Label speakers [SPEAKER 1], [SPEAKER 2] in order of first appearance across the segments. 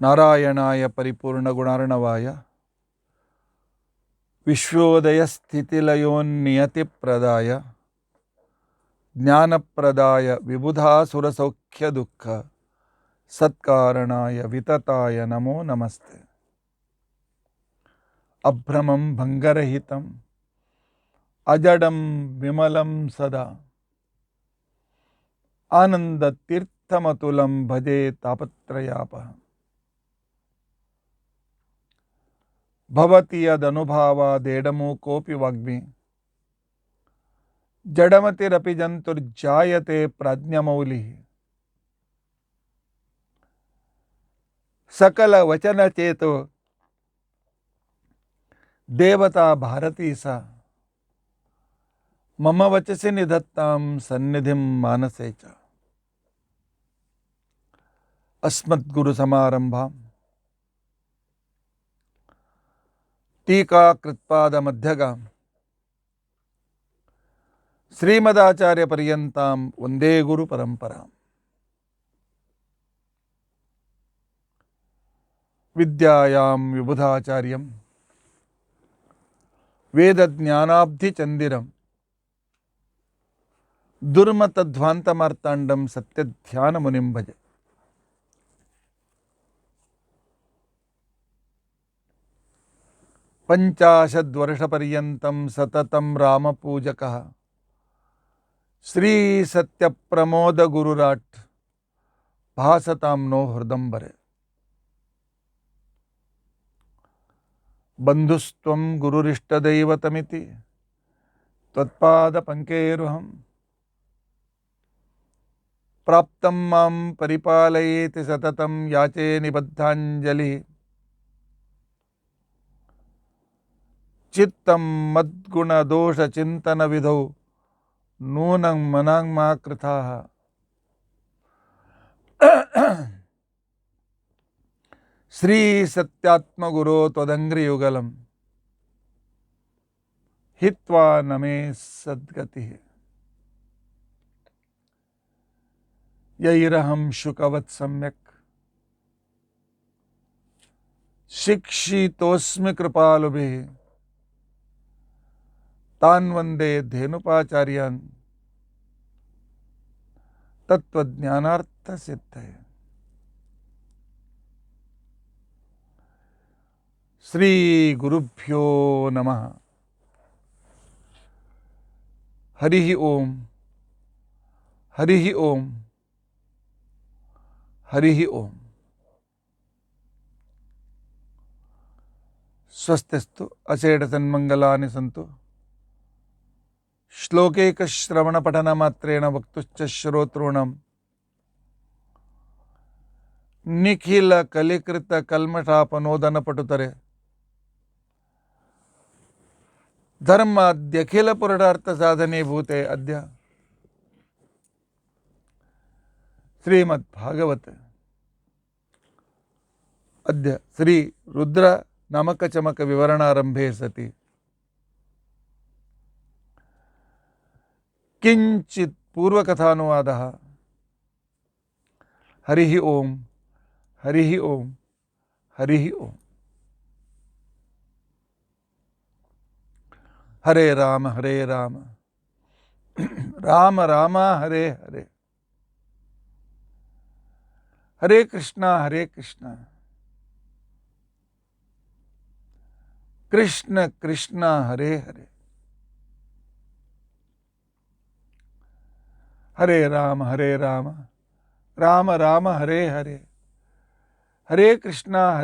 [SPEAKER 1] नारायणाय परिपूर्णगुणार्णवाय विश्वोदयस्थितिलयोन्नियतिप्रदाय ज्ञानप्रदाय विबुधासुरसौख्यदुःख सत्कारणाय वितताय नमो नमस्ते। अभ्रमं भङ्गरहितम् अजडं विमलं सदा आनन्दतीर्थमतुलं भजे तापत्रयापहम्। भवति यदनुभावादेडमूकोऽपि वाग्मी जडमतिरपि जन्तुर्जायते प्राज्ञमौलिः। सकलवचनचेतो देवता भारती सा मम वचसि निधत्तां सन्निधिं मानसे च। अस्मद्गुरुसमारम्भां टीकाकृत्पादमध्यगां श्रीमदाचार्यपर्यन्तां वन्दे गुरुपरम्पराम्। विद्यायां विबुधाचार्यं वेदज्ञानाब्धिचन्दिरं दुर्मतध्वान्तमार्ताण्डं सत्यध्यानमुनिं भजे। पञ्चाशद्वर्षपर्यन्तं सततं रामपूजकः श्रीसत्यप्रमोदगुरुराट् भासतां नो हृदम्बरे। बन्धुस्त्वं गुरुरिष्टदैवतमिति त्वत्पादपङ्केरुहं प्राप्तं मां परिपालयेति सततं याचे निबद्धाञ्जलिः। चित्तं मद्गुणदोषचिन्तनविधौ नूनं मनाङ्मा कृताः। श्रीसत्यात्मगुरो त्वदङ्घ्रियुगलं हित्वा न मे सद्गतिः। यैरहं शुकवत् सम्यक् शिक्षितोऽस्मि कृपालुभिः तान् वन्दे धेनुपाचार्यान् तत्त्वज्ञानार्थसिद्धये। श्रीगुरुभ्यो नमः। हरिः ओम हरिः ओम हरिः ओम। स्वस्तिस्तु अशेषसन्मङ्गलानि सन्तु। श्लोकैकश्रवणपठनमात्रेण वक्तुश्च श्रोतॄणां निखिलकलिकृतकल्मषापनोदनपटुतरे धर्माद्यखिलपुरुषार्थसाधनीभूते अद्य श्रीमद्भागवते अद्य श्री रुद्र नामकचमक विवरणारंभे सति किंचित पूर्वकथानुवादः। हरिः ओम हरिः ओम हरिः ओम। हरे राम राम राम हरे हरे, हरे कृष्णा कृष्ण कृष्ण हरे हरे, हरे राम राम राम हरे हरे, हरे कृष्णा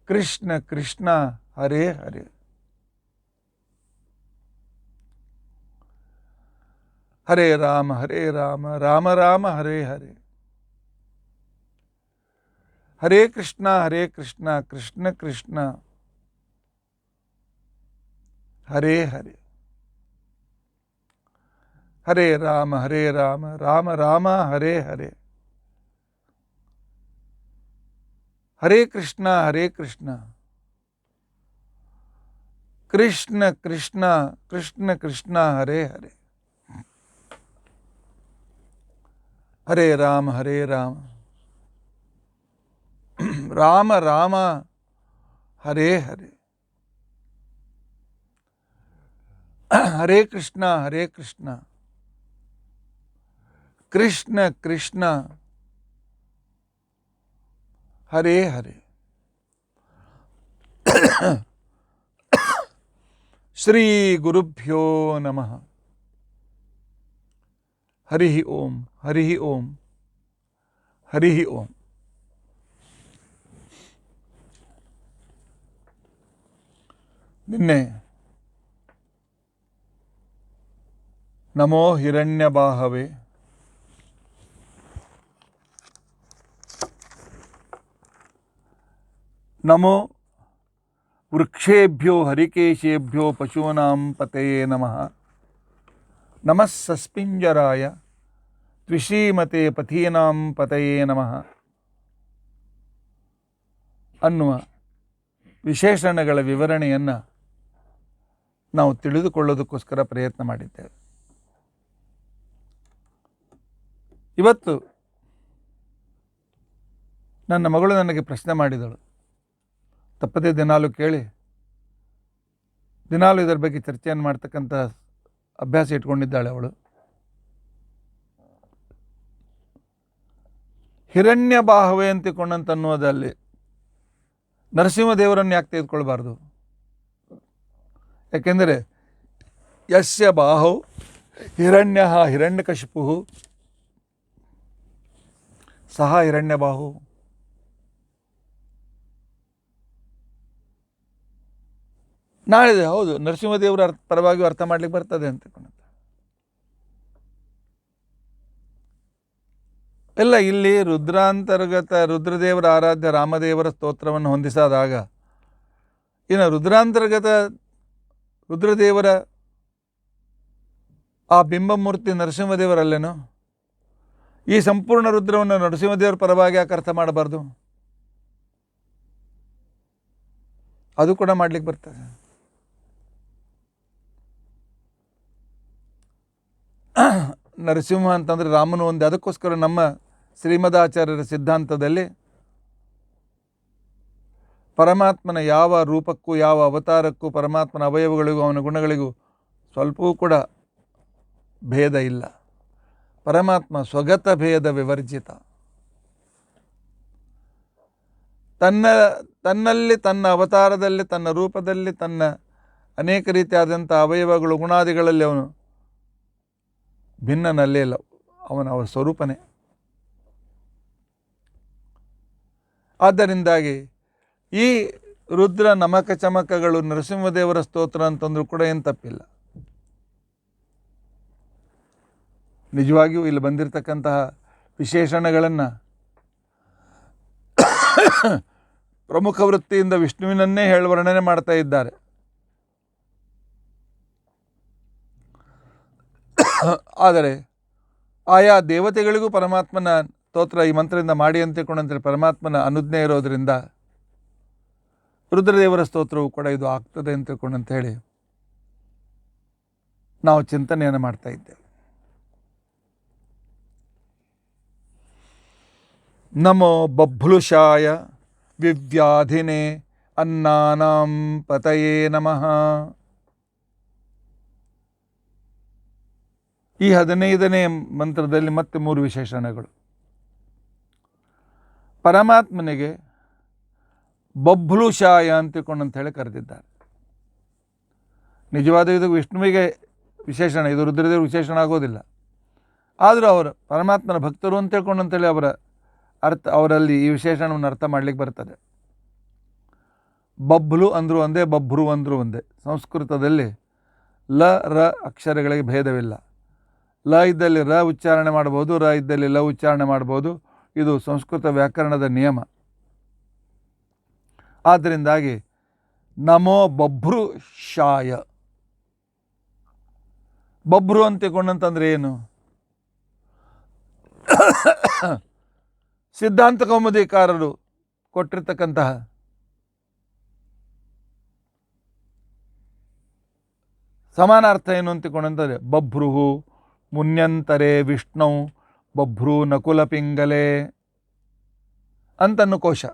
[SPEAKER 1] कृष्ण कृष्ण हरे हरे, हरे राम राम राम हरे हरे, हरे कृष्णा कृष्ण कृष्ण हरे हरे, हरे राम राम राम हरे हरे, हरे कृष्णा कृष्ण कृष्ण कृष्ण हरे हरे, ಹರೇ ರಾಮ ಹರೇ ರಾಮ ರಾಮ ರಾಮ ಹರೇ ಹರೇ ಹರೇ ಕೃಷ್ಣ ಕೃಷ್ಣ ಕೃಷ್ಣ ಹರೇ ಹರೇ ಶ್ರೀ ಗುರುಭ್ಯೋ ನಮಃ. ಹರಿ ಓಂ ಹರಿ ಓಂ ಹರಿ ಓಂ. ನಿನ್ನೆ ನಮೋ ಹಿರಣ್ಯಬಾಹವೇ, ನಮೋ ವೃಕ್ಷೇಭ್ಯೋ ಹರಿಕೇಶೇಭ್ಯೋ ಪಶೂನಾಂ ಪತಯೇ ನಮಃ, ನಮಃ ಸಸ್ಪಿಂಜರಾಯ ತ್ವಿಷೀಮತೆ ಪಥೀನಾಂ ಪತಯೇ ನಮಃ ಅನ್ನುವ ವಿಶೇಷಣಗಳ ವಿವರಣೆಯನ್ನು ನಾವು ತಿಳಿದುಕೊಳ್ಳೋದಕ್ಕೋಸ್ಕರ ಪ್ರಯತ್ನ ಮಾಡಿದ್ದೇವೆ. ಇವತ್ತು ನನ್ನ ಮಗಳು ನನಗೆ ಪ್ರಶ್ನೆ ಮಾಡಿದಳು. ತಪ್ಪದೇ ದಿನಾಲು ಕೇಳಿ ದಿನಾಲು ಇದರ ಬಗ್ಗೆ ಚರ್ಚೆಯನ್ನು ಮಾಡ್ತಕ್ಕಂಥ ಅಭ್ಯಾಸ ಇಟ್ಕೊಂಡಿದ್ದಾಳೆ ಅವಳು. ಹಿರಣ್ಯ ಬಾಹವೆ ಅಂತಿಕೊಂಡಂತನ್ನುವುದಲ್ಲಿ ನರಸಿಂಹದೇವರನ್ನು ಯಾಕೆ ತೆಗೆದುಕೊಳ್ಬಾರ್ದು? ಯಾಕೆಂದರೆ ಯಸ್ಯ ಬಾಹು ಹಿರಣ್ಯ ಹಿರಣ್ಯಕಶಿಪು ಸಹ ಹಿರಣ್ಯಬಾಹು. ನಾಳಿದೆ ಹೌದು, ನರಸಿಂಹದೇವರ ಪರವಾಗಿ ಅರ್ಥ ಮಾಡ್ಲಿಕ್ಕೆ ಬರ್ತದೆ ಅಂತ ಎಲ್ಲ. ಇಲ್ಲಿ ರುದ್ರಾಂತರ್ಗತ ರುದ್ರದೇವರ ಆರಾಧ್ಯ ರಾಮದೇವರ ಸ್ತೋತ್ರವನ್ನು ಹೊಂದಿಸಾದಾಗ ಇನ್ನು ರುದ್ರಾಂತರ್ಗತ ರುದ್ರದೇವರ ಆ ಬಿಂಬಮೂರ್ತಿ ನರಸಿಂಹದೇವರಲ್ಲೇನೋ ಈ ಸಂಪೂರ್ಣ ರುದ್ರವನ್ನು ನರಸಿಂಹದೇವರ ಪರವಾಗಿ ಯಾಕೆ ಅರ್ಥ ಮಾಡಬಾರ್ದು? ಅದು ಕೂಡ ಮಾಡ್ಲಿಕ್ಕೆ ಬರ್ತದೆ. ನರಸಿಂಹ ಅಂತಂದರೆ ರಾಮನು ಒಂದೇ. ಅದಕ್ಕೋಸ್ಕರ ನಮ್ಮ ಶ್ರೀಮದಾಚಾರ್ಯರ ಸಿದ್ಧಾಂತದಲ್ಲಿ ಪರಮಾತ್ಮನ ಯಾವ ರೂಪಕ್ಕೂ ಯಾವ ಅವತಾರಕ್ಕೂ ಪರಮಾತ್ಮನ ಅವಯವಗಳಿಗೂ ಅವನ ಗುಣಗಳಿಗೂ ಸ್ವಲ್ಪವೂ ಕೂಡ ಭೇದ ಇಲ್ಲ. ಪರಮಾತ್ಮ ಸ್ವಗತ ಭೇದ ವಿವರ್ಜಿತ. ತನ್ನಲ್ಲಿ ತನ್ನ ಅವತಾರದಲ್ಲಿ ತನ್ನ ರೂಪದಲ್ಲಿ ತನ್ನ ಅನೇಕ ರೀತಿಯಾದಂಥ ಅವಯವಗಳು ಗುಣಾದಿಗಳಲ್ಲಿ ಅವನು ಭಿನ್ನನಲ್ಲೇ ಇಲ್ಲ. ಅವರ ಸ್ವರೂಪನೇ. ಆದ್ದರಿಂದಾಗಿ ಈ ರುದ್ರ ನಮಕ ಚಮಕಗಳು ನರಸಿಂಹದೇವರ ಸ್ತೋತ್ರ ಅಂತಂದ್ರೂ ಕೂಡ ಏನು ತಪ್ಪಿಲ್ಲ. ನಿಜವಾಗಿಯೂ ಇಲ್ಲಿ ಬಂದಿರತಕ್ಕಂತಹ ವಿಶೇಷಣಗಳನ್ನು ಪ್ರಮುಖ ವೃತ್ತಿಯಿಂದ ವಿಷ್ಣುವಿನನ್ನೇ ವರ್ಣನೆ ಮಾಡ್ತಾ ಇದ್ದಾರೆ. ಆದರೆ ಆಯಾ ದೇವತೆಗಳಿಗೂ ಪರಮಾತ್ಮನ ಸ್ತೋತ್ರ ಈ ಮಂತ್ರದಿಂದ ಮಾಡಿ ಅಂತ ತಿಳ್ಕೊಂಡಂತೇಳಿ ಪರಮಾತ್ಮನ ಅನುಜ್ಞೆ ಇರೋದರಿಂದ ರುದ್ರದೇವರ ಸ್ತೋತ್ರವು ಕೂಡ ಇದು ಆಗ್ತದೆ ಅಂತ ತಿಳ್ಕೊಂಡಂತೇಳಿ ನಾವು ಚಿಂತನೆಯನ್ನು ಮಾಡ್ತಾ ಇದ್ದೇವೆ. ನಮೋ ಬಭ್ಲುಷಾಯ ವಿವ್ಯಾಧಿನೇ ಅನ್ನಾನಾಂ ಪತಯೇ ನಮಃ. ಈ 15ನೇ ಮಂತ್ರದಲ್ಲಿ ಮತ್ತೆ 3 ವಿಶೇಷಣಗಳು. ಪರಮಾತ್ಮನಿಗೆ ಬಭ್ಲುಷಾಯ ಅಂತ ಹೇಳಿ ಕರೆದಿದ್ದಾರೆ. ನಿಜವಾದ ಇದು ವಿಷ್ಣುವಿಗೆ ವಿಶೇಷಣ, ಇದು ರುದ್ರದೇವರು ವಿಶೇಷಣ ಆಗೋದಿಲ್ಲ. ಆದರೂ ಅವರು ಪರಮಾತ್ಮನ ಭಕ್ತರು ಅಂತ ತಿಳ್ಕೊಂಡಂತೇಳಿ ಅವರಲ್ಲಿ ಈ ವಿಶೇಷಣವನ್ನು ಅರ್ಥ ಮಾಡಲಿಕ್ಕೆ ಬರ್ತದೆ. ಬಬ್ಲು ಅಂದರು ಒಂದೇ, ಬಭ್ರು ಅಂದರು ಒಂದೇ. ಸಂಸ್ಕೃತದಲ್ಲಿ ಲ ರ ಅಕ್ಷರಗಳಿಗೆ ಭೇದವಿಲ್ಲ. ಲ ಇದ್ದಲ್ಲಿ ರ ಉಚ್ಚಾರಣೆ ಮಾಡ್ಬೋದು, ರ ಇದ್ದಲ್ಲಿ ಲ ಉಚ್ಚಾರಣೆ ಮಾಡ್ಬೋದು. ಇದು ಸಂಸ್ಕೃತ ವ್ಯಾಕರಣದ ನಿಯಮ. ಆದ್ದರಿಂದಾಗಿ ನಮೋ ಬಭ್ರು ಶಾಯ. ಬಭ್ರು ಅಂತ ತಿಳ್ಕೊಂಡಂತಂದ್ರೆ ಏನು? ಸಿದ್ಧಾಂತ ಕೌಮುದಿಕಾರರು ಕೊಟ್ಟಿರ್ತಕ್ಕಂತಹ ಸಮಾನಾರ್ಥ ಏನು ಅಂತ ತಿಳ್ಕೊಂಡಂತಂದರೆ ಬಭ್ರುಹು ಮುನ್ಯಂತರೆ ವಿಷ್ಣು ಬಭ್ರು ನಕುಲ ಪಿಂಗಲೆ ಅಂತನ್ನು ಕೋಶ.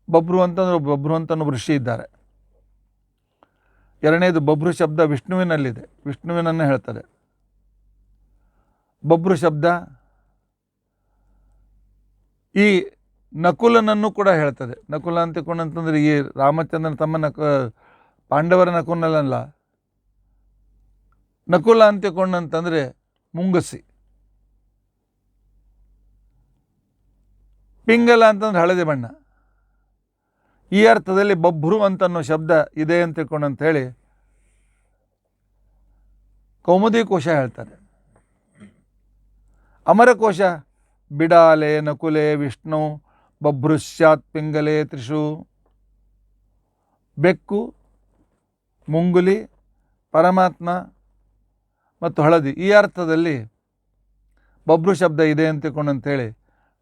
[SPEAKER 1] ಬಭ್ರು ಅಂತನೂ ಋಷಿ ಇದ್ದಾರೆ. ಎರಡನೇದು ಬಭ್ರು ಶಬ್ದ ವಿಷ್ಣುವಿನಲ್ಲಿದೆ, ವಿಷ್ಣುವಿನನ್ನು ಹೇಳ್ತದೆ. ಬಭ್ರು ಶಬ್ದ ಈ ನಕುಲನನ್ನು ಕೂಡ ಹೇಳ್ತದೆ. ನಕುಲ ಅಂತಕೊಂಡಂತಂದರೆ ಈ ರಾಮಚಂದ್ರನ ತಮ್ಮ ಪಾಂಡವರ ನಕುಲನಲ್ಲ. ನಕುಲ ಅಂತ್ಯಕೊಂಡಂತಂದರೆ ಮುಂಗಸಿ. ಪಿಂಗಲ ಅಂತಂದ್ರೆ ಹಳದಿ ಬಣ್ಣ. ಈ ಅರ್ಥದಲ್ಲಿ ಬಭ್ರು ಅಂತನ್ನೋ ಶಬ್ದ ಇದೆ ಅಂತ ತಿಳ್ಕೊಂಡಂತ ಹೇಳಿ ಕೌಮುದಿ ಕೋಶ ಹೇಳ್ತಾರೆ. ಅಮರಕೋಶ ಬಿಡಾಲೆ ನಕುಲೆ ವಿಷ್ಣು ಬಭ್ರುಶ್ಚಾತ್ ಪಿಂಗಲೆ ತ್ರಿಷು. ಬೆಕ್ಕು, ಮುಂಗುಲಿ, ಪರಮಾತ್ಮ ಮತ್ತು ಹಳದಿ ಈ ಅರ್ಥದಲ್ಲಿ ಬಭ್ರು ಶಬ್ದ ಇದೆ ಅಂತ ತಿಳ್ಕೊಂಡಂತೇಳಿ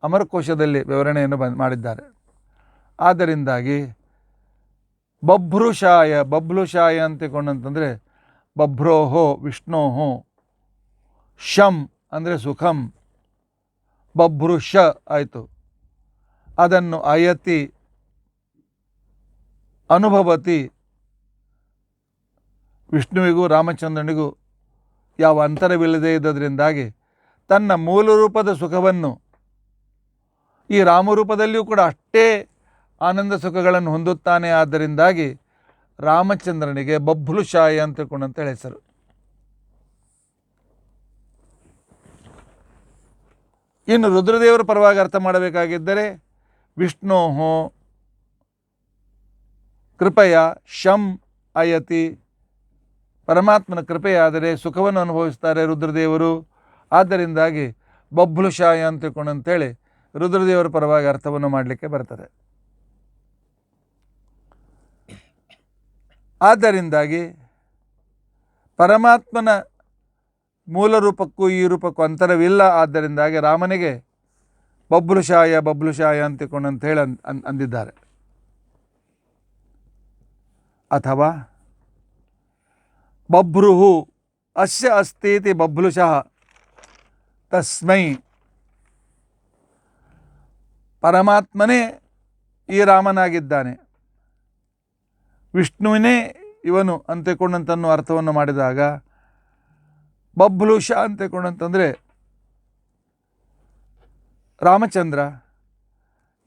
[SPEAKER 1] ಅಮರಕೋಶದಲ್ಲಿ ವಿವರಣೆಯನ್ನು ಮಾಡಿದ್ದಾರೆ. ಆದ್ದರಿಂದಾಗಿ ಬಭ್ರುಷಾಯ ಅಂತ ತಿಳ್ಕೊಂಡಂತಂದರೆ ಬಭ್ರೋಹೋ ವಿಷ್ಣೋಹೋ, ಶಂ ಅಂದರೆ ಸುಖಂ, ಬಭ್ರುಷ ಆಯಿತು. ಅದನ್ನು ಅಯತಿ ಅನುಭವತಿ. ವಿಷ್ಣುವಿಗೂ ರಾಮಚಂದ್ರನಿಗೂ ಯಾವ ಅಂತರವಿಲ್ಲದೆ ಇದ್ದದರಿಂದಾಗಿ ತನ್ನ ಮೂಲ ರೂಪದ ಸುಖವನ್ನು ಈ ರಾಮರೂಪದಲ್ಲಿಯೂ ಕೂಡ ಅಷ್ಟೇ ಆನಂದ ಸುಖಗಳನ್ನು ಹೊಂದುತ್ತಾನೆ. ಆದ್ದರಿಂದಾಗಿ ರಾಮಚಂದ್ರನಿಗೆ ಬಭ್ರುಷಾಯ ಅಂತ ತಿಳ್ಕೊಂಡಂತೇಳಿ ಹೆಸರು. ಇನ್ನು ರುದ್ರದೇವರ ಪರವಾಗಿ ಅರ್ಥ ಮಾಡಬೇಕಾಗಿದ್ದರೆ ವಿಷ್ಣೋಹೋ ಕೃಪೆಯ ಶಂ ಅಯತಿ. ಪರಮಾತ್ಮನ ಕೃಪೆಯಾದರೆ ಸುಖವನ್ನು ಅನುಭವಿಸ್ತಾರೆ ರುದ್ರದೇವರು. ಆದ್ದರಿಂದಾಗಿ ಬಭ್ರುಷಾಯ ಅಂತ ತಿಳ್ಕೊಂಡಂತೇಳಿ ರುದ್ರದೇವರ ಪರವಾಗಿ ಅರ್ಥವನ್ನು ಮಾಡಲಿಕ್ಕೆ ಬರ್ತದೆ. ಆದ್ದರಿಂದಾಗಿ ಪರಮಾತ್ಮನ ಮೂಲ ರೂಪಕ್ಕೂ ಈ ರೂಪಕ್ಕೂ ಅಂತರವಿಲ್ಲ. ಆದ್ದರಿಂದಾಗಿ ರಾಮನಿಗೆ ಬಭ್ರುಷಾಯ ಅಂತ ತಿಳ್ಕೊಂಡಂತೇಳಿ ಅಂದಿದ್ದಾರೆ. ಅಥವಾ ಬಭ್ರುಹು ಅಸ್ಯ ಅಸ್ತೀತಿ ಬಭ್ರುಷಃ ತಸ್ಮೈ. ಪರಮಾತ್ಮನೇ ಈ ರಾಮನಾಗಿದ್ದಾನೆ, ವಿಷ್ಣುವಿನೇ ಇವನು ಅಂತೆಕೊಂಡಂತನ್ನೋ ಅರ್ಥವನ್ನು ಮಾಡಿದಾಗ ಬಭ್ರುಷ ಅಂತೆಕೊಂಡಂತಂದರೆ ರಾಮಚಂದ್ರ.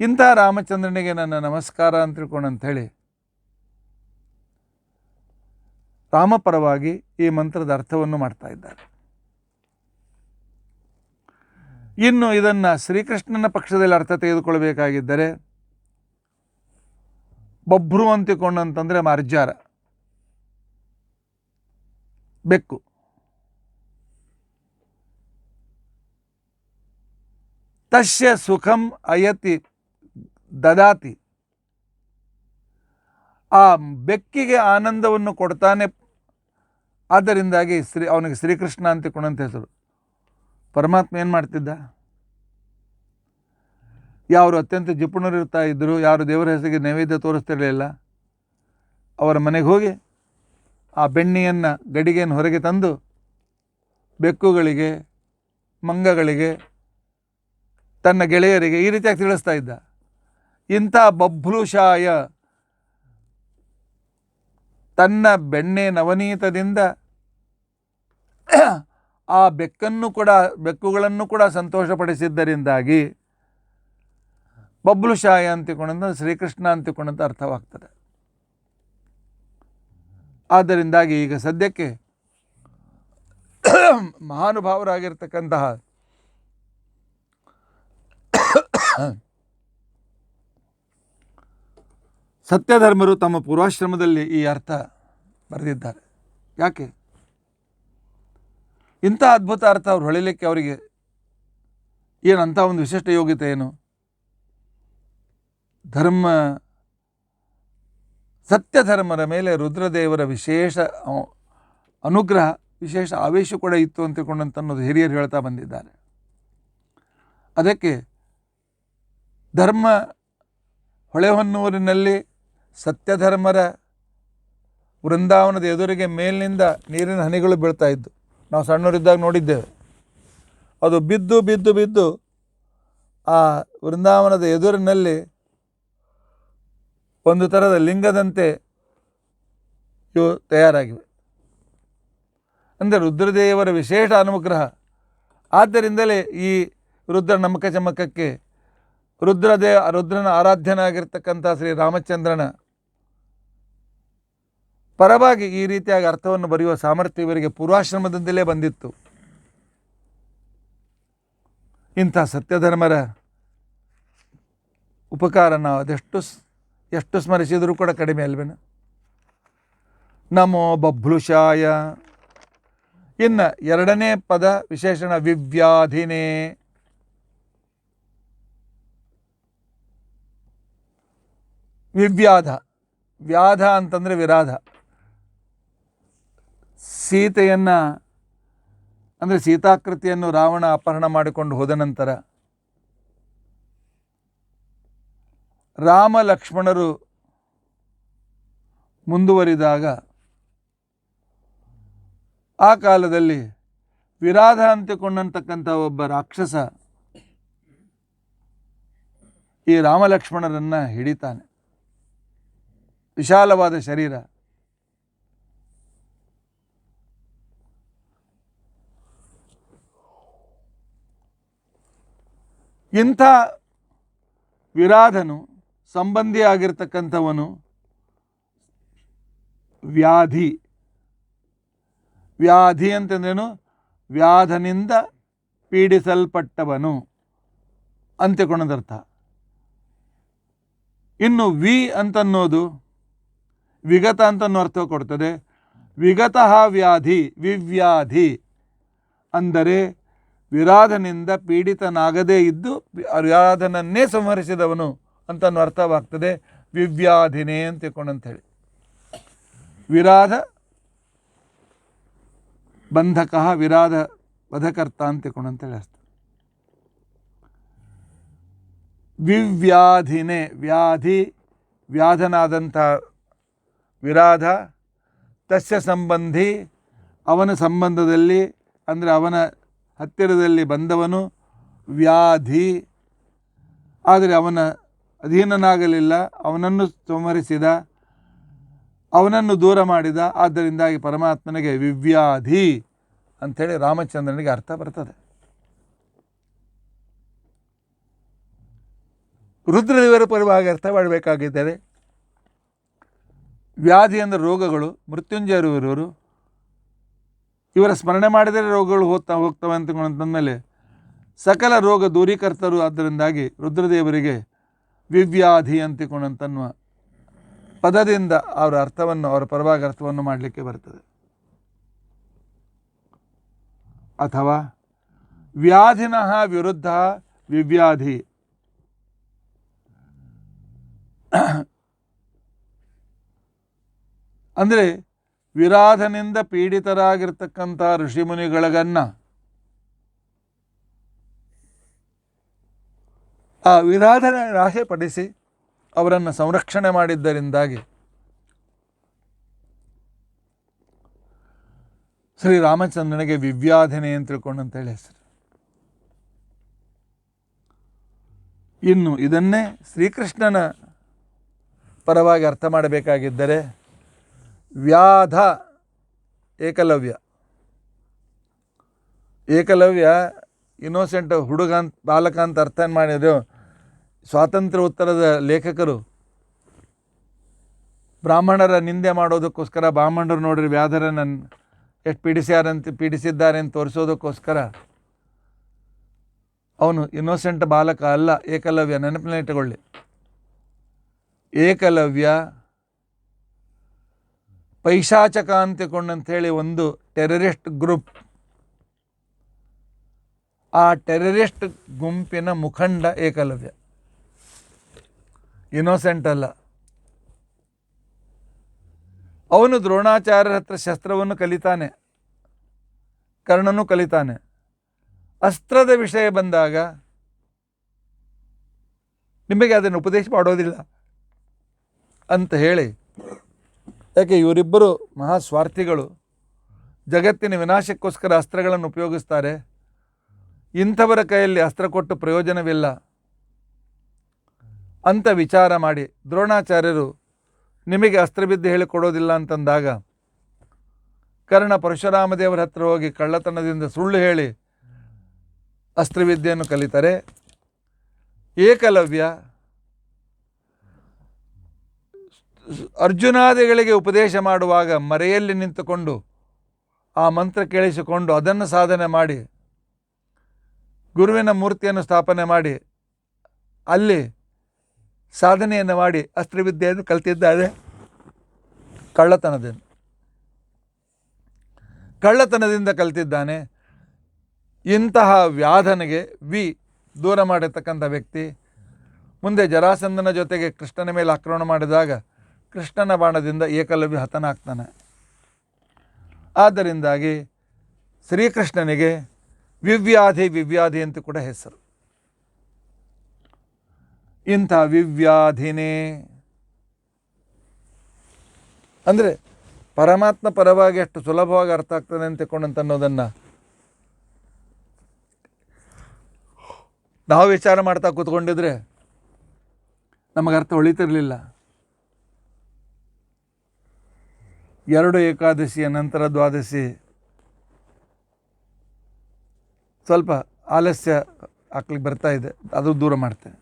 [SPEAKER 1] ಇಂಥ ರಾಮಚಂದ್ರನಿಗೆ ನನ್ನ ನಮಸ್ಕಾರ ಅಂತ ತಿಳ್ಕೊಂಡಂಥೇಳಿ ರಾಮಪರವಾಗಿ ಈ ಮಂತ್ರದ ಅರ್ಥವನ್ನು ಮಾಡ್ತಾ ಇದ್ದಾರೆ. ಇನ್ನು ಇದನ್ನು ಶ್ರೀಕೃಷ್ಣನ ಪಕ್ಷದಲ್ಲಿ ಅರ್ಥ ತೆಗೆದುಕೊಳ್ಬೇಕಾಗಿದ್ದರೆ ಬಭ್ರು ಅಂತಿಕೊಂಡಂತಂದರೆ ಮಾರ್ಜಾರ, ಬೆಕ್ಕು. ತಸ್ಯ ಸುಖಂ ಅಯತಿ ದದಾತಿ. ಆ ಬೆಕ್ಕಿಗೆ ಆನಂದವನ್ನು ಕೊಡ್ತಾನೆ. ಆದ್ದರಿಂದಾಗಿ ಅವನಿಗೆ ಶ್ರೀಕೃಷ್ಣ ಅಂತಿಕೊಂಡಂತ ಹೆಸರು. ಪರಮಾತ್ಮ ಏನು ಮಾಡ್ತಿದ್ದ? ಯಾರು ಅತ್ಯಂತ ಜಿಪುಣರು ಇರ್ತಾ ಇದ್ದರು, ಯಾರು ದೇವರ ಹೆಸರಿಗೆ ನೈವೇದ್ಯ ತೋರಿಸ್ತಿರಲಿಲ್ಲ, ಅವರ ಮನೆಗೆ ಹೋಗಿ ಆ ಬೆಣ್ಣೆಯನ್ನು ಗಡಿಗೆಯನ್ನು ಹೊರಗೆ ತಂದು ಬೆಕ್ಕುಗಳಿಗೆ, ಮಂಗಗಳಿಗೆ, ತನ್ನ ಗೆಳೆಯರಿಗೆ ಈ ರೀತಿಯಾಗಿ ತಿಳಿಸ್ತಾ ಇದ್ದ. ಇಂಥ ಬಭ್ರುಷಾಯ ತನ್ನ ಬೆಣ್ಣೆ ನವನೀತದಿಂದ ಆ ಬೆಕ್ಕುಗಳನ್ನು ಕೂಡ ಸಂತೋಷಪಡಿಸಿದ್ದರಿಂದಾಗಿ ಬಭ್ರುಷಾಯ ಅಂತಿಕೊಂಡಂತ ಶ್ರೀಕೃಷ್ಣ ಅಂತಿಕೊಂಡಂತ ಅರ್ಥವಾಗ್ತದೆ. ಆದ್ದರಿಂದಾಗಿ ಈಗ ಸದ್ಯಕ್ಕೆ ಮಹಾನುಭಾವರಾಗಿರ್ತಕ್ಕಂತಹ ಸತ್ಯಧರ್ಮರು ತಮ್ಮ ಪೂರ್ವಾಶ್ರಮದಲ್ಲಿ ಈ ಅರ್ಥ ಬರೆದಿದ್ದಾರೆ. ಯಾಕೆ ಇಂಥ ಅದ್ಭುತ ಅರ್ಥ ಅವ್ರು ಹೊಳಿಲಿಕ್ಕೆ ಅವರಿಗೆ ಏನಂಥ ಒಂದು ವಿಶಿಷ್ಟ ಯೋಗ್ಯತೆ ಏನು? ಸತ್ಯಧರ್ಮರ ಮೇಲೆ ರುದ್ರದೇವರ ವಿಶೇಷ ಅನುಗ್ರಹ, ವಿಶೇಷ ಆವೇಶ ಕೂಡ ಇತ್ತು ಅಂತ ತಿಳ್ಕೊಂಡಂತನ್ನೋದು ಹಿರಿಯರು ಹೇಳ್ತಾ ಬಂದಿದ್ದಾರೆ. ಅದಕ್ಕೆ ಧರ್ಮ ಹೊಳೆಹೊನ್ನೂರಿನಲ್ಲಿ ಸತ್ಯಧರ್ಮರ ವೃಂದಾವನದ ಎದುರಿಗೆ ಮೇಲಿನಿಂದ ನೀರಿನ ಹನಿಗಳು ಬೀಳ್ತಾ ಇದ್ದು ನಾವು ಸಣ್ಣವರಿದ್ದಾಗ ನೋಡಿದ್ದೇವೆ. ಅದು ಬಿದ್ದು ಬಿದ್ದು ಬಿದ್ದು ಆ ವೃಂದಾವನದ ಎದುರಿನಲ್ಲಿ ಒಂದು ಥರದ ಲಿಂಗದಂತೆ ಇವು ತಯಾರಾಗಿವೆ. ಅಂದರೆ ರುದ್ರದೇವರ ವಿಶೇಷ ಅನುಗ್ರಹ. ಆದ್ದರಿಂದಲೇ ಈ ರುದ್ರ ನಮಕ ಚಮಕಕ್ಕೆ ರುದ್ರನ ಆರಾಧ್ಯನಾಗಿರ್ತಕ್ಕಂಥ ಶ್ರೀ ರಾಮಚಂದ್ರನ ಪರವಾಗಿ ಈ ರೀತಿಯಾಗಿ ಅರ್ಥವನ್ನು ಬರೆಯುವ ಸಾಮರ್ಥ್ಯ ಇವರಿಗೆ ಪೂರ್ವಾಶ್ರಮದಿಂದಲೇ ಬಂದಿತ್ತು. ಇಂಥ ಸತ್ಯಧರ್ಮರ ಉಪಕಾರ ನಾವು ಎಷ್ಟು ಸ್ಮರಿಸಿದರೂ ಕೂಡ ಕಡಿಮೆ ಅಲ್ವೇನ. ನಮೋ ಬಭ್ಲುಷಾಯ. ಇನ್ನು ಎರಡನೇ ಪದ ವಿಶೇಷಣ ವಿವ್ಯಾಧಿನೇ. ವಿವ್ಯಾಧ, ವ್ಯಾಧ ಅಂತಂದರೆ ವಿರಾಧ. ಸೀತೆಯನ್ನು ಅಂದರೆ ಸೀತಾಕೃತಿಯನ್ನು ರಾವಣ ಅಪಹರಣ ಮಾಡಿಕೊಂಡು ಹೋದ ನಂತರ ರಾಮ ಲಕ್ಷ್ಮಣರು ಮುಂದುವರಿದಾಗ ಆ ಕಾಲದಲ್ಲಿ ವಿರಾಧ ಅಂತಿಕೊಂಡಂತಕ್ಕಂಥ ಒಬ್ಬ ರಾಕ್ಷಸ ಈ ರಾಮಲಕ್ಷ್ಮಣರನ್ನು ಹಿಡಿತಾನೆ. ವಿಶಾಲವಾದ ಶರೀರ, ಇಂಥ ವಿರಾಧನು ಸಂಬಂಧಿಯಾಗಿರ್ತಕ್ಕಂಥವನು ವ್ಯಾಧಿ. ವ್ಯಾಧಿ ಅಂತಂದ್ರೇನು? ವ್ಯಾಧನಿಂದ ಪೀಡಿಸಲ್ಪಟ್ಟವನು ಅಂತ್ಯಕೊಂಡದರ್ಥ. ಇನ್ನು ವಿ ಅಂತನ್ನೋದು ವಿಗತ ಅಂತನ್ನೋ ಅರ್ಥ ಕೊಡ್ತದೆ. ವಿಗತಃ ವ್ಯಾಧಿ, ವಿವ್ಯಾಧಿ ಅಂದರೆ ವಿರಾಧನಿಂದ ಪೀಡಿತನಾಗದೇ ಇದ್ದು ವಿರಾಧನನ್ನೇ ಸಂಹರಿಸಿದವನು ಅಂತನೂ ಅರ್ಥವಾಗ್ತದೆ. ವಿವ್ಯಾಧಿನೇ ಅಂತ ತಿಳ್ಕೊಂಡಂಥೇಳಿ ವಿರಾಧ ಬಂಧಕ, ವಿರಾಧ ವಧಕರ್ತ ಅಂತ ತಿಳ್ಕೊಂಡಂತೇಳಿ ಅರ್ಥ. ವಿವ್ಯಾಧಿನೇ ವ್ಯಾಧಿ, ವ್ಯಾಧನಾದಂಥ ವಿರಾಧ, ತಸ್ಯ ಸಂಬಂಧಿ ಅವನ ಸಂಬಂಧದಲ್ಲಿ ಅಂದರೆ ಅವನ ಹತ್ತಿರದಲ್ಲಿ ಬಂದವನು ವ್ಯಾಧಿ. ಆದರೆ ಅವನ ಅಧೀನನಾಗಲಿಲ್ಲ, ಅವನನ್ನು ಸಂಹರಿಸಿದ, ಅವನನ್ನು ದೂರ ಮಾಡಿದ. ಆದ್ದರಿಂದಾಗಿ ಪರಮಾತ್ಮನಿಗೆ ವಿವ್ಯಾಧಿ ಅಂಥೇಳಿ ರಾಮಚಂದ್ರನಿಗೆ ಅರ್ಥ ಬರ್ತದೆ. ರುದ್ರದೇವರ ಪರವಾಗಿ ಅರ್ಥ ಮಾಡಬೇಕಾಗಿದ್ದರೆ ವ್ಯಾಧಿ ಅಂದರೆ ರೋಗಗಳು, ಮೃತ್ಯುಂಜಯರುವರು ಇವರ ಸ್ಮರಣೆ ಮಾಡಿದರೆ ರೋಗಗಳು ಹೋಗ್ತವೆ ಅಂತಂದಮೇಲೆ ಸಕಲ ರೋಗ ದೂರೀಕರ್ತರು. ಆದ್ದರಿಂದಾಗಿ ರುದ್ರದೇವರಿಗೆ ವಿವ್ಯಾಧಿ ಅಂತಿಕೊಂಡಂತನ್ನುವ ಪದದಿಂದ ಅವರ ಅರ್ಥವನ್ನು, ಅವರ ಪರವಾಗಿ ಅರ್ಥವನ್ನು ಮಾಡಲಿಕ್ಕೆ ಬರ್ತದೆ. ಅಥವಾ ವ್ಯಾಧಿನಃ ವಿರುದ್ಧ ವಿವ್ಯಾಧಿ ಅಂದರೆ ವಿರಾಧನಿಂದ ಪೀಡಿತರಾಗಿರ್ತಕ್ಕಂಥ ಋಷಿಮುನಿಗಳನ್ನ ಆ ವಿರಾಧನ ನಾಶಪಡಿಸಿ ಅವರನ್ನು ಸಂರಕ್ಷಣೆ ಮಾಡಿದ್ದರಿಂದಾಗಿ ಶ್ರೀರಾಮಚಂದ್ರನಿಗೆ ವಿವ್ಯಾಧಿನೇ ಅಂತ ತಿಳ್ಕೊಂಡಂತೇಳಿ ಹೆಸರು. ಇನ್ನು ಇದನ್ನೇ ಶ್ರೀಕೃಷ್ಣನ ಪರವಾಗಿ ಅರ್ಥ ಮಾಡಬೇಕಾಗಿದ್ದರೆ ವ್ಯಾಧ ಏಕಲವ್ಯ. ಏಕಲವ್ಯ ಇನ್ನೋಸೆಂಟ್ ಹುಡುಗ ಅಂತ, ಬಾಲಕ ಅಂತ ಅರ್ಥ ಮಾಡಿದ್ರು. ಸ್ವಾತಂತ್ರ್ಯ ಉತ್ತರದ ಲೇಖಕರು ಬ್ರಾಹ್ಮಣರ ನಿಂದೆ ಮಾಡೋದಕ್ಕೋಸ್ಕರ, ಬ್ರಾಹ್ಮಣರು ನೋಡ್ರಿ ವ್ಯಾಧರನ್ನು ಎಷ್ಟು ಪೀಡಿಸಿದ್ದಾರೆ ಅಂತ ತೋರಿಸೋದಕ್ಕೋಸ್ಕರ ಅವನು ಇನ್ನೋಸೆಂಟ್ ಬಾಲಕ ಅಲ್ಲ, ಏಕಲವ್ಯ. ನೆನಪಿನಲ್ಲಿಟ್ಟುಕೊಳ್ಳಿ, ಏಕಲವ್ಯ ಪೈಶಾಚಕ ಅಂತಿಕೊಂಡಂಥೇಳಿ ಒಂದು ಟೆರರಿಸ್ಟ್ ಗ್ರೂಪ್. ಆ ಟೆರರಿಸ್ಟ್ ಗುಂಪಿನ ಮುಖಂಡ ಏಕಲವ್ಯ, ಇನ್ನೋಸೆಂಟ್ ಅಲ್ಲ. ಅವನು ದ್ರೋಣಾಚಾರ್ಯರ ಹತ್ರ ಶಸ್ತ್ರವನ್ನು ಕಲಿತಾನೆ, ಕರ್ಣನೂ ಕಲಿತಾನೆ. ಅಸ್ತ್ರದ ವಿಷಯ ಬಂದಾಗ ನಿಮಗೆ ಅದನ್ನು ಉಪದೇಶ ಮಾಡೋದಿಲ್ಲ ಅಂತ ಹೇಳಿ, ಯಾಕೆ ಇವರಿಬ್ಬರು ಮಹಾಸ್ವಾರ್ಥಿಗಳು, ಜಗತ್ತಿನ ವಿನಾಶಕ್ಕೋಸ್ಕರ ಅಸ್ತ್ರಗಳನ್ನು ಉಪಯೋಗಿಸ್ತಾರೆ. ಇಂಥವರ ಕೈಯಲ್ಲಿ ಅಸ್ತ್ರ ಕೊಟ್ಟು ಪ್ರಯೋಜನವಿಲ್ಲ ಅಂತ ವಿಚಾರ ಮಾಡಿ ದ್ರೋಣಾಚಾರ್ಯರು ನಿಮಗೆ ಅಸ್ತ್ರವಿದ್ಯೆ ಹೇಳಿಕೊಡೋದಿಲ್ಲ ಅಂತಂದಾಗ ಕರ್ಣ ಪರಶುರಾಮ ದೇವರ ಹತ್ರ ಹೋಗಿ ಕಳ್ಳತನದಿಂದ ಸುಳ್ಳು ಹೇಳಿ ಅಸ್ತ್ರವಿದ್ಯೆಯನ್ನು ಕಲಿತಾರೆ. ಏಕಲವ್ಯ ಅರ್ಜುನಾದಿಗಳಿಗೆ ಉಪದೇಶ ಮಾಡುವಾಗ ಮರೆಯಲ್ಲಿ ನಿಂತುಕೊಂಡು ಆ ಮಂತ್ರ ಕೇಳಿಸಿಕೊಂಡು ಅದನ್ನು ಸಾಧನೆ ಮಾಡಿ ಗುರುವಿನ ಮೂರ್ತಿಯನ್ನು ಸ್ಥಾಪನೆ ಮಾಡಿ ಅಲ್ಲಿ ಸಾಧನೆಯನ್ನು ಮಾಡಿ ಅಸ್ತ್ರವಿದ್ಯೆಯನ್ನು ಕಲಿತಿದ್ದಾರೆ. ಕಳ್ಳತನದಿಂದ ಕಲಿತಿದ್ದಾನೆ. ಇಂತಹ ವ್ಯಾಧನಿಗೆ ದೂರ ಮಾಡಿರ್ತಕ್ಕಂಥ ವ್ಯಕ್ತಿ ಮುಂದೆ ಜರಾಸಂಧನ ಜೊತೆಗೆ ಕೃಷ್ಣನ ಮೇಲೆ ಆಕ್ರಮಣ ಮಾಡಿದಾಗ ಕೃಷ್ಣನ ಬಾಣದಿಂದ ಏಕಲವ್ಯ ಹತನಾಗ್ತಾನೆ. ಆದ್ದರಿಂದಾಗಿ ಶ್ರೀಕೃಷ್ಣನಿಗೆ ವಿವ್ಯಾಧಿ ಅಂತ ಕೂಡ ಹೆಸರು. ಇಂಥ ವಿವ್ಯಾಧಿನೇ ಅಂದರೆ ಪರಮಾತ್ಮ ಪರವಾಗಿ ಅಷ್ಟು ಸುಲಭವಾಗಿ ಅರ್ಥ ಆಗ್ತದೆ ಅಂತ ಅನ್ನೋದನ್ನು ನಾವು ವಿಚಾರ ಮಾಡ್ತಾ ಕೂತ್ಕೊಂಡಿದ್ರೆ ನಮಗೆ ಅರ್ಥ ಉಳಿತಿರಲಿಲ್ಲ. 2 ಏಕಾದಶಿಯ ನಂತರ ದ್ವಾದಶಿ ಸ್ವಲ್ಪ ಆಲಸ್ಯ ಹಾಕ್ಲಿಕ್ಕೆ ಬರ್ತಾ ಇದೆ, ಅದು ದೂರ ಮಾಡ್ತೇನೆ.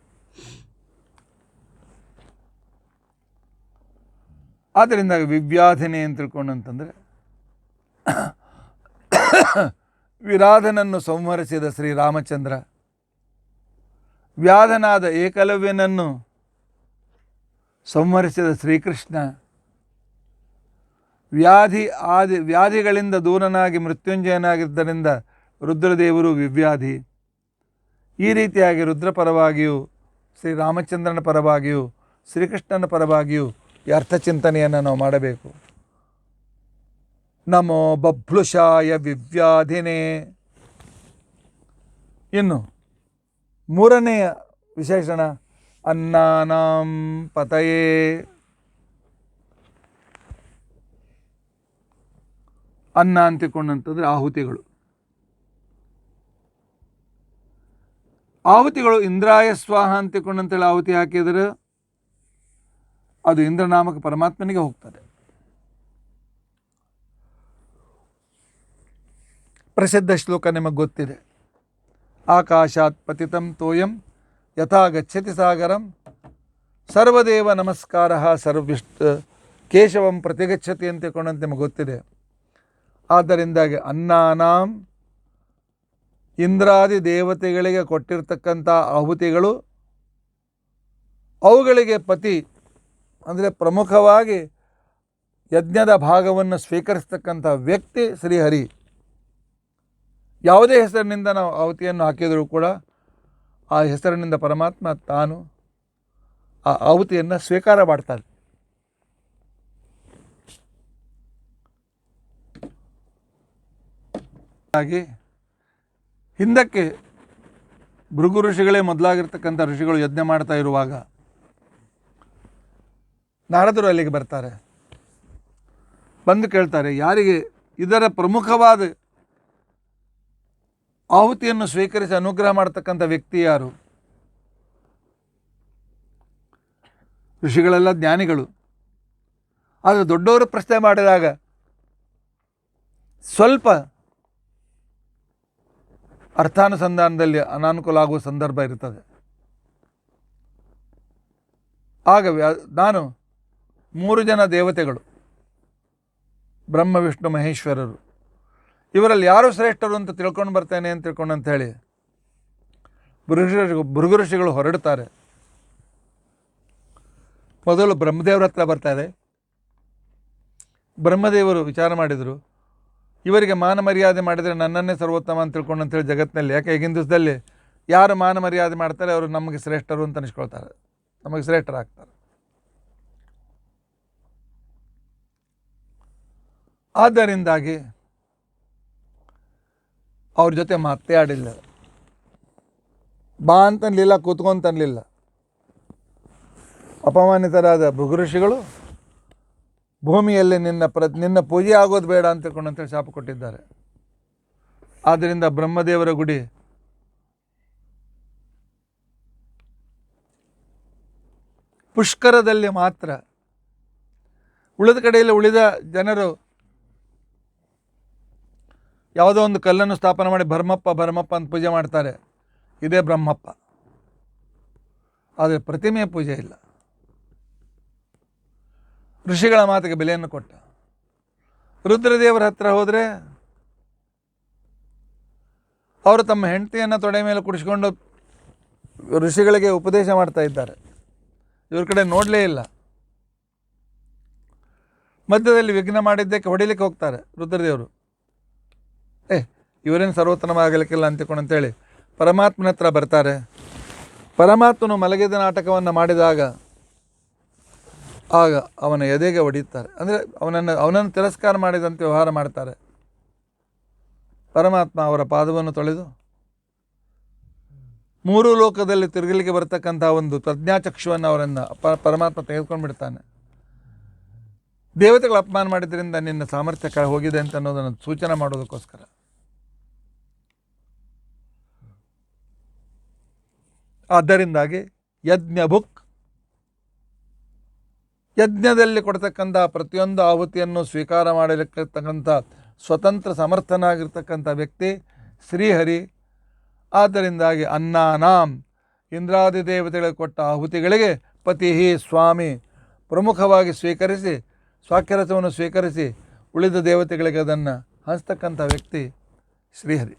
[SPEAKER 1] ಆದ್ದರಿಂದ ವಿವ್ಯಾಧಿನಿ ಅಂತ ತಿಳ್ಕೊಂಡಂತಂದರೆ ವಿರಾಧನನ್ನು ಸಂಹರಿಸಿದ ಶ್ರೀರಾಮಚಂದ್ರ, ವ್ಯಾಧನಾದ ಏಕಲವ್ಯನನ್ನು ಸಂಹರಿಸಿದ ಶ್ರೀಕೃಷ್ಣ, ವ್ಯಾಧಿಗಳಿಂದ ದೂರನಾಗಿ ಮೃತ್ಯುಂಜಯನಾಗಿದ್ದರಿಂದ ರುದ್ರದೇವರು ವಿವ್ಯಾಧಿ. ಈ ರೀತಿಯಾಗಿ ರುದ್ರ ಪರವಾಗಿಯೂ ಶ್ರೀರಾಮಚಂದ್ರನ ಪರವಾಗಿಯೂ ಶ್ರೀಕೃಷ್ಣನ ಪರವಾಗಿಯೂ ಈ ಅರ್ಥಚಿಂತನೆಯನ್ನು ನಾವು ಮಾಡಬೇಕು. ನಮೋ ಬಭ್ಲುಷಾಯ ವಿವ್ಯಾಧಿನೇ. ಇನ್ನು 3ನೆಯ ವಿಶೇಷಣ ಅನ್ನಾನಾಂ ಪತಯೇ. ಅನ್ನ ಅಂತಿಕೊಂಡಂತಂದರೆ ಆಹುತಿಗಳು ಇಂದ್ರಾಯ ಸ್ವಾಹ ಅಂತಿಕೊಂಡಂತೇಳಿ ಆಹುತಿ ಹಾಕಿದರೆ ಅದು ಇಂದ್ರನಾಮಕ ಪರಮಾತ್ಮನಿಗೆ ಹೋಗ್ತದೆ. ಪ್ರಸಿದ್ಧ ಶ್ಲೋಕ ನಿಮಗೆ ಗೊತ್ತಿದೆ. ಆಕಾಶಾತ್ ಪತಿತಂ ತೋಯಂ ಯಥಾ ಗಚ್ಚತಿ ಸಾಗರಂ ಸರ್ವದೇವ ನಮಸ್ಕಾರ ಕೇಶವಂ ಪ್ರತಿಗಚ್ಚತಿ ಅಂತಿಕೊಂಡಂತೆ ನಿಮಗೆ ಗೊತ್ತಿದೆ. ಆದ್ದರಿಂದಾಗಿ ಅನ್ನಾನಾಂ ಇಂದ್ರಾದಿ ದೇವತೆಗಳಿಗೆ ಕೊಟ್ಟಿರ್ತಕ್ಕಂಥ ಆಹುತಿಗಳು, ಅವುಗಳಿಗೆ ಪತಿ ಅಂದರೆ ಪ್ರಮುಖವಾಗಿ ಯಜ್ಞದ ಭಾಗವನ್ನು ಸ್ವೀಕರಿಸ್ತಕ್ಕಂಥ ವ್ಯಕ್ತಿ ಶ್ರೀಹರಿ. ಯಾವುದೇ ಹೆಸರಿನಿಂದ ನಾವು ಆಹುತಿಯನ್ನು ಹಾಕಿದರೂ ಕೂಡ ಆ ಹೆಸರಿನಿಂದ ಪರಮಾತ್ಮ ತಾನು ಆ ಆಹುತಿಯನ್ನು ಸ್ವೀಕಾರ ಮಾಡ್ತಾನೆ. ಹಾಗೆ ಹಿಂದಕ್ಕೆ ಭೃಗು ಋಷಿಗಳೇ ಮೊದಲಾಗಿರ್ತಕ್ಕಂಥ ಋಷಿಗಳು ಯಜ್ಞ ಮಾಡ್ತಾ ಇರುವಾಗ ನಾರದರು ಅಲ್ಲಿಗೆ ಬರ್ತಾರೆ. ಬಂದು ಕೇಳ್ತಾರೆ, ಯಾರಿಗೆ ಇದರ ಪ್ರಮುಖವಾದ ಆಹುತಿಯನ್ನು ಸ್ವೀಕರಿಸಿ ಅನುಗ್ರಹ ಮಾಡತಕ್ಕಂಥ ವ್ಯಕ್ತಿ ಯಾರು? ಋಷಿಗಳೆಲ್ಲ ಜ್ಞಾನಿಗಳು. ಆದರೆ ದೊಡ್ಡವರು ಪ್ರಶ್ನೆ ಮಾಡಿದಾಗ ಸ್ವಲ್ಪ ಅರ್ಥಾನುಸಂಧಾನದಲ್ಲಿ ಅನಾನುಕೂಲ ಆಗುವ ಸಂದರ್ಭ ಇರ್ತದೆ. ಆಗ ನಾನು 3 ಜನ ದೇವತೆಗಳು, ಬ್ರಹ್ಮ ವಿಷ್ಣು ಮಹೇಶ್ವರರು, ಇವರಲ್ಲಿ ಯಾರು ಶ್ರೇಷ್ಠರು ಅಂತ ತಿಳ್ಕೊಂಡು ಬರ್ತೇನೆ ಅಂತ ಹೇಳಿ ಭೃಗು ಋಷಿಗಳು ಹೊರಡ್ತಾರೆ. ಮೊದಲು ಬ್ರಹ್ಮದೇವರ ಹತ್ರ ಬರ್ತಾರೆ. ಬ್ರಹ್ಮದೇವರು ವಿಚಾರ ಮಾಡಿದರು, ಇವರಿಗೆ ಮಾನ ಮರ್ಯಾದೆ ಮಾಡಿದರೆ ನನ್ನನ್ನೇ ಸರ್ವೋತ್ತಮ ಅಂತ ತಿಳ್ಕೊಂಡಂತೇಳಿ ಜಗತ್ತಿನಲ್ಲಿ. ಯಾಕೆ ಈಗಿನ ದಿವಸದಲ್ಲಿ ಯಾರು ಮಾನ ಮರ್ಯಾದೆ ಮಾಡ್ತಾರೆ ಅವರು ನಮಗೆ ಶ್ರೇಷ್ಠರು ಅಂತ ಅನಿಸ್ಕೊಳ್ತಾರೆ, ನಮಗೆ ಶ್ರೇಷ್ಠರಾಗ್ತಾರೆ. ಆದ್ದರಿಂದಾಗಿ ಅವ್ರ ಜೊತೆ ಮಾತೇ ಆಡಿಲ್ಲ. ಬಾ ಅಂತನ್ಲಿಲ್ಲ, ಕೂತ್ಕೊಂತನ್ಲಿಲ್ಲ. ಅಪಮಾನಿತರಾದ ಭೃಗುಋಷಿಗಳು ಭೂಮಿಯಲ್ಲಿ ನಿನ್ನ ಪೂಜೆ ಆಗೋದು ಬೇಡ ಅಂತ ತಿಳ್ಕೊಂಡಂತೇಳಿ ಶಾಪ ಕೊಟ್ಟಿದ್ದಾರೆ. ಆದ್ದರಿಂದ ಬ್ರಹ್ಮದೇವರ ಗುಡಿ ಪುಷ್ಕರದಲ್ಲಿ ಮಾತ್ರ. ಉಳಿದ ಕಡೆಯಲ್ಲಿ ಉಳಿದ ಜನರು ಯಾವುದೋ ಒಂದು ಕಲ್ಲನ್ನು ಸ್ಥಾಪನೆ ಮಾಡಿ ಭರ್ಮಪ್ಪ ಭರ್ಮಪ್ಪ ಅಂತ ಪೂಜೆ ಮಾಡ್ತಾರೆ, ಇದೇ ಬ್ರಹ್ಮಪ್ಪ. ಆದರೆ ಪ್ರತಿಮೆಯ ಪೂಜೆ ಇಲ್ಲ. ಋಷಿಗಳ ಮಾತಿಗೆ ಬೆಲೆಯನ್ನು ಕೊಟ್ಟ. ರುದ್ರದೇವರ ಹತ್ರ ಹೋದರೆ ಅವರು ತಮ್ಮ ಹೆಂಡತಿಯನ್ನು ತೊಡೆ ಮೇಲೆ ಕುಡಿಸ್ಕೊಂಡು ಋಷಿಗಳಿಗೆ ಉಪದೇಶ ಮಾಡ್ತಾ ಇದ್ದಾರೆ. ಇವ್ರ ಕಡೆ ನೋಡಲೇ ಇಲ್ಲ. ಮಧ್ಯದಲ್ಲಿ ವಿಘ್ನ ಮಾಡಿದ್ದಕ್ಕೆ ಹೊಡಿಲಿಕ್ಕೆ ಹೋಗ್ತಾರೆ ರುದ್ರದೇವರು. ಇವರೇನು ಸರ್ವೋತ್ತಮ ಆಗಲಿಕ್ಕಿಲ್ಲ ಅಂತೇಳಿ ಪರಮಾತ್ಮನ ಹತ್ರ ಬರ್ತಾರೆ. ಪರಮಾತ್ಮನು ಮಲಗಿದ ನಾಟಕವನ್ನು ಮಾಡಿದಾಗ ಆಗ ಅವನ ಎದೆಗೆ ಹೊಡೆಯುತ್ತಾರೆ. ಅಂದರೆ ಅವನನ್ನು ತಿರಸ್ಕಾರ ಮಾಡಿದಂತೆ ವ್ಯವಹಾರ ಮಾಡ್ತಾರೆ. ಪರಮಾತ್ಮ ಅವರ ಪಾದವನ್ನು ತೊಳೆದು ಮೂರು ಲೋಕದಲ್ಲಿ ತಿರುಗಲಿಕ್ಕೆ ಬರ್ತಕ್ಕಂಥ ಒಂದು ಪ್ರಜ್ಞಾಚಕ್ಷುವನ್ನು ಅವರನ್ನು ಪರಮಾತ್ಮ ತೆಗೆದುಕೊಂಡು ಬಿಡ್ತಾನೆ. ದೇವತೆಗಳು ಅಪಮಾನ ಮಾಡಿದ್ರಿಂದ ನಿನ್ನ ಸಾಮರ್ಥ್ಯ ಹೋಗಿದೆ ಅಂತ ಅನ್ನೋದನ್ನು ಸೂಚನೆ ಮಾಡೋದಕ್ಕೋಸ್ಕರ. ಆದ್ದರಿಂದಾಗಿ ಯಜ್ಞದಲ್ಲಿ ಕೊಡ್ತಕ್ಕಂಥ ಪ್ರತಿಯೊಂದು ಆಹುತಿಯನ್ನು ಸ್ವೀಕಾರ ಮಾಡಲಿಕ್ಕಂಥ ಸ್ವತಂತ್ರ ಸಮರ್ಥನಾಗಿರ್ತಕ್ಕಂಥ ವ್ಯಕ್ತಿ ಶ್ರೀಹರಿ. ಆದ್ದರಿಂದಾಗಿ ಅನ್ನಾನಾಂ ಇಂದ್ರಾದಿ ದೇವತೆಗಳಿಗೆ ಕೊಟ್ಟ ಆಹುತಿಗಳಿಗೆ ಪತಿ ಸ್ವಾಮಿ ಪ್ರಮುಖವಾಗಿ ಸ್ವೀಕರಿಸಿ ಸ್ವಾಖ್ಯರಸವನ್ನು ಸ್ವೀಕರಿಸಿ ಉಳಿದ ದೇವತೆಗಳಿಗೆ ಅದನ್ನು ಹಂಚ್ತಕ್ಕಂಥ ವ್ಯಕ್ತಿ ಶ್ರೀಹರಿ.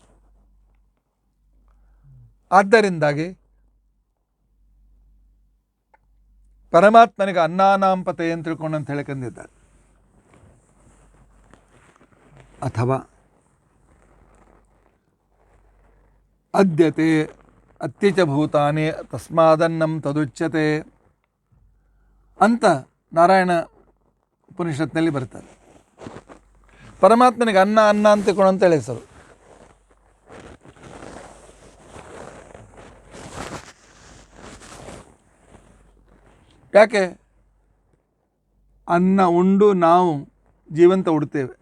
[SPEAKER 1] ಆದ್ದರಿಂದಾಗಿ ಪರಮಾತ್ಮನಿಗೆ ಅನ್ನಾನಾಂ ಪತೆ ಅಂತ ತಿಳ್ಕೊಂಡು ಅಂತ ಹೇಳಿಕೊಂಡಿದ್ದಾರೆ. ಅಥವಾ ಅದ್ಯತೆ ಅತ್ಯಚ ಭೂತಾನಿ ತಸ್ಮಾದನ್ನಂ ತದುಚ್ಯತೆ ಅಂತ ನಾರಾಯಣ ಉಪನಿಷತ್ನಲ್ಲಿ ಬರ್ತಾರೆ. ಪರಮಾತ್ಮನಿಗೆ ಅನ್ನ ಅನ್ನ ಅಂತ ತಿಳ್ಕೊಂಡು ಅಂತ ಹೇಳಿ ಹೆಸರು. ಯಾಕೆ? ಅನ್ನ ಉಂಡು ನಾವು ಜೀವಂತ ಉಡ್ತೇವೆ.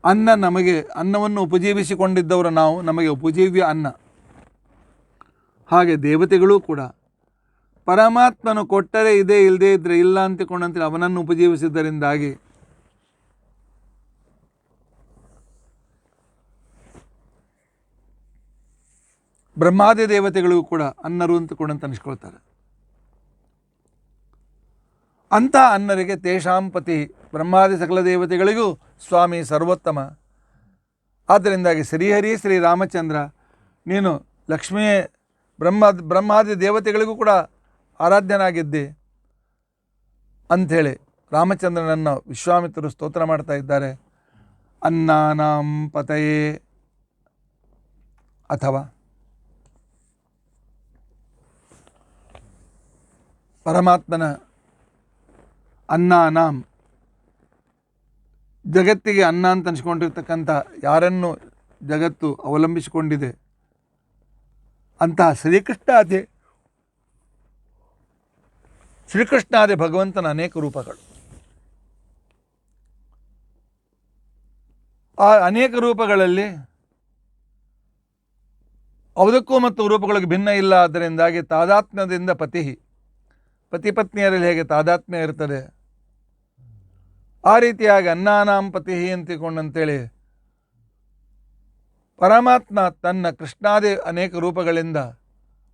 [SPEAKER 1] ಅನ್ನವನ್ನು ಉಪಜೀವಿಸಿಕೊಂಡಿದ್ದವರು ನಾವು, ನಮಗೆ ಉಪಜೀವ್ಯ ಅನ್ನ. ಹಾಗೆ ದೇವತೆಗಳೂ ಕೂಡ ಪರಮಾತ್ಮನು ಕೊಟ್ಟರೆ ಇದೆ, ಇಲ್ಲದೇ ಇದ್ದರೆ ಇಲ್ಲ ಅಂತಿಕೊಂಡಂತೆ ಅವನನ್ನು ಉಪಜೀವಿಸಿದ್ದರಿಂದಾಗಿ ಬ್ರಹ್ಮಾದಿ ದೇವತೆಗಳಿಗೂ ಕೂಡ ಅನ್ನರು ಅಂತಕೊಂಡಂತ ಅನಿಸ್ಕೊಳ್ತಾರೆ. ಅಂಥ ಅನ್ನರಿಗೆ ತೇಷಾಂ ಪತಿ ಬ್ರಹ್ಮಾದಿ ಸಕಲ ದೇವತೆಗಳಿಗೂ ಸ್ವಾಮಿ ಸರ್ವೋತ್ತಮ. ಆದ್ದರಿಂದಾಗಿ ಶ್ರೀಹರಿ ಶ್ರೀರಾಮಚಂದ್ರ ನೀನು ಲಕ್ಷ್ಮಿಯೇ ಬ್ರಹ್ಮಾದಿ ದೇವತೆಗಳಿಗೂ ಕೂಡ ಆರಾಧ್ಯನಾಗಿದ್ದೆ ಅಂಥೇಳಿ ರಾಮಚಂದ್ರನನ್ನು ವಿಶ್ವಾಮಿತ್ರರು ಸ್ತೋತ್ರ ಮಾಡ್ತಾ ಇದ್ದಾರೆ. ಅನ್ನಾನಾಂ ಪತಯೇ ಅಥವಾ ಪರಮಾತ್ಮನ ಅನ್ನಾನಾಂ ಜಗತ್ತಿಗೆ ಅನ್ನ ಅಂತ ಅನಿಸ್ಕೊಂಡಿರ್ತಕ್ಕಂಥ ಯಾರನ್ನು ಜಗತ್ತು ಅವಲಂಬಿಸಿಕೊಂಡಿದೆ ಅಂತಹ ಶ್ರೀಕೃಷ್ಣಾದಿ ಭಗವಂತನ ಅನೇಕ ರೂಪಗಳು. ಆ ಅನೇಕ ರೂಪಗಳಲ್ಲಿ ಯಾವುದಕ್ಕೂ ಮತ್ತು ರೂಪಗಳಿಗೆ ಭಿನ್ನ ಇಲ್ಲ. ಆದ್ದರಿಂದಾಗಿ ತಾದಾತ್ಮ್ಯದಿಂದ ಪತಿ ಪತ್ನಿಯರಲ್ಲಿ ಹೇಗೆ ತಾದಾತ್ಮ್ಯ ಇರ್ತದೆ, ಆ ರೀತಿಯಾಗಿ ಅನ್ನಾನಾಂ ಪತಿ ಅಂತಿಕೊಂಡಂತೇಳಿ ಪರಮಾತ್ಮ ತನ್ನ ಕೃಷ್ಣಾದಿ ಅನೇಕ ರೂಪಗಳಿಂದ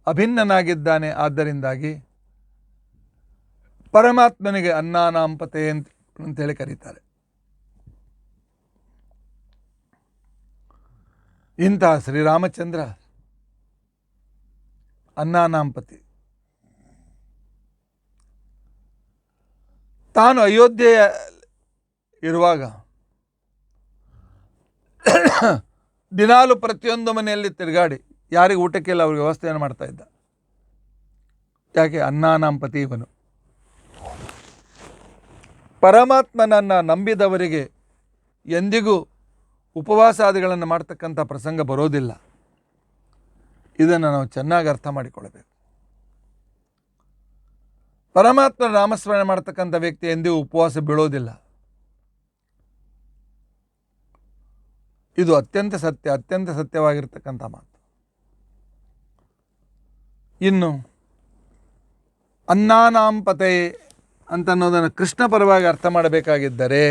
[SPEAKER 1] ಅಭಿನ್ನನಾಗಿದ್ದಾನೆ. ಆದ್ದರಿಂದಾಗಿ ಪರಮಾತ್ಮನಿಗೆ ಅನ್ನಾನಾಂ ಪತೆ ಅಂತೇಳಿ ಕರೀತಾರೆ. ಇಂತಹ ಶ್ರೀರಾಮಚಂದ್ರ ಅನ್ನಾನಾಂ ಪತಿ. ತಾನು ಅಯೋಧ್ಯೆಯ ಇರುವಾಗ ದಿನಾಲು ಪ್ರತಿಯೊಂದು ಮನೆಯಲ್ಲಿ ತಿರುಗಾಡಿ ಯಾರಿಗೆ ಊಟಕ್ಕೆಲ್ಲ ಅವ್ರಿಗೆ ವ್ಯವಸ್ಥೆಯನ್ನು ಮಾಡ್ತಾ ಇದ್ದ. ಯಾಕೆ? ಅನ್ನಾನಾಂ ಪತಿ ಇವನು. ಪರಮಾತ್ಮನನ್ನು ನಂಬಿದವರಿಗೆ ಎಂದಿಗೂ ಉಪವಾಸಾದಿಗಳನ್ನು ಮಾಡ್ತಕ್ಕಂಥ ಪ್ರಸಂಗ ಬರೋದಿಲ್ಲ. ಇದನ್ನು ನಾವು ಚೆನ್ನಾಗಿ ಅರ್ಥ ಮಾಡಿಕೊಳ್ಳಬೇಕು. ಪರಮಾತ್ಮನ ನಾಮಸ್ಮರಣೆ ಮಾಡ್ತಕ್ಕಂಥ ವ್ಯಕ್ತಿ ಎಂದಿಗೂ ಉಪವಾಸ ಬೀಳೋದಿಲ್ಲ. ಇದು ಅತ್ಯಂತ ಸತ್ಯವಾಗಿರ್ತಕ್ಕಂಥ ಮಾತು. ಇನ್ನು ಅನ್ನಾನಾಂ ಪತೆ ಅಂತನ್ನೋದನ್ನು ಕೃಷ್ಣ ಪರವಾಗಿ ಅರ್ಥ ಮಾಡಬೇಕಾಗಿದ್ದರೆ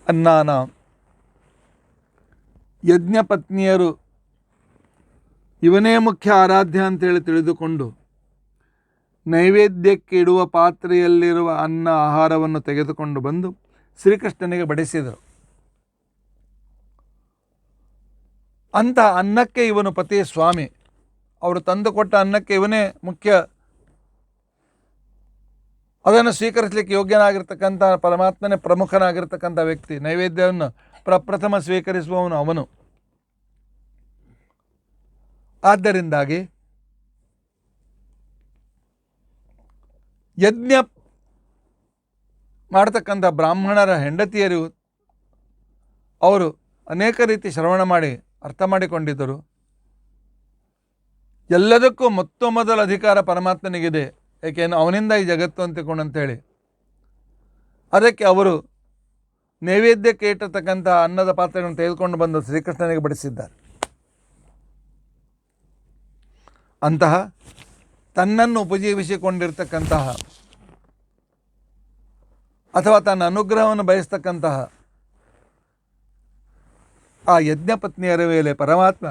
[SPEAKER 1] ಅನ್ನಾನಾಂ ಯಜ್ಞಪತ್ನಿಯರು ಇವನೇ ಮುಖ್ಯ ಆರಾಧ್ಯ ಅಂತೇಳಿ ತಿಳಿದುಕೊಂಡು ನೈವೇದ್ಯಕ್ಕೆ ಇಡುವ ಪಾತ್ರೆಯಲ್ಲಿರುವ ಅನ್ನ ಆಹಾರವನ್ನು ತೆಗೆದುಕೊಂಡು ಬಂದು ಶ್ರೀಕೃಷ್ಣನಿಗೆ ಬಡಿಸಿದರು. ಅಂತಹ ಅನ್ನಕ್ಕೆ ಇವನು ಪತಿ ಸ್ವಾಮಿ. ಅವರು ತಂದುಕೊಟ್ಟ ಅನ್ನಕ್ಕೆ ಇವನೇ ಮುಖ್ಯ. ಅದನ್ನು ಸ್ವೀಕರಿಸಲಿಕ್ಕೆ ಯೋಗ್ಯನಾಗಿರ್ತಕ್ಕಂಥ ಪರಮಾತ್ಮನೇ ಪ್ರಮುಖನಾಗಿರ್ತಕ್ಕಂಥ ವ್ಯಕ್ತಿ. ನೈವೇದ್ಯವನ್ನು ಪ್ರಪ್ರಥಮ ಸ್ವೀಕರಿಸುವವನು ಅವನು. ಆದ್ದರಿಂದಾಗಿ ಯಜ್ಞ ಮಾಡತಕ್ಕಂಥ ಬ್ರಾಹ್ಮಣರ ಹೆಂಡತಿಯರು ಅವರು ಅನೇಕ ರೀತಿ ಶ್ರವಣ ಮಾಡಿ ಅರ್ಥ ಮಾಡಿಕೊಂಡಿದ್ದರು. ಎಲ್ಲದಕ್ಕೂ ಮೊದಲ ಅಧಿಕಾರ ಪರಮಾತ್ಮನಿಗಿದೆ, ಏಕೆಂದರೆ ಅವನಿಂದ ಈ ಜಗತ್ತು ಅಂತೇಳಿ. ಅದಕ್ಕೆ ಅವರು ನೈವೇದ್ಯಕ್ಕೆ ಇಟ್ಟಿರ್ತಕ್ಕಂಥ ಅನ್ನದ ಪಾತ್ರೆಗಳನ್ನು ತೆಗೆದುಕೊಂಡು ಬಂದು ಶ್ರೀಕೃಷ್ಣನಿಗೆ ಬಡಿಸಿದ್ದಾರೆ. ಅಂತಹ ತನ್ನನ್ನು ಉಪಜೀವಿಸಿಕೊಂಡಿರ್ತಕ್ಕಂತಹ ಅಥವಾ ತನ್ನ ಅನುಗ್ರಹವನ್ನು ಬಯಸ್ತಕ್ಕಂತಹ ಆ ಯಜ್ಞಪತ್ನಿಯರ ಮೇಲೆ ಪರಮಾತ್ಮ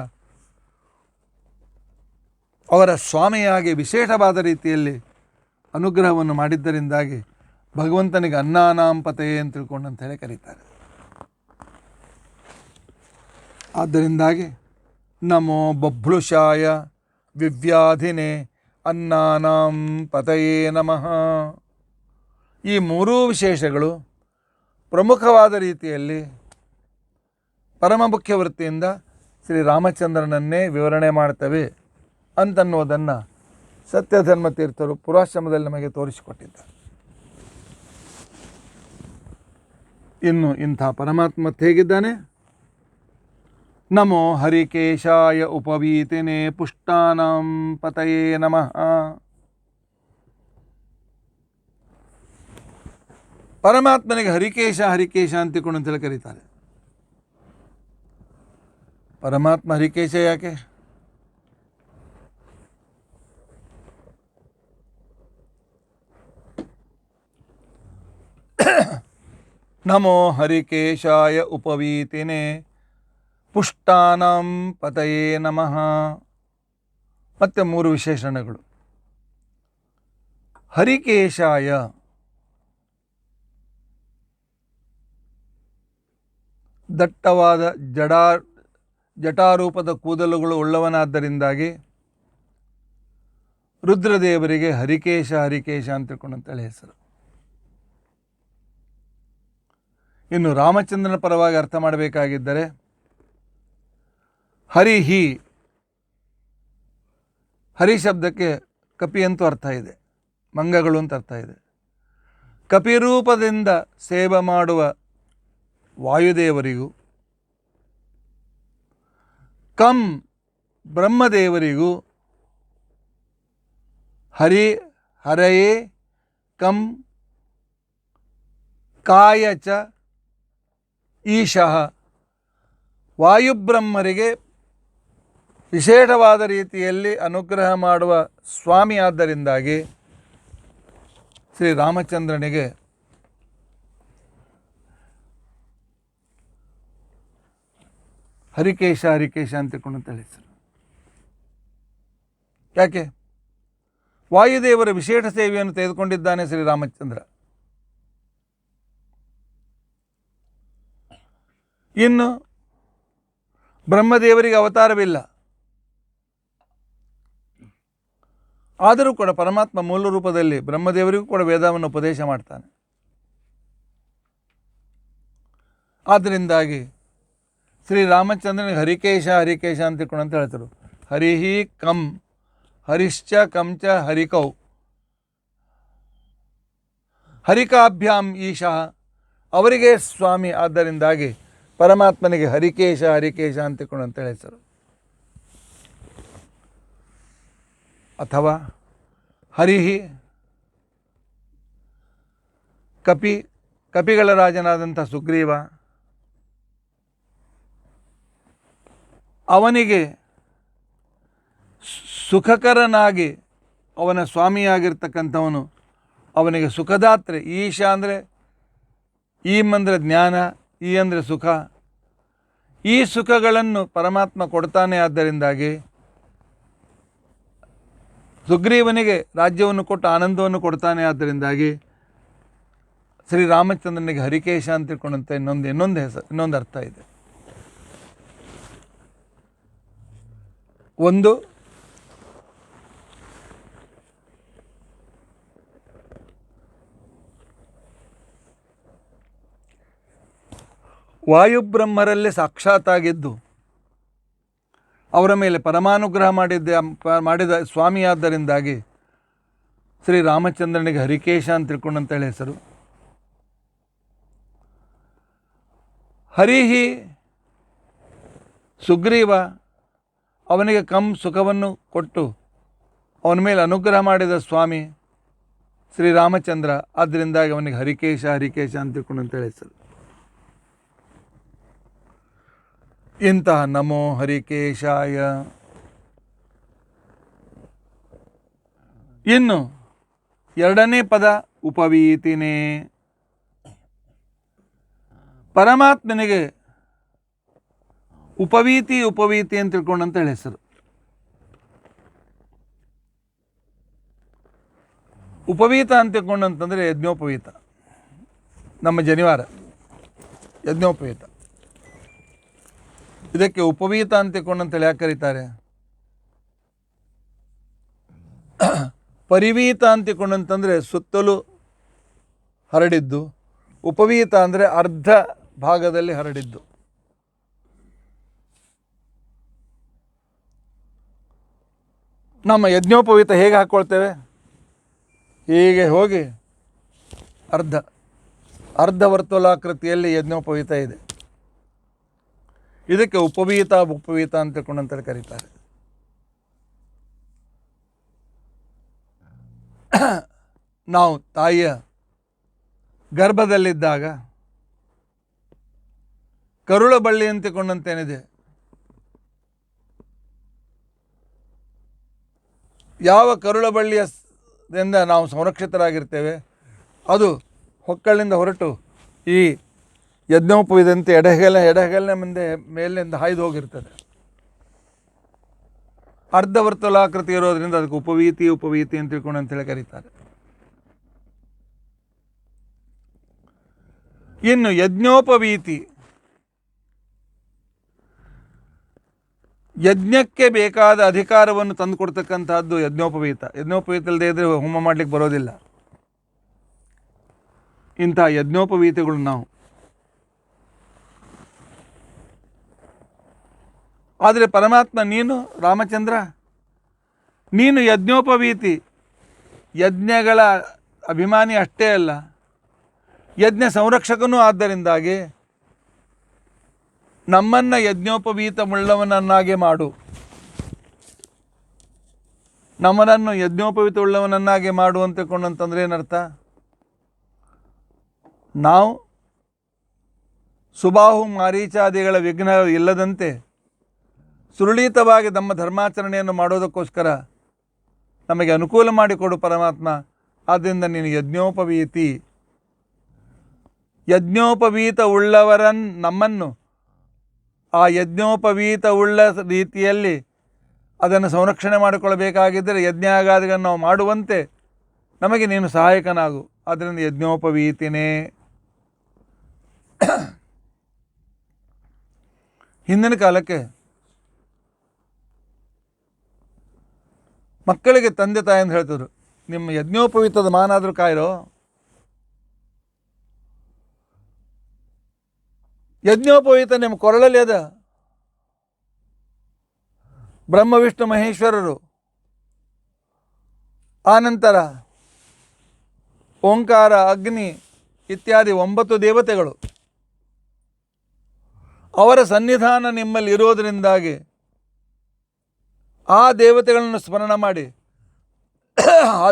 [SPEAKER 1] ಅವರ ಸ್ವಾಮಿಯಾಗಿ ವಿಶೇಷವಾದ ರೀತಿಯಲ್ಲಿ ಅನುಗ್ರಹವನ್ನು ಮಾಡಿದ್ದರಿಂದಾಗಿ ಭಗವಂತನಿಗೆ ಅನ್ನಾನಾಂ ಪತೆ ಅಂತ ತಿಳ್ಕೊಂಡು ಅಂತ ಹೇಳಿ ಕರೀತಾರೆ. ಆದ್ದರಿಂದಾಗಿ ನಮೋ ಬಭ್ಳುಷಾಯ ವಿವ್ಯಾಧಿನೇ ಅನ್ನಾನಾಂ ಪತಯೇ ನಮಃ. ಈ ಮೂರೂ ವಿಶೇಷಗಳು ಪ್ರಮುಖವಾದ ರೀತಿಯಲ್ಲಿ ಪರಮ ಮುಖ್ಯ ವೃತ್ತಿಯಿಂದ ಶ್ರೀರಾಮಚಂದ್ರನನ್ನೇ ವಿವರಣೆ ಮಾಡ್ತವೆ ಅಂತನ್ನುವುದನ್ನು ಸತ್ಯಧರ್ಮ ತೀರ್ಥರು ಪುರಾಶ್ರಮದಲ್ಲಿ ನಮಗೆ ತೋರಿಸಿಕೊಟ್ಟಿದ್ದಾರೆ. ಇನ್ನು ಇಂಥ ಪರಮಾತ್ಮ ಹೇಗಿದ್ದಾನೆ? ನಮೋ ಹರಿಕೇಶಾಯ ಉಪವೀತಿನೇ ಪುಷ್ಟಾನಾಂ ಪತಯೇ ನಮಃ. ಪರಮಾತ್ಮನಿಗೆ ಹರಿಕೇಶ ಹರಿಕೇಶ ಅಂತಿಕೊಂಡು ಅಂತೇಳಿ ಕರೀತಾರೆ. ಪರಮಾತ್ಮ ಹರಿಕೇಶ ಯಾಕೆ? ನಮೋ ಹರಿಕೇಶಾಯ ಉಪವೀತಿನೇ ಪುಷ್ಟಾನಾಂ ಪತಯೇ ನಮಃ. ಮತ್ತೆ ಮೂರು ವಿಶೇಷಣಗಳು. ಹರಿಕೇಶಾಯ ದಟ್ಟವಾದ ಜಟಾರೂಪದ ಕೂದಲುಗಳು ಉಳ್ಳವನಾದ್ದರಿಂದಾಗಿ ರುದ್ರದೇವರಿಗೆ ಹರಿಕೇಶ ಹರಿಕೇಶ ಅಂತ ತಿಳ್ಕೊಂಡಂತೇಳಿ ಹೆಸರು. ಇನ್ನು ರಾಮಚಂದ್ರನ ಪರವಾಗಿ ಅರ್ಥ ಮಾಡಬೇಕಾಗಿದ್ದರೆ ಹರಿಹಿ, ಹರಿ ಶಬ್ದಕ್ಕೆ ಕಪಿ ಅಂತೂ ಅರ್ಥ ಇದೆ, ಮಂಗಗಳು ಅಂತ ಅರ್ಥ ಇದೆ. ಕಪಿರೂಪದಿಂದ ಸೇವೆ ಮಾಡುವ ವಾಯುದೇವರಿಗೂ ಕಂ ಬ್ರಹ್ಮದೇವರಿಗೂ ಹರಯೇ ಕಂ ಕಾಯ ಚ ಈಶಃ. ವಾಯುಬ್ರಹ್ಮರಿಗೆ ವಿಶೇಷವಾದ ರೀತಿಯಲ್ಲಿ ಅನುಗ್ರಹ ಮಾಡುವ ಸ್ವಾಮಿ ಆದ್ದರಿಂದಾಗಿ ಶ್ರೀರಾಮಚಂದ್ರನಿಗೆ ಹರಿಕೇಶ ಹರಿಕೇಶ ಅಂತ ತಿಳ್ಕೊಂಡು ತಿಳಿಸರು. ಯಾಕೆ? ವಾಯುದೇವರ ವಿಶೇಷ ಸೇವೆಯನ್ನು ತೆಗೆದುಕೊಂಡಿದ್ದಾನೆ ಶ್ರೀರಾಮಚಂದ್ರ. ಇನ್ನು ಬ್ರಹ್ಮದೇವರಿಗೆ ಅವತಾರವಿಲ್ಲ. ಆದರೂ ಕೂಡ ಪರಮಾತ್ಮ ಮೂಲ ರೂಪದಲ್ಲಿ ಬ್ರಹ್ಮದೇವರಿಗೂ ಕೂಡ ವೇದವನ್ನು ಉಪದೇಶ ಮಾಡ್ತಾನೆ. ಆದ್ದರಿಂದಾಗಿ ಶ್ರೀರಾಮಚಂದ್ರನಿಗೆ ಹರಿಕೇಶ ಹರಿಕೇಶ ಅಂತ ತಿಳ್ಕೊಂಡು ಅಂತ ಹೇಳ್ತಾರೆ. ಹರಿಹಿ ಕಂ ಹರಿಶ್ಚ ಕಂಚ ಹರಿಕೌ ಹರಿಕಾಭ್ಯಾಂ ಈಶಃ, ಅವರಿಗೆ ಸ್ವಾಮಿ. ಆದ್ದರಿಂದಾಗಿ ಪರಮಾತ್ಮನಿಗೆ ಹರಿಕೇಶ ಹರಿಕೇಶ ಅಂತ ತಿಳ್ಕೊಂಡು ಅಂತ ಹೆಸರು. ಅಥವಾ ಹರಿಹಿ ಕಪಿಗಳ ರಾಜನಾದಂಥ ಸುಗ್ರೀವ, ಅವನಿಗೆ ಸುಖಕರನಾಗಿ ಅವನ ಸ್ವಾಮಿಯಾಗಿರ್ತಕ್ಕಂಥವನು, ಅವನಿಗೆ ಸುಖದಾತ್ರೆ. ಈಶ ಅಂದರೆ ಈಮ್ ಅಂದರೆ ಜ್ಞಾನ, ಈ ಅಂದರೆ ಸುಖ. ಈ ಸುಖಗಳನ್ನು ಪರಮಾತ್ಮ ಕೊಡ್ತಾನೆ. ಆದ್ದರಿಂದಾಗಿ ಸುಗ್ರೀವನಿಗೆ ರಾಜ್ಯವನ್ನು ಕೊಟ್ಟು ಆನಂದವನ್ನು ಕೊಡ್ತಾನೆ. ಆದ್ದರಿಂದಾಗಿ ಶ್ರೀರಾಮಚಂದ್ರನಿಗೆ ಹರಿಕೇಶ ಅಂತ ತಿಳ್ಕೊಂಡಂತೆ ಇನ್ನೊಂದು ಅರ್ಥ ಇದೆ. ಒಂದು, ವಾಯುಬ್ರಹ್ಮರಲ್ಲೇ ಸಾಕ್ಷಾತ್ತಾಗಿದ್ದು ಅವರ ಮೇಲೆ ಪರಮಾನುಗ್ರಹ ಮಾಡಿದ ಸ್ವಾಮಿಯಾದ್ದರಿಂದಾಗಿ ಶ್ರೀರಾಮಚಂದ್ರನಿಗೆ ಹರಿಕೇಶ ಅಂತ ತಿಳ್ಕೊಂಡಂತೇಳಿ ಹೆಸರು. ಹರಿಹಿ ಸುಗ್ರೀವ, ಅವನಿಗೆ ಸುಖವನ್ನು ಕೊಟ್ಟು ಅವನ ಮೇಲೆ ಅನುಗ್ರಹ ಮಾಡಿದ ಸ್ವಾಮಿ ಶ್ರೀರಾಮಚಂದ್ರ. ಆದ್ದರಿಂದಾಗಿ ಅವನಿಗೆ ಹರಿಕೇಶ ಅಂತ ತಿಳ್ಕೊಂಡಂತೇಳಿ ಹೆಸರು. ಇಂತಹ ನಮೋ ಹರಿಕೇಶಾಯ. ಇನ್ನು ಎರಡನೇ ಪದ ಉಪವೀತಿನೇ. ಪರಮಾತ್ಮನಿಗೆ ಉಪವೀತಿ ಅಂತ ತಿಳ್ಕೊಂಡಂತೇಳಿ ಹೆಸರು. ಉಪವೀತ ಅಂತ ತಿಳ್ಕೊಂಡಂತಂದರೆ ಯಜ್ಞೋಪವೀತ. ನಮ್ಮ ಜನಿವಾರ ಯಜ್ಞೋಪವೀತ. ಇದಕ್ಕೆ ಉಪವೀತ ಅಂತ ತಿಳ್ಕೊಂಡಂತೇಳಿ ಯಾಕೆ ಕರೀತಾರೆ? ಪರಿವೀತ ಅಂತ ತಿಳ್ಕೊಂಡಂತಂದರೆ ಸುತ್ತಲೂ ಹರಡಿದ್ದು, ಉಪವೀತ ಅಂದರೆ ಅರ್ಧ ಭಾಗದಲ್ಲಿ ಹರಡಿದ್ದು. ನಮ್ಮ ಯಜ್ಞೋಪವೀತ ಹೇಗೆ ಹಾಕ್ಕೊಳ್ತೇವೆ? ಹೀಗೆ ಹೋಗಿ ಅರ್ಧ ವರ್ತುಲಾಕೃತಿಯಲ್ಲಿ ಯಜ್ಞೋಪವೀತ ಇದೆ. ಇದಕ್ಕೆ ಉಪವೀತ ಅಂತ ತಿಳ್ಕೊಂಡಂತೇಳಿ ಕರೀತಾರೆ. ನಾವು ತಾಯಿಯ ಗರ್ಭದಲ್ಲಿದ್ದಾಗ ಕರುಳ ಬಳ್ಳಿ ಅಂತ ತಿಳ್ಕೊಂಡಂತೇನಿದೆ, ಯಾವ ಕರುಳ ಬಳ್ಳಿಯಿಂದ ನಾವು ಸಂರಕ್ಷಿತರಾಗಿರ್ತೇವೆ ಅದು ಹೊಕ್ಕಳಿಂದ ಹೊರಟು ಈ ಯಜ್ಞೋಪವೀತಂತೆ ಎಡಗಲಿನ ಮುಂದೆ ಮೇಲಿನಿಂದ ಹಾಯ್ದು ಹೋಗಿರ್ತದೆ. ಅರ್ಧ ವರ್ತುಲಾಕೃತಿ ಇರೋದ್ರಿಂದ ಅದಕ್ಕೆ ಉಪವೀತಿ ಅಂತ ತಿಳ್ಕೊಂಡು ಅಂತೇಳಿ ಕರೀತಾರೆ. ಇನ್ನು ಯಜ್ಞೋಪವೀತಿ, ಯಜ್ಞಕ್ಕೆ ಬೇಕಾದ ಅಧಿಕಾರವನ್ನು ತಂದುಕೊಡ್ತಕ್ಕಂಥದ್ದು ಯಜ್ಞೋಪವೀತ. ಯಜ್ಞೋಪವೀತ ಇಲ್ಲದೆ ಇದ್ರೆ ಹೋಮ ಮಾಡಲಿಕ್ಕೆ ಬರೋದಿಲ್ಲ. ಇಂಥ ಯಜ್ಞೋಪವೀತಿಗಳು ನಾವು. ಆದರೆ ಪರಮಾತ್ಮ ನೀನು ರಾಮಚಂದ್ರ, ನೀನು ಯಜ್ಞೋಪವೀತಿ, ಯಜ್ಞಗಳ ಅಭಿಮಾನಿ ಅಷ್ಟೇ ಅಲ್ಲ, ಯಜ್ಞ ಸಂರಕ್ಷಕನೂ. ಆದ್ದರಿಂದಾಗಿ ನಮ್ಮನ್ನು ಯಜ್ಞೋಪವೀತವುಳ್ಳವನನ್ನಾಗೆ ಮಾಡು. ನಮ್ಮನನ್ನು ಯಜ್ಞೋಪವೀತವುಳ್ಳವನನ್ನಾಗೆ ಮಾಡು ಅಂತ ತಿಳ್ಕೊಂಡಂತಂದ್ರೆ ಏನರ್ಥ? ನಾವು ಸುಬಾಹು ಮಾರೀಚಾದಿಗಳ ವಿಘ್ನ ಇಲ್ಲದಂತೆ ಸುರಳಿತವಾಗಿ ನಮ್ಮ ಧರ್ಮಾಚರಣೆಯನ್ನು ಮಾಡೋದಕ್ಕೋಸ್ಕರ ನಮಗೆ ಅನುಕೂಲ ಮಾಡಿಕೊಡು ಪರಮಾತ್ಮ. ಆದ್ದರಿಂದ ನೀನು ಯಜ್ಞೋಪವೀತ ನಮ್ಮನ್ನು ಆ ಯಜ್ಞೋಪವೀತ ಉಳ್ಳ ರೀತಿಯಲ್ಲಿ ಅದನ್ನು ಸಂರಕ್ಷಣೆ ಮಾಡಿಕೊಳ್ಳಬೇಕಾಗಿದ್ದರೆ ಯಜ್ಞಾಗಾದಿಗಳನ್ನು ನಾವು ಮಾಡುವಂತೆ ನಮಗೆ ನೀನು ಸಹಾಯಕನಾಗು. ಆದ್ದರಿಂದ ಯಜ್ಞೋಪವೀತಿನೇ. ಹಿಂದಿನ ಕಾಲಕ್ಕೆ ಮಕ್ಕಳಿಗೆ ತಂದೆ ತಾಯಿ ಅಂತ ಹೇಳ್ತಿದ್ರು, ನಿಮ್ಮ ಯಜ್ಞೋಪವೀತದ ಮಾನ ಆದರೂ ಕಾಯಿರೋ. ಯಜ್ಞೋಪವೀತ ನಿಮ್ಮ ಕೊರಳಲ್ಲಿ ಅದ. ಬ್ರಹ್ಮ ವಿಷ್ಣು ಮಹೇಶ್ವರರು, ಆನಂತರ ಓಂಕಾರ, ಅಗ್ನಿ ಇತ್ಯಾದಿ 9 ದೇವತೆಗಳು, ಅವರ ಸನ್ನಿಧಾನ ನಿಮ್ಮಲ್ಲಿ ಇರೋದರಿಂದಾಗಿ ಆ ದೇವತೆಗಳನ್ನು ಸ್ಮರಣ ಮಾಡಿ ಆ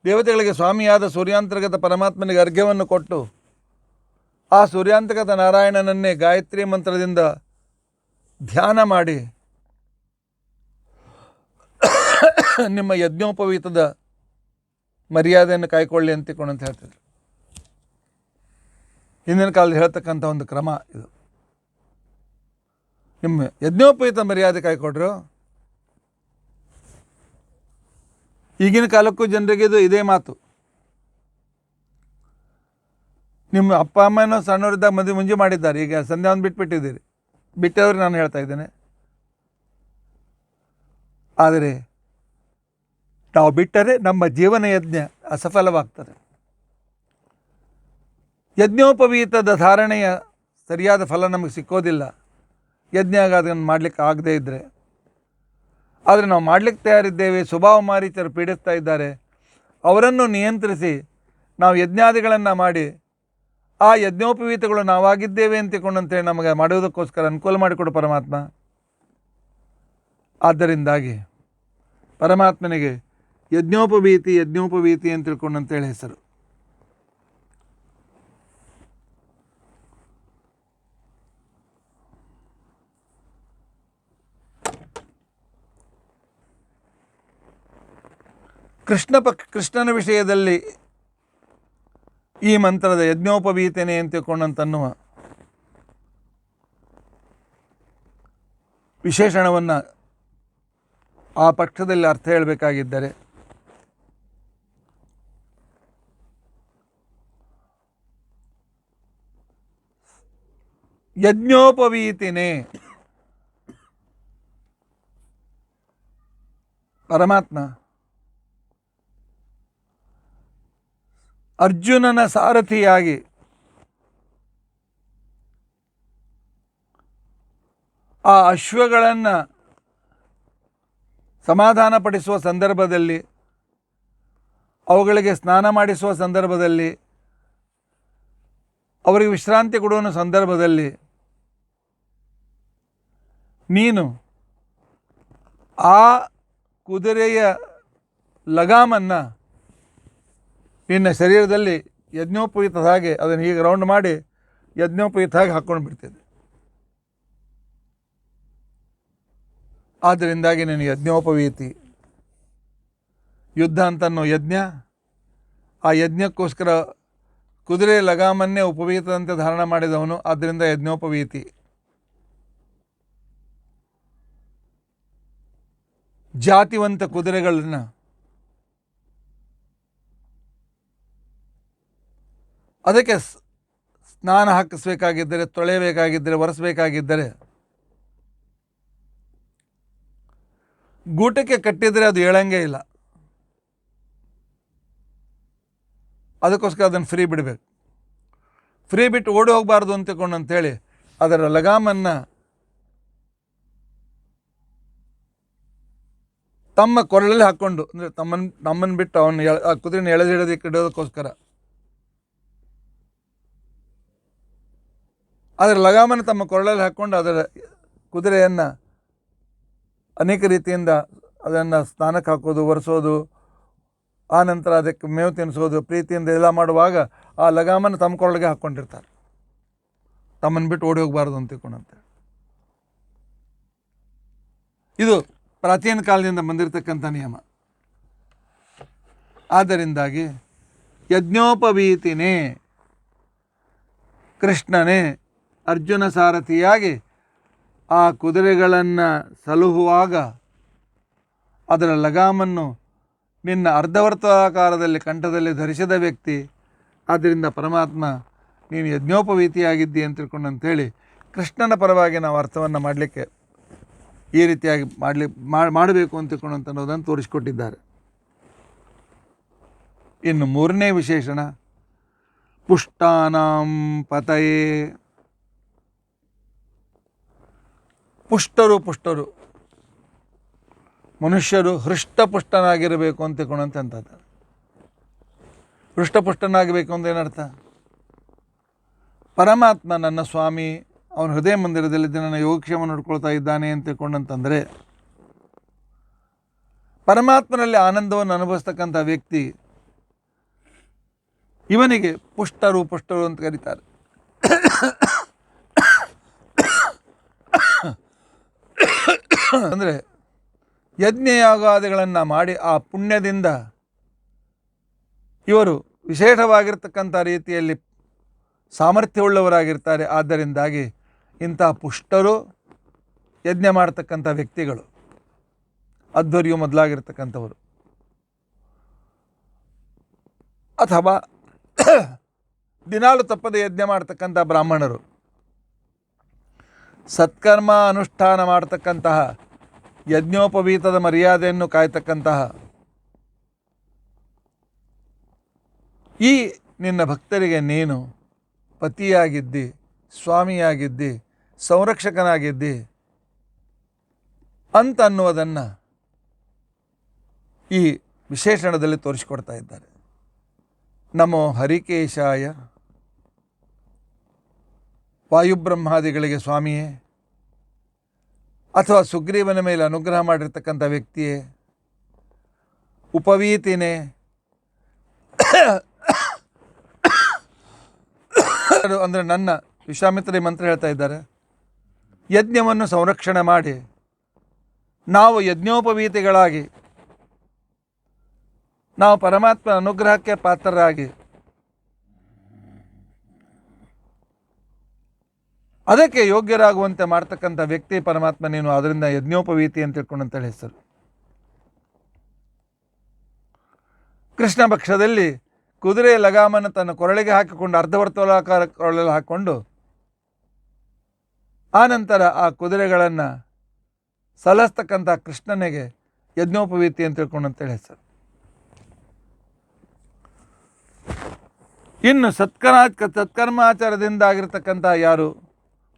[SPEAKER 1] ದೇವತೆಗಳಿಗೆ ಸ್ವಾಮಿಯಾದ ಸೂರ್ಯಾಂತರ್ಗತ ಪರಮಾತ್ಮನಿಗೆ ಅರ್ಘ್ಯವನ್ನು ಕೊಟ್ಟು ಆ ಸೂರ್ಯಾಂತರ್ಗತ ನಾರಾಯಣನನ್ನೇ ಗಾಯತ್ರಿ ಮಂತ್ರದಿಂದ ಧ್ಯಾನ ಮಾಡಿ ನಿಮ್ಮ ಯಜ್ಞೋಪವೀತದ ಮರ್ಯಾದೆಯನ್ನು ಕಾಯ್ಕೊಳ್ಳಿ ಅಂತ ಹೇಳ್ತಿದ್ರು. ಹಿಂದಿನ ಕಾಲದಲ್ಲಿ ಹೇಳ್ತಕ್ಕಂಥ ಒಂದು ಕ್ರಮ ಇದು. ನಿಮ್ಮ ಯಜ್ಞೋಪವೀತ ಮರ್ಯಾದೆ ಕಾಯ್ಕೊಡ್ರು. ಈಗಿನ ಕಾಲಕ್ಕೂ ಜನರಿಗೆ ಇದು ಇದೇ ಮಾತು. ನಿಮ್ಮ ಅಪ್ಪ ಅಮ್ಮನೂ ಸಣ್ಣವರಿದ್ದಾಗ ಮದುವೆ ಮುಂಜಿ ಮಾಡಿದ್ದಾರೆ, ಈಗ ಸಂಧ್ಯಾವನ್ನು ಬಿಟ್ಬಿಟ್ಟಿದ್ದೀರಿ. ಬಿಟ್ಟವ್ರಿಗೆ ನಾನು ಹೇಳ್ತಾ ಇದ್ದೇನೆ. ಆದರೆ ನಾವು ಬಿಟ್ಟರೆ ನಮ್ಮ ಜೀವನ ಯಜ್ಞ ಅಸಫಲವಾಗ್ತದೆ. ಯಜ್ಞೋಪವೀತದ ಧಾರಣೆಯ ಸರಿಯಾದ ಫಲ ನಮಗೆ ಸಿಕ್ಕೋದಿಲ್ಲ, ಯಜ್ಞ ಅದನ್ನು ಮಾಡಲಿಕ್ಕೆ ಆಗದೇ ಇದ್ದರೆ. ಆದರೆ ನಾವು ಮಾಡಲಿಕ್ಕೆ ತಯಾರಿದ್ದೇವೆ, ಸ್ವಭಾವ ಮಾರೀಚರು ಪೀಡಿಸ್ತಾ ಇದ್ದಾರೆ, ಅವರನ್ನು ನಿಯಂತ್ರಿಸಿ ನಾವು ಯಜ್ಞಾದಿಗಳನ್ನು ಮಾಡಿ ಆ ಯಜ್ಞೋಪವೀತಗಳು ನಾವಾಗಿದ್ದೇವೆ ಅಂತಿಕೊಂಡಂತೇಳಿ ನಮಗೆ ಮಾಡುವುದಕ್ಕೋಸ್ಕರ ಅನುಕೂಲ ಮಾಡಿಕೊಡು ಪರಮಾತ್ಮ. ಆದ್ದರಿಂದಾಗಿ ಪರಮಾತ್ಮನಿಗೆ ಯಜ್ಞೋಪವೀತಿ ಅಂತ ತಿಳ್ಕೊಂಡಂತೇಳಿ ಹೆಸರು. ಕೃಷ್ಣನ ವಿಷಯದಲ್ಲಿ ಈ ಮಂತ್ರದ ಯಜ್ಞೋಪವೀತನೆ ಅಂತ ತಿಳ್ಕೊಂಡಂತನ್ನುವ ವಿಶೇಷಣವನ್ನು ಆ ಪಕ್ಷದಲ್ಲಿ ಅರ್ಥ ಹೇಳಬೇಕಾಗಿದ್ದರೆ ಯಜ್ಞೋಪವೀತಿನೇ ಪರಮಾತ್ಮ ಅರ್ಜುನನ ಸಾರಥಿಯಾಗಿ ಆ ಅಶ್ವಗಳನ್ನು ಸಮಾಧಾನಪಡಿಸುವ ಸಂದರ್ಭದಲ್ಲಿ, ಅವುಗಳಿಗೆ ಸ್ನಾನ ಮಾಡಿಸುವ ಸಂದರ್ಭದಲ್ಲಿ, ಅವರಿಗೆ ವಿಶ್ರಾಂತಿ ಕೊಡುವ ಸಂದರ್ಭದಲ್ಲಿ ನೀನು ಆ ಕುದುರೆಯ ಲಗಾಮನ್ನು ನಿನ್ನ ಶರೀರದಲ್ಲಿ ಯಜ್ಞೋಪವೀತದ ಹಾಗೆ ಅದನ್ನು ಹೀಗೆ ರೌಂಡ್ ಮಾಡಿ ಯಜ್ಞೋಪವೀತ ಹಾಗೆ ಹಾಕ್ಕೊಂಡು ಬಿಡ್ತಿದ್ದೆ. ಆದ್ದರಿಂದಾಗಿ ನೀನು ಯಜ್ಞೋಪವೀತಿ. ಯುದ್ಧ ಅಂತನ್ನೋ ಯಜ್ಞ, ಆ ಯಜ್ಞಕ್ಕೋಸ್ಕರ ಕುದುರೆ ಲಗಾಮನ್ನೇ ಉಪವೀತದಂತೆ ಧಾರಣ ಮಾಡಿದವನು, ಆದ್ದರಿಂದ ಯಜ್ಞೋಪವೀತಿ. ಜಾತಿವಂತ ಕುದುರೆಗಳನ್ನು ಅದಕ್ಕೆ ಸ್ನಾನ ಹಾಕಿಸ್ಬೇಕಾಗಿದ್ದರೆ, ತೊಳೆಯಬೇಕಾಗಿದ್ದರೆ, ಒರೆಸಬೇಕಾಗಿದ್ದರೆ, ಗೂಟಕ್ಕೆ ಕಟ್ಟಿದರೆ ಅದು ಏಳಂಗೆ ಇಲ್ಲ. ಅದಕ್ಕೋಸ್ಕರ ಅದನ್ನು ಫ್ರೀ ಬಿಡಬೇಕು. ಫ್ರೀ ಬಿಟ್ಟು ಓಡಿ ಹೋಗಬಾರ್ದು ಅಂತೇಳಿ ಅದರ ಲಗಾಮನ್ನು ತಮ್ಮ ಕೊರಳಲ್ಲಿ ಹಾಕ್ಕೊಂಡು, ಅಂದರೆ ನಮ್ಮನ್ನು ಬಿಟ್ಟು ಅವನು ಆ ಕುದುರೆನ ಎಳೆದಿಡೋದಕ್ಕೆ ಇಡೋದಕ್ಕೋಸ್ಕರ ಅದರ ಲಗಾಮನ್ನು ತಮ್ಮ ಕೊರಳಲ್ಲಿ ಹಾಕ್ಕೊಂಡು ಅದರ ಕುದುರೆಯನ್ನು ಅನೇಕ ರೀತಿಯಿಂದ ಅದನ್ನು ಸ್ನಾನಕ್ಕೆ ಹಾಕೋದು, ಒರೆಸೋದು, ಆ ನಂತರ ಅದಕ್ಕೆ ಮೇವು ತಿನ್ನಿಸೋದು, ಪ್ರೀತಿಯಿಂದ ಎಲ್ಲ ಮಾಡುವಾಗ ಆ ಲಗಾಮನ್ನು ತಮ್ಮ ಕೊರಳಿಗೆ ಹಾಕ್ಕೊಂಡಿರ್ತಾರೆ, ತಮ್ಮನ್ನು ಬಿಟ್ಟು ಓಡಿ ಹೋಗಬಾರ್ದು ಅಂತೇಳಿ. ಇದು ಪ್ರಾಚೀನ ಕಾಲದಿಂದ ಬಂದಿರತಕ್ಕಂಥ ನಿಯಮ. ಆದ್ದರಿಂದಾಗಿ ಯಜ್ಞೋಪವೀತಿನೇ ಕೃಷ್ಣನೇ ಅರ್ಜುನ ಸಾರಥಿಯಾಗಿ ಆ ಕುದುರೆಗಳನ್ನು ಸಲುಹುವಾಗ ಅದರ ಲಗಾಮನ್ನು ನಿನ್ನ ಅರ್ಧವರ್ತಾಕಾರದಲ್ಲಿ ಕಂಠದಲ್ಲಿ ಧರಿಸಿದ ವ್ಯಕ್ತಿ. ಆದ್ದರಿಂದ ಪರಮಾತ್ಮ ನೀನು ಯಜ್ಞೋಪವೀತಿಯಾಗಿದ್ದಿ ಅಂತ ತಿಳ್ಕೊಂಡಂಥೇಳಿ ಕೃಷ್ಣನ ಪರವಾಗಿ ನಾವು ಅರ್ಥವನ್ನು ಮಾಡಲಿಕ್ಕೆ ಈ ರೀತಿಯಾಗಿ ಮಾಡಬೇಕು ಅಂತ ತಿಳ್ಕೊಂಡಂತ ಅನ್ನೋದನ್ನು ತೋರಿಸಿಕೊಟ್ಟಿದ್ದಾರೆ. ಇನ್ನು ಮೂರನೇ ವಿಶೇಷಣ ಪುಷ್ಟಾನಾಂ ಪತಯೇ. ಪುಷ್ಟರು ಮನುಷ್ಯರು ಹೃಷ್ಟಪುಷ್ಟನಾಗಿರಬೇಕು ಅಂತ ತಿಳ್ಕೊಂಡಂಥದ್ದು. ಹೃಷ್ಟಪುಷ್ಟನಾಗಬೇಕು ಅಂತ ಏನರ್ಥ? ಪರಮಾತ್ಮ ನನ್ನ ಸ್ವಾಮಿ, ಅವನ ಹೃದಯ ಮಂದಿರದಲ್ಲಿದ್ದ ನನ್ನ ಯೋಗಕ್ಷೇಮ ನೋಡ್ಕೊಳ್ತಾ ಇದ್ದಾನೆ ಅಂತ ತಿಳ್ಕೊಂಡಂತಂದರೆ ಪರಮಾತ್ಮನಲ್ಲಿ ಆನಂದವನ್ನು ಅನುಭವಿಸ್ತಕ್ಕಂಥ ವ್ಯಕ್ತಿ, ಇವನಿಗೆ ಪುಷ್ಟರು ಅಂತ ಕರೀತಾರೆ. ಅಂದರೆ ಯಜ್ಞಯಾಗಾದಿಗಳನ್ನು ಮಾಡಿ ಆ ಪುಣ್ಯದಿಂದ ಇವರು ವಿಶೇಷವಾಗಿರ್ತಕ್ಕಂಥ ರೀತಿಯಲ್ಲಿ ಸಾಮರ್ಥ್ಯವುಳ್ಳವರಾಗಿರ್ತಾರೆ. ಆದ್ದರಿಂದಾಗಿ ಇಂಥ ಪುಷ್ಟರು ಯಜ್ಞ ಮಾಡ್ತಕ್ಕಂಥ ವ್ಯಕ್ತಿಗಳು, ಅಧ್ವರ್ಯು ಮೊದಲಾಗಿರ್ತಕ್ಕಂಥವರು, ಅಥವಾ ದಿನಾಲು ತಪ್ಪದೆ ಯಜ್ಞ ಮಾಡ್ತಕ್ಕಂಥ ಬ್ರಾಹ್ಮಣರು, ಸತ್ಕರ್ಮ ಅನುಷ್ಠಾನ ಮಾಡ್ತಕ್ಕಂತಹ ಯಜ್ಞೋಪವೀತದ ಮರ್ಯಾದೆಯನ್ನು ಕಾಯ್ತಕ್ಕಂತಹ ಈ ನಿನ್ನ ಭಕ್ತರಿಗೆ ನೀನು ಪತಿಯಾಗಿದ್ದಿ, ಸ್ವಾಮಿಯಾಗಿದ್ದಿ, ಸಂರಕ್ಷಕನಾಗಿದ್ದಿ ಅಂತನ್ನುವುದನ್ನು ಈ ವಿಶೇಷಣದಲ್ಲಿ ತೋರಿಸಿಕೊಡ್ತಾ ಇದ್ದಾರೆ. ನಮೋ ಹರಿಕೇಶಾಯ, ವಾಯುಬ್ರಹ್ಮಾದಿಗಳಿಗೆ ಸ್ವಾಮಿಯೇ, ಅಥವಾ ಸುಗ್ರೀವನ ಮೇಲೆ ಅನುಗ್ರಹ ಮಾಡಿರ್ತಕ್ಕಂಥ ವ್ಯಕ್ತಿಯೇ, ಉಪವೀತಿನೇ, ಅಂದರೆ ನನ್ನ ವಿಶ್ವಾಮಿತ್ರ ಮಂತ್ರ ಹೇಳ್ತಾ ಇದ್ದಾರೆ. ಯಜ್ಞವನ್ನು ಸಂರಕ್ಷಣೆ ಮಾಡಿ ನಾವು ಯಜ್ಞೋಪವೀತಿಗಳಾಗಿ ನಾವು ಪರಮಾತ್ಮನ ಅನುಗ್ರಹಕ್ಕೆ ಪಾತ್ರರಾಗಿ ಅದಕ್ಕೆ ಯೋಗ್ಯರಾಗುವಂತೆ ಮಾಡ್ತಕ್ಕಂಥ ವ್ಯಕ್ತಿ ಪರಮಾತ್ಮ ನೀನು. ಅದರಿಂದ ಯಜ್ಞೋಪವೀತಿ ಅಂತ ತಿಳ್ಕೊಂಡು ಅಂತೇಳಿ ಹೆಸರು. ಕೃಷ್ಣ ಪಕ್ಷದಲ್ಲಿ ಕುದುರೆ ಲಗಾಮನ್ನು ತನ್ನ ಕೊರಳಿಗೆ ಹಾಕಿಕೊಂಡು ಅರ್ಧವರ್ತೋಲಾಕಾರ ಕೊರಳಲ್ಲಿ ಹಾಕ್ಕೊಂಡು ಆನಂತರ ಆ ಕುದುರೆಗಳನ್ನು ಸಲಸ್ತಕ್ಕಂಥ ಕೃಷ್ಣನಿಗೆ ಯಜ್ಞೋಪವೀತಿ ಅಂತ ತಿಳ್ಕೊಂಡು ಅಂತೇಳಿ ಹೆಸರು. ಇನ್ನು ಸತ್ಕರ್ಮಾಚಾರದಿಂದ ಆಗಿರ್ತಕ್ಕಂಥ ಯಾರು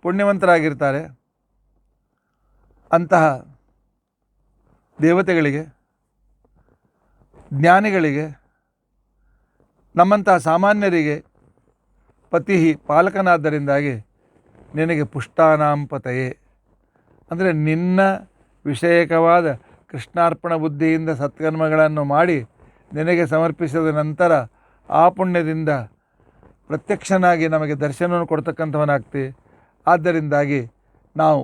[SPEAKER 1] ಪುಣ್ಯವಂತರಾಗಿರ್ತಾರೆ ಅಂತಹ ದೇವತೆಗಳಿಗೆ, ಜ್ಞಾನಿಗಳಿಗೆ, ನಮ್ಮಂತಹ ಸಾಮಾನ್ಯರಿಗೆ ಪತಿ ಪಾಲಕನಾದ್ದರಿಂದಾಗಿ ನಿನಗೆ ಪುಷ್ಟಾನಾಂ ಪತಯೇ, ಅಂದರೆ ನಿನ್ನ ವಿಷಯಕವಾದ ಕೃಷ್ಣಾರ್ಪಣ ಬುದ್ಧಿಯಿಂದ ಸತ್ಕರ್ಮಗಳನ್ನು ಮಾಡಿ ನಿನಗೆ ಸಮರ್ಪಿಸಿದ ನಂತರ ಆ ಪುಣ್ಯದಿಂದ ಪ್ರತ್ಯಕ್ಷನಾಗಿ ನಮಗೆ ದರ್ಶನವನ್ನು ಕೊಡ್ತಕ್ಕಂಥವನಾಗ್ತಿ. ಆದ್ದರಿಂದಾಗಿ ನಾವು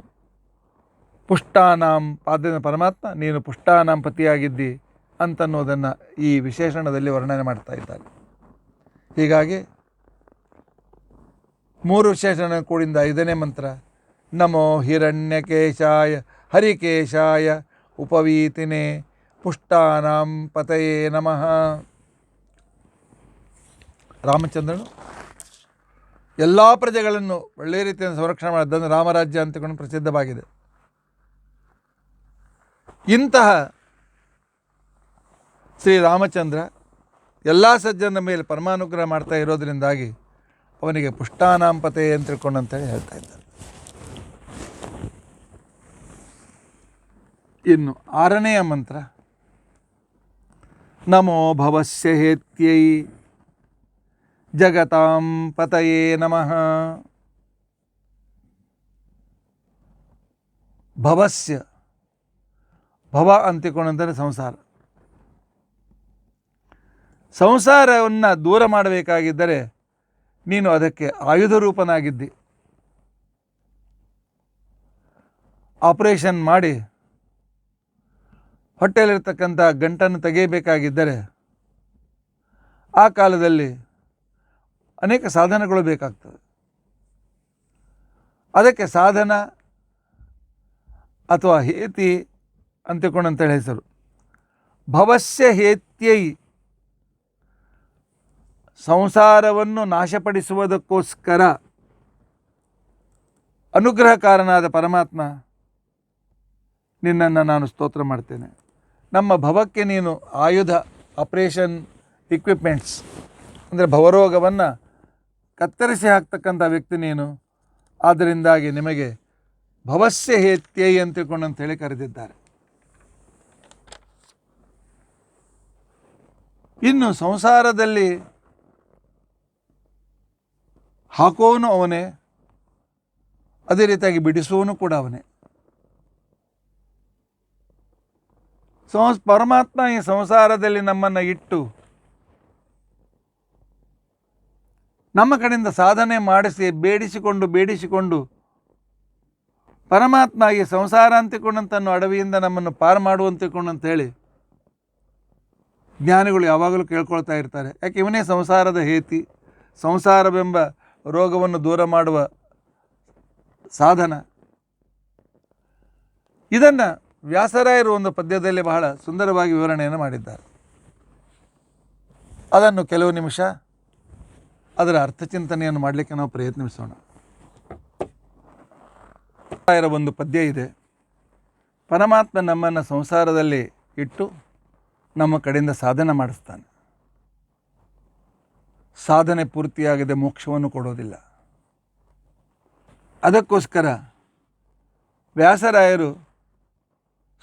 [SPEAKER 1] ಪುಷ್ಟಾನಾಂ ಆದ್ದರಿಂದ ಪರಮಾತ್ಮ ನೀನು ಪುಷ್ಟಾನಾಂ ಪತಿಯಾಗಿದ್ದಿ ಅಂತನ್ನೋದನ್ನು ಈ ವಿಶೇಷಣದಲ್ಲಿ ವರ್ಣನೆ ಮಾಡ್ತಾ ಇದ್ದಾರೆ. ಹೀಗಾಗಿ 3 ವಿಶೇಷಣ ಕೂಡಿಂದ 5ನೇ ಮಂತ್ರ ನಮೋ ಹಿರಣ್ಯಕೇಶಾಯ ಹರಿಕೇಶಾಯ ಉಪವೀತಿನೇ ಪುಷ್ಟಾನಾಂ ಪತಯೇ ನಮಃ. ರಾಮಚಂದ್ರನು ಎಲ್ಲ ಪ್ರಜೆಗಳನ್ನು ಒಳ್ಳೆಯ ರೀತಿಯನ್ನು ಸಂರಕ್ಷಣೆ ಮಾಡಿದ್ದನ್ನು ರಾಮರಾಜ್ಯ ಅಂತಕೊಂಡು ಪ್ರಸಿದ್ಧವಾಗಿದೆ. ಇಂತಹ ಶ್ರೀರಾಮಚಂದ್ರ ಎಲ್ಲ ಸಜ್ಜನ ಮೇಲೆ ಪರಮಾನುಗ್ರಹ ಮಾಡ್ತಾ ಇರೋದರಿಂದಾಗಿ ಅವನಿಗೆ ಪುಷ್ಟಾನಾಂಪತೆ ಅಂತ ತಿಳ್ಕೊಂಡು ಅಂತೇಳಿ ಹೇಳ್ತಾ ಇದ್ದಾರೆ. ಇನ್ನು 6ನೆಯ ಮಂತ್ರ ನಮೋ ಭವಸ್ಯ ಹೇತ್ಯೈ ಜಗತಾಂ ಪತಯೇ ನಮಃ. ಭವಸ್ಯ, ಭವ ಅಂತಿಕೊಂಡಂದರೆ ಸಂಸಾರ. ಸಂಸಾರವನ್ನು ದೂರ ಮಾಡಬೇಕಾಗಿದ್ದರೆ ನೀನು ಅದಕ್ಕೆ ಆಯುಧ ರೂಪನಾಗಿದ್ದಿ. ಆಪರೇಷನ್ ಮಾಡಿ ಹೊಟ್ಟೆಯಲ್ಲಿರ್ತಕ್ಕಂಥ ಗಂಟನ್ನು ತೆಗೆಯಬೇಕಾಗಿದ್ದರೆ ಆ ಕಾಲದಲ್ಲಿ ಅನೇಕ ಸಾಧನಗಳು ಬೇಕಾಗ್ತವೆ. ಅದಕ್ಕೆ ಸಾಧನ ಅಥವಾ ಹೇತಿ ಅಂತಿಕೊಂಡಂತೇಳಿ ಹೆಸರು. ಭವಸ್ಯ ಹೇತ್ಯೈ, ಸಂಸಾರವನ್ನು ನಾಶಪಡಿಸುವುದಕ್ಕೋಸ್ಕರ ಅನುಗ್ರಹಕಾರನಾದ ಪರಮಾತ್ಮ ನಿನ್ನನ್ನು ನಾನು ಸ್ತೋತ್ರ ಮಾಡ್ತೇನೆ. ನಮ್ಮ ಭವಕ್ಕೆ ನೀನು ಆಯುಧ, ಆಪರೇಷನ್ ಇಕ್ವಿಪ್ಮೆಂಟ್ಸ್, ಅಂದರೆ ಭವರೋಗವನ್ನು ಕತ್ತರಿಸಿ ಹಾಕ್ತಕ್ಕಂಥ ವ್ಯಕ್ತಿ ನೀನು. ಆದ್ದರಿಂದಾಗಿ ನಿಮಗೆ ಭವಸ್ಯ ಹೇತ್ಯೈ ಅಂತಿಕೊಂಡು ಅಂತೇಳಿ ಕರೆದಿದ್ದಾರೆ. ಇನ್ನು ಸಂಸಾರದಲ್ಲಿ ಹಾಕೋನು ಅವನೇ, ಅದೇ ರೀತಿಯಾಗಿ ಬಿಡಿಸುವನು ಕೂಡ ಅವನೇ. ಪರಮಾತ್ಮ ಈ ಸಂಸಾರದಲ್ಲಿ ನಮ್ಮನ್ನು ಇಟ್ಟು ನಮ್ಮ ಕಡೆಯಿಂದ ಸಾಧನೆ ಮಾಡಿಸಿ ಬೇಡಿಸಿಕೊಂಡು ಪರಮಾತ್ಮ ಈ ಸಂಸಾರ ಅಂತಿಕೊಂಡಂತನ್ನು ಅಡವಿಯಿಂದ ನಮ್ಮನ್ನು ಪಾರು ಮಾಡುವಂತಿಕೊಂಡಂತ ಹೇಳಿ ಜ್ಞಾನಿಗಳು ಯಾವಾಗಲೂ ಕೇಳ್ಕೊಳ್ತಾ ಇರ್ತಾರೆ. ಯಾಕೆ ಇವನೇ ಸಂಸಾರದ ಹೇತಿ, ಸಂಸಾರವೆಂಬ ರೋಗವನ್ನು ದೂರ ಮಾಡುವ ಸಾಧನ. ಇದನ್ನು ವ್ಯಾಸರಾಯರು ಒಂದು ಪದ್ಯದಲ್ಲಿ ಬಹಳ ಸುಂದರವಾಗಿ ವಿವರಣೆಯನ್ನು ಮಾಡಿದ್ದಾರೆ. ಅದನ್ನು ಕೆಲವು ನಿಮಿಷ ಅದರ ಅರ್ಥಚಿಂತನೆಯನ್ನು ಮಾಡಲಿಕ್ಕೆ ನಾವು ಪ್ರಯತ್ನಿಸೋಣ. ಒಂದು ಪದ್ಯ ಇದೆ. ಪರಮಾತ್ಮ ನಮ್ಮನ್ನು ಸಂಸಾರದಲ್ಲಿ ಇಟ್ಟು ನಮ್ಮ ಕಡೆಯಿಂದ ಸಾಧನೆ ಮಾಡಿಸ್ತಾನೆ. ಸಾಧನೆ ಪೂರ್ತಿಯಾಗದೆ ಮೋಕ್ಷವನ್ನು ಕೊಡೋದಿಲ್ಲ. ಅದಕ್ಕೋಸ್ಕರ ವ್ಯಾಸರಾಯರು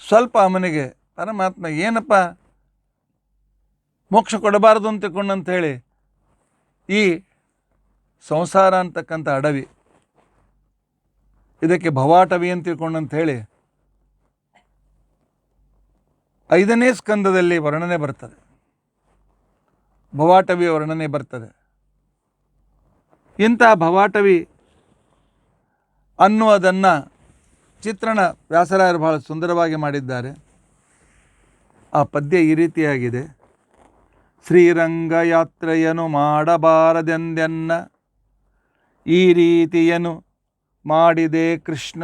[SPEAKER 1] ಸ್ವಲ್ಪ ಅವನಿಗೆ ಪರಮಾತ್ಮ ಏನಪ್ಪ ಮೋಕ್ಷ ಕೊಡಬಾರದು ಅಂತ ತಿಳ್ಕೊಂಡಂಥೇಳಿ ಈ ಸಂಸಾರ ಅಂತಕ್ಕಂಥ ಅಡವಿ, ಇದಕ್ಕೆ ಭವಾಟವಿ ಅಂತ ತಿಳ್ಕೊಂಡಂಥೇಳಿ 5ನೇ ಸ್ಕಂದದಲ್ಲಿ ವರ್ಣನೆ ಬರ್ತದೆ. ಭವಾಟವಿಯ ವರ್ಣನೆ ಬರ್ತದೆ. ಇಂತಹ ಭವಾಟವಿ ಅನ್ನುವುದನ್ನು ಚಿತ್ರಣ ವ್ಯಾಸರಾಯರು ಬಹಳ ಸುಂದರವಾಗಿ ಮಾಡಿದ್ದಾರೆ. ಆ ಪದ್ಯ ಈ ರೀತಿಯಾಗಿದೆ. ಶ್ರೀರಂಗ ಯಾತ್ರೆಯನ್ನು ಮಾಡಬಾರದೆಂದೆನ್ನ ಈ ರೀತಿಯನು ಮಾಡಿದೆ ಕೃಷ್ಣ,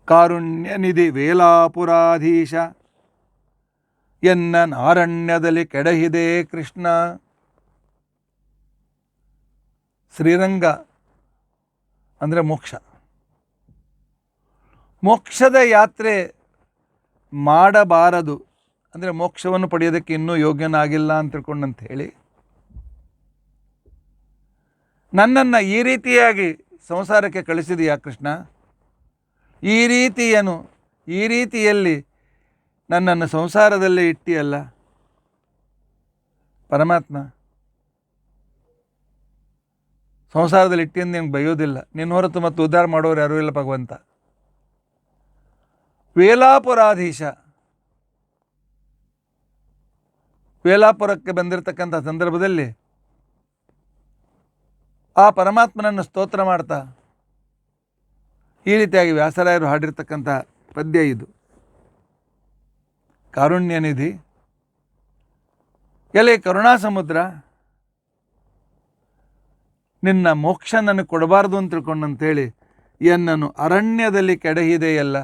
[SPEAKER 1] ಕಾರುಣ್ಯ ನಿಧಿ ವೇಲಾಪುರಾಧೀಶ ಎನ್ನ ನಾರಣ್ಯದಲ್ಲಿ ಕೆಡಹಿದೆ ಕೃಷ್ಣ. ಶ್ರೀರಂಗ ಅಂದರೆ ಮೋಕ್ಷ. ಮೋಕ್ಷದ ಯಾತ್ರೆ ಮಾಡಬಾರದು ಅಂದರೆ ಮೋಕ್ಷವನ್ನು ಪಡೆಯೋದಕ್ಕೆ ಇನ್ನೂ ಯೋಗ್ಯನಾಗಿಲ್ಲ ಅಂತ ತಿಳ್ಕೊಂಡಂತ ಹೇಳಿ ನನ್ನನ್ನು ಈ ರೀತಿಯಾಗಿ ಸಂಸಾರಕ್ಕೆ ಕಳಿಸಿದೆಯಾ ಕೃಷ್ಣ, ಈ ರೀತಿಯಲ್ಲಿ ನನ್ನನ್ನು ಸಂಸಾರದಲ್ಲೇ ಇಟ್ಟಿಯಲ್ಲ. ಪರಮಾತ್ಮ ಸಂಸಾರದಲ್ಲಿ ಇಟ್ಟಿಂದ ನಿನಗೆ ಬೈಯೋದಿಲ್ಲ, ನಿನ್ನ ಹೊರತು ಮತ್ತು ಉದ್ಧಾರ ಮಾಡೋರು ಯಾರೂ ಇಲ್ಲ ಭಗವಂತ. ವೇಲಾಪುರಾಧೀಶ, ವೇಲಾಪುರಕ್ಕೆ ಬಂದಿರತಕ್ಕಂಥ ಸಂದರ್ಭದಲ್ಲಿ ಆ ಪರಮಾತ್ಮನನ್ನು ಸ್ತೋತ್ರ ಮಾಡ್ತಾ ಈ ರೀತಿಯಾಗಿ ವ್ಯಾಸರಾಯರು ಹಾಡಿರ್ತಕ್ಕಂಥ ಪದ್ಯ ಇದು. ಕಾರುಣ್ಯ ನಿಧಿ, ಎಲೆ ಕರುಣಾ ಸಮುದ್ರ, ನಿನ್ನ ಮೋಕ್ಷ ನನಗೆ ಕೊಡಬಾರ್ದು ಅಂತ ತಿಳ್ಕೊಂಡಂತೇಳಿ ಎನ್ನನ್ನು ಅರಣ್ಯದಲ್ಲಿ ಕೆಡಹಿದೆಯಲ್ಲ.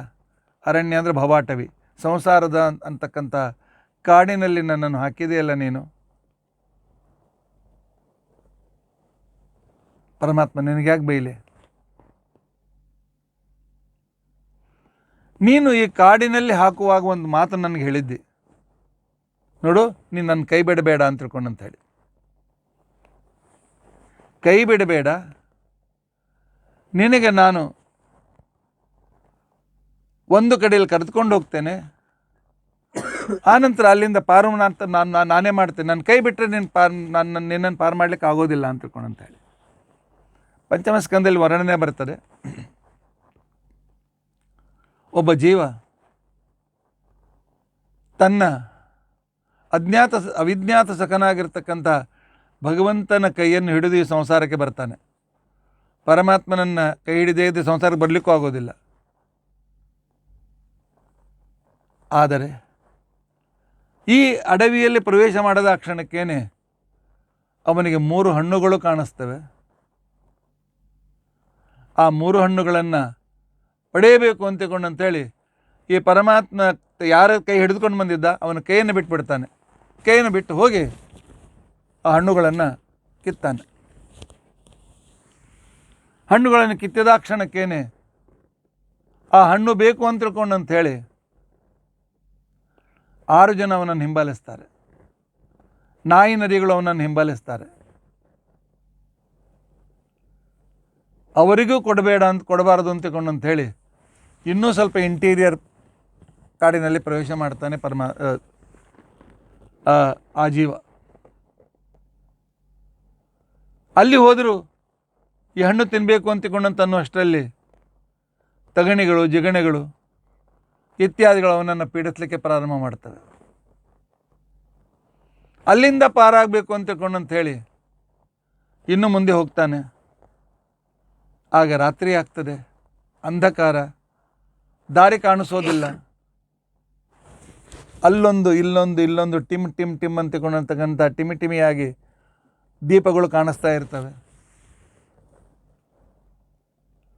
[SPEAKER 1] ಅರಣ್ಯ ಅಂದರೆ ಭವಾಟವಿ, ಸಂಸಾರದ ಅಂತಕ್ಕಂಥ ಕಾಡಿನಲ್ಲಿ ನನ್ನನ್ನು ಹಾಕಿದೆಯಲ್ಲ ನೀನು. ಪರಮಾತ್ಮ ನಿನಗ್ಯಾಕೆ ಬೈಲೆ? ನೀನು ಈ ಕಾಡಿನಲ್ಲಿ ಹಾಕುವಾಗ ಒಂದು ಮಾತು ನನಗೆ ಹೇಳಿದ್ದಿ ನೋಡು, ನೀನು ನನ್ನ ಕೈ ಬಿಡಬೇಡ ಅಂತ ತಿಳ್ಕೊಂಡಂತ ಹೇಳಿ. ಕೈ ಬಿಡಬೇಡ, ನಿನಗೆ ನಾನು ಒಂದು ಕಡೆಯಲ್ಲಿ ಕರೆದುಕೊಂಡು ಹೋಗ್ತೇನೆ, ಆನಂತರ ಅಲ್ಲಿಂದ ಪಾರು ಅಂತ ನಾನೇ ಮಾಡ್ತೇನೆ. ನನ್ನ ಕೈ ಬಿಟ್ಟರೆ ನಿನ್ನನ್ನು ಪಾರು ಮಾಡಲಿಕ್ಕೆ ಆಗೋದಿಲ್ಲ ಅಂತ ತಿಳ್ಕೊಂಡಂತ ಹೇಳಿ ಪಂಚಮ ಸ್ಕಂದದಲ್ಲಿ ವರ್ಣನೆ ಬರ್ತದೆ. ಒಬ್ಬ ಜೀವ ತನ್ನ ಅವಿಜ್ಞಾತ ಸಖನಾಗಿರ್ತಕ್ಕಂಥ ಭಗವಂತನ ಕೈಯನ್ನು ಹಿಡಿದು ಈ ಸಂಸಾರಕ್ಕೆ ಬರ್ತಾನೆ. ಪರಮಾತ್ಮನನ್ನು ಕೈ ಹಿಡಿದೇ ಇದ್ದು ಸಂಸಾರಕ್ಕೆ ಬರಲಿಕ್ಕೂ ಆಗೋದಿಲ್ಲ. ಆದರೆ ಈ ಅಡವಿಯಲ್ಲಿ ಪ್ರವೇಶ ಮಾಡದ ಆ ಕ್ಷಣಕ್ಕೇನೆ ಅವನಿಗೆ 3 ಹಣ್ಣುಗಳು ಕಾಣಿಸ್ತವೆ. ಆ 3 ಹಣ್ಣುಗಳನ್ನು ಪಡೆಯಬೇಕು ಅಂತೇಳಿ ಈ ಪರಮಾತ್ಮ ಯಾರ ಕೈ ಹಿಡಿದುಕೊಂಡು ಬಂದಿದ್ದ ಅವನ ಕೈಯನ್ನು ಬಿಟ್ಬಿಡ್ತಾನೆ. ಕೈಯನ್ನು ಬಿಟ್ಟು ಹೋಗಿ ಆ ಹಣ್ಣುಗಳನ್ನು ಕಿತ್ತಾನೆ. ಹಣ್ಣುಗಳನ್ನು ಕಿತ್ತಿದ ಕ್ಷಣಕ್ಕೇನೆ ಆ ಹಣ್ಣು ಬೇಕು ಅಂತ ತಿಳ್ಕೊಂಡಂಥೇಳಿ 6 ಜನ ಅವನನ್ನು ಹಿಂಬಾಲಿಸ್ತಾರೆ. ನಾಯಿ ನರಿಗಳು ಅವನನ್ನು ಹಿಂಬಾಲಿಸ್ತಾರೆ. ಅವರಿಗೂ ಕೊಡಬಾರದು ಅಂತ ತಿಳ್ಕೊಂಡಂಥೇಳಿ ಇನ್ನೂ ಸ್ವಲ್ಪ ಇಂಟೀರಿಯರ್ ಕಾಡಿನಲ್ಲಿ ಪ್ರವೇಶ ಮಾಡ್ತಾನೆ ಆ ಜೀವ. ಅಲ್ಲಿ ಹೋದರೂ ಈ ಹಣ್ಣು ತಿನ್ನಬೇಕು ಅಂತಿಕೊಂಡಂತ ಅನ್ನುವಷ್ಟರಲ್ಲಿ ತಗಣಿಗಳು, ಜಿಗಣೆಗಳು ಇತ್ಯಾದಿಗಳು ಅವನನ್ನು ಪೀಡಿಸಲಿಕ್ಕೆ ಪ್ರಾರಂಭ ಮಾಡ್ತವೆ. ಅಲ್ಲಿಂದ ಪಾರಾಗಬೇಕು ಅಂತ ತಿಳ್ಕೊಂಡಂತ ಹೇಳಿ ಇನ್ನು ಮುಂದೆ ಹೋಗ್ತಾನೆ. ಆಗ ರಾತ್ರಿ ಆಗ್ತದೆ. ಅಂಧಕಾರ, ದಾರಿ ಕಾಣಿಸೋದಿಲ್ಲ. ಅಲ್ಲೊಂದು ಇಲ್ಲೊಂದು ಟಿಮ್ ಟಿಮ್ ಟಿಮ್ ಅಂತಕೊಂಡಂತಕ್ಕಂಥ ಟಿಮಿಯಾಗಿ ದೀಪಗಳು ಕಾಣಿಸ್ತಾ ಇರ್ತವೆ.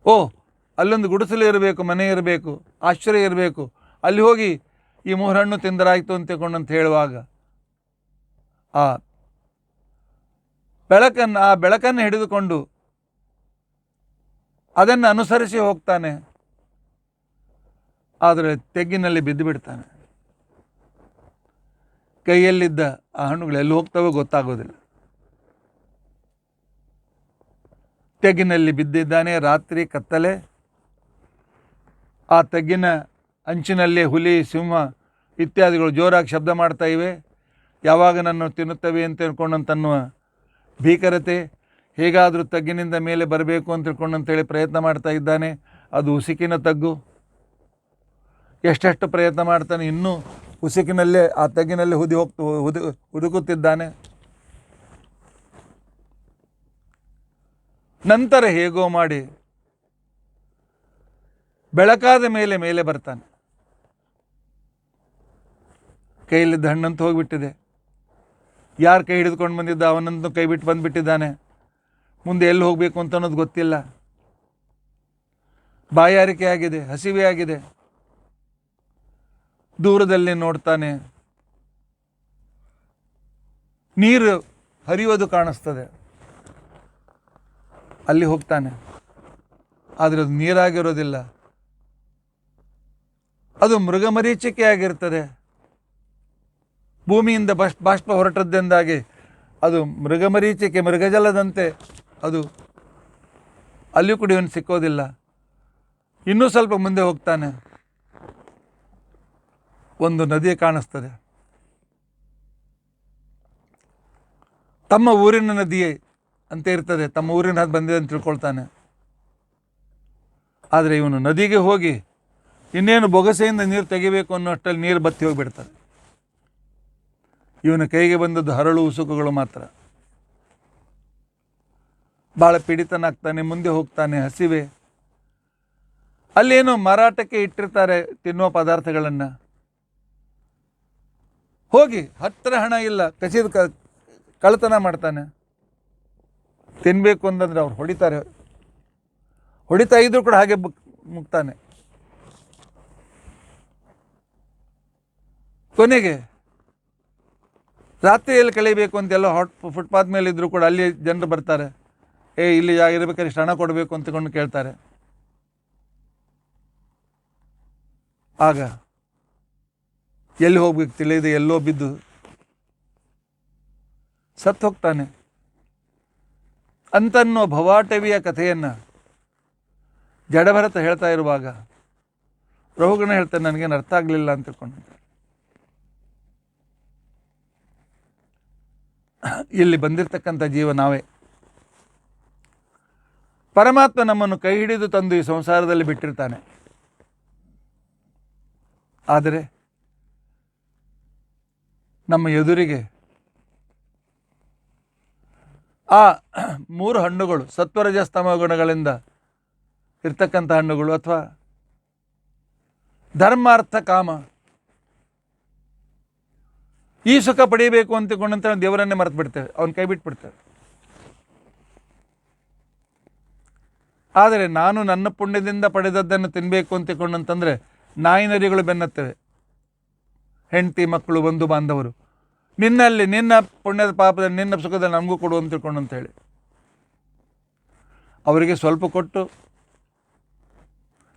[SPEAKER 1] ಓ, ಅಲ್ಲೊಂದು ಗುಡಿಸಲು ಇರಬೇಕು, ಮನೆ ಇರಬೇಕು, ಆಶ್ರಯ ಇರಬೇಕು, ಅಲ್ಲಿ ಹೋಗಿ ಈ 3 ಹಣ್ಣು ತಿಂದರಾಯ್ತು ಅಂತ ಹೇಳುವಾಗ ಆ ಬೆಳಕನ್ನು ಹಿಡಿದುಕೊಂಡು ಅದನ್ನು ಅನುಸರಿಸಿ ಹೋಗ್ತಾನೆ. ಆದರೆ ತೆಗ್ಗಿನಲ್ಲಿ ಬಿದ್ದು ಬಿಡ್ತಾನೆ. ಕೈಯಲ್ಲಿದ್ದ ಆ ಹಣ್ಣುಗಳು ಎಲ್ಲಿ ಹೋಗ್ತವೋ ಗೊತ್ತಾಗೋದಿಲ್ಲ. ತೆಗ್ಗಿನಲ್ಲಿ ಬಿದ್ದಿದ್ದಾನೆ. ರಾತ್ರಿ ಕತ್ತಲೆ. ಆ ತೆಗ್ಗಿನ ಅಂಚಿನಲ್ಲಿ ಹುಲಿ, ಸಿಂಹ ಇತ್ಯಾದಿಗಳು ಜೋರಾಗಿ ಶಬ್ದ ಮಾಡ್ತಾ ಇವೆ. ಯಾವಾಗ ನನ್ನ ತಿನ್ನುತ್ತವೆ ಅಂತ ತಿಳ್ಕೊಂಡಂತನ್ನುವ ಭೀಕರತೆ. ಹೇಗಾದರೂ ತಗ್ಗಿನಿಂದ ಮೇಲೆ ಬರಬೇಕು ಅಂತ ತಿಳ್ಕೊಂಡಂತೇಳಿ ಪ್ರಯತ್ನ ಮಾಡ್ತಾ ಇದ್ದಾನೆ. ಅದು ಉಸುಕಿನ ತಗ್ಗು. ಎಷ್ಟೆಷ್ಟು ಪ್ರಯತ್ನ ಮಾಡ್ತಾನೆ, ಇನ್ನೂ ಉಸುಕಿನಲ್ಲೇ ಆ ತಗ್ಗಿನಲ್ಲಿ ಹುದುಕುತ್ತಿದ್ದಾನೆ. ನಂತರ ಹೇಗೋ ಮಾಡಿ ಬೆಳಕಾದ ಮೇಲೆ ಬರ್ತಾನೆ. ಕೈಯಲ್ಲಿದ್ದ ಹಣ್ಣಂತೂ ಹೋಗಿಬಿಟ್ಟಿದೆ. ಯಾರು ಕೈ ಹಿಡಿದುಕೊಂಡು ಬಂದಿದ್ದ ಅವನಂತೂ ಕೈ ಬಿಟ್ಟು ಬಂದುಬಿಟ್ಟಿದ್ದಾನೆ. ಮುಂದೆ ಎಲ್ಲಿ ಹೋಗಬೇಕು ಅಂತ ಅನ್ನೋದು ಗೊತ್ತಿಲ್ಲ. ಬಾಯಾರಿಕೆ ಆಗಿದೆ, ಹಸಿವೆ ಆಗಿದೆ. ದೂರದಲ್ಲಿ ನೋಡ್ತಾನೆ, ನೀರು ಹರಿಯೋದು ಕಾಣಿಸ್ತದೆ. ಅಲ್ಲಿ ಹೋಗ್ತಾನೆ. ಆದರೆ ಅದು ನೀರಾಗಿರೋದಿಲ್ಲ, ಅದು ಮೃಗಮರೀಚಿಕೆ ಆಗಿರ್ತದೆ. ಭೂಮಿಯಿಂದ ಬಾಷ್ಪ ಹೊರಟದ್ದೆಂದಾಗಿ ಅದು ಮೃಗಮರೀಚಿಕೆ, ಮೃಗಜಲದಂತೆ ಅದು ಅಲ್ಲಿಯೂ ಕೂಡ ಇವನು ಸಿಕ್ಕೋದಿಲ್ಲ. ಇನ್ನೂ ಸ್ವಲ್ಪ ಮುಂದೆ ಹೋಗ್ತಾನೆ. ಒಂದು ನದಿ ಕಾಣಿಸ್ತದೆ. ತಮ್ಮ ಊರಿನ ನದಿಯೇ ಅಂತ ಇರ್ತದೆ. ತಮ್ಮ ಊರಿನ ಬಂದಿದೆ ಅಂತ ತಿಳ್ಕೊಳ್ತಾನೆ. ಆದರೆ ಇವನು ನದಿಗೆ ಹೋಗಿ ಇನ್ನೇನು ಬೊಗಸೆಯಿಂದ ನೀರು ತೆಗಿಬೇಕು ಅನ್ನೋ ಅಷ್ಟರಲ್ಲಿ ನೀರು ಬತ್ತಿ ಹೋಗಿಬಿಡ್ತಾರೆ. ಇವನ ಕೈಗೆ ಬಂದದ್ದು ಹರಳು ಉಸುಕುಗಳು ಮಾತ್ರ. ಭಾಳ ಪೀಡಿತನಾಗ್ತಾನೆ. ಮುಂದೆ ಹೋಗ್ತಾನೆ. ಹಸಿವೆ. ಅಲ್ಲೇನೋ ಮಾರಾಟಕ್ಕೆ ಇಟ್ಟಿರ್ತಾರೆ ತಿನ್ನುವ ಪದಾರ್ಥಗಳನ್ನು. ಹೋಗಿ ಹತ್ತಿರ ಹಣ ಇಲ್ಲ, ಕಸಿದ ಕಳ್ಳತನ ಮಾಡ್ತಾನೆ. ತಿನ್ನಬೇಕು ಅಂತಂದ್ರೆ ಅವ್ರು ಹೊಡಿತಾರೆ. ಹೊಡಿತಾ ಇದ್ರು ಕೂಡ ಹಾಗೆ ಮುಗ್ತಾನೆ. ಕೊನೆಗೆ ರಾತ್ರಿಯಲ್ಲಿ ಕಳೀಬೇಕು ಅಂತೆಲ್ಲ ಫುಟ್ಪಾತ್ ಮೇಲೆ ಇದ್ದರೂ ಕೂಡ ಅಲ್ಲಿ ಜನರು ಬರ್ತಾರೆ. ಇಲ್ಲಿ ಇರಬೇಕಾದ್ರೆ ಇಷ್ಟು ಹಣ ಕೊಡಬೇಕು ಅಂತಕೊಂಡು ಕೇಳ್ತಾರೆ. ಆಗ ಎಲ್ಲಿ ಹೋಗ್ಬೇಕು ತಿಳಿಯದೆ ಎಲ್ಲೋ ಬಿದ್ದು ಸತ್ತು ಹೋಗ್ತಾನೆ ಅಂತನ್ನೋ ಭವಾಟವಿಯ ಕಥೆಯನ್ನು ಜಡಭರತ ಹೇಳ್ತಾ ಇರುವಾಗ ರಹುಗಣ ಹೇಳ್ತಾನೆ, ನನಗೇನು ಅರ್ಥ ಆಗಲಿಲ್ಲ ಅಂತ ತಿಳ್ಕೊಂಡು. ಇಲ್ಲಿ ಬಂದಿರತಕ್ಕಂಥ ಜೀವ ನಾವೇ. ಪರಮಾತ್ಮ ನಮ್ಮನ್ನು ಕೈ ಹಿಡಿದು ತಂದು ಈ ಸಂಸಾರದಲ್ಲಿ ಬಿಟ್ಟಿರ್ತಾನೆ. ಆದರೆ ನಮ್ಮ ಎದುರಿಗೆ ಆ 3 ಹಣ್ಣುಗಳು, ಸತ್ವರಜಸ್ತಮ ಗುಣಗಳಿಂದ ಇರ್ತಕ್ಕಂಥ ಹಣ್ಣುಗಳು, ಅಥವಾ ಧರ್ಮಾರ್ಥ ಕಾಮ, ಈ ಸುಖ ಪಡೀಬೇಕು ಅಂತಕೊಂಡಂತ ದೇವರನ್ನೇ ಮರೆತು ಬಿಡ್ತೇವೆ, ಅವನ ಕೈ ಬಿಟ್ಬಿಡ್ತೇವೆ. ಆದರೆ ನಾನು ನನ್ನ ಪುಣ್ಯದಿಂದ ಪಡೆದದ್ದನ್ನು ತಿನ್ನಬೇಕು ಅಂತಕೊಂಡಂತಂದರೆ ನಾಯಿ ನರಿಗಳು ಬೆನ್ನತ್ತವೆ. ಹೆಂಡತಿ, ಮಕ್ಕಳು, ಬಂಧು ಬಾಂಧವರು, ನಿನ್ನಲ್ಲಿ ನಿನ್ನ ಪುಣ್ಯದ ಪಾಪದಲ್ಲಿ ನಿನ್ನ ಸುಖದಲ್ಲಿ ನಮಗೂ ಕೊಡು ಅಂತ ತಿಳ್ಕೊಂಡು ಅಂತೇಳಿ ಅವರಿಗೆ ಸ್ವಲ್ಪ ಕೊಟ್ಟು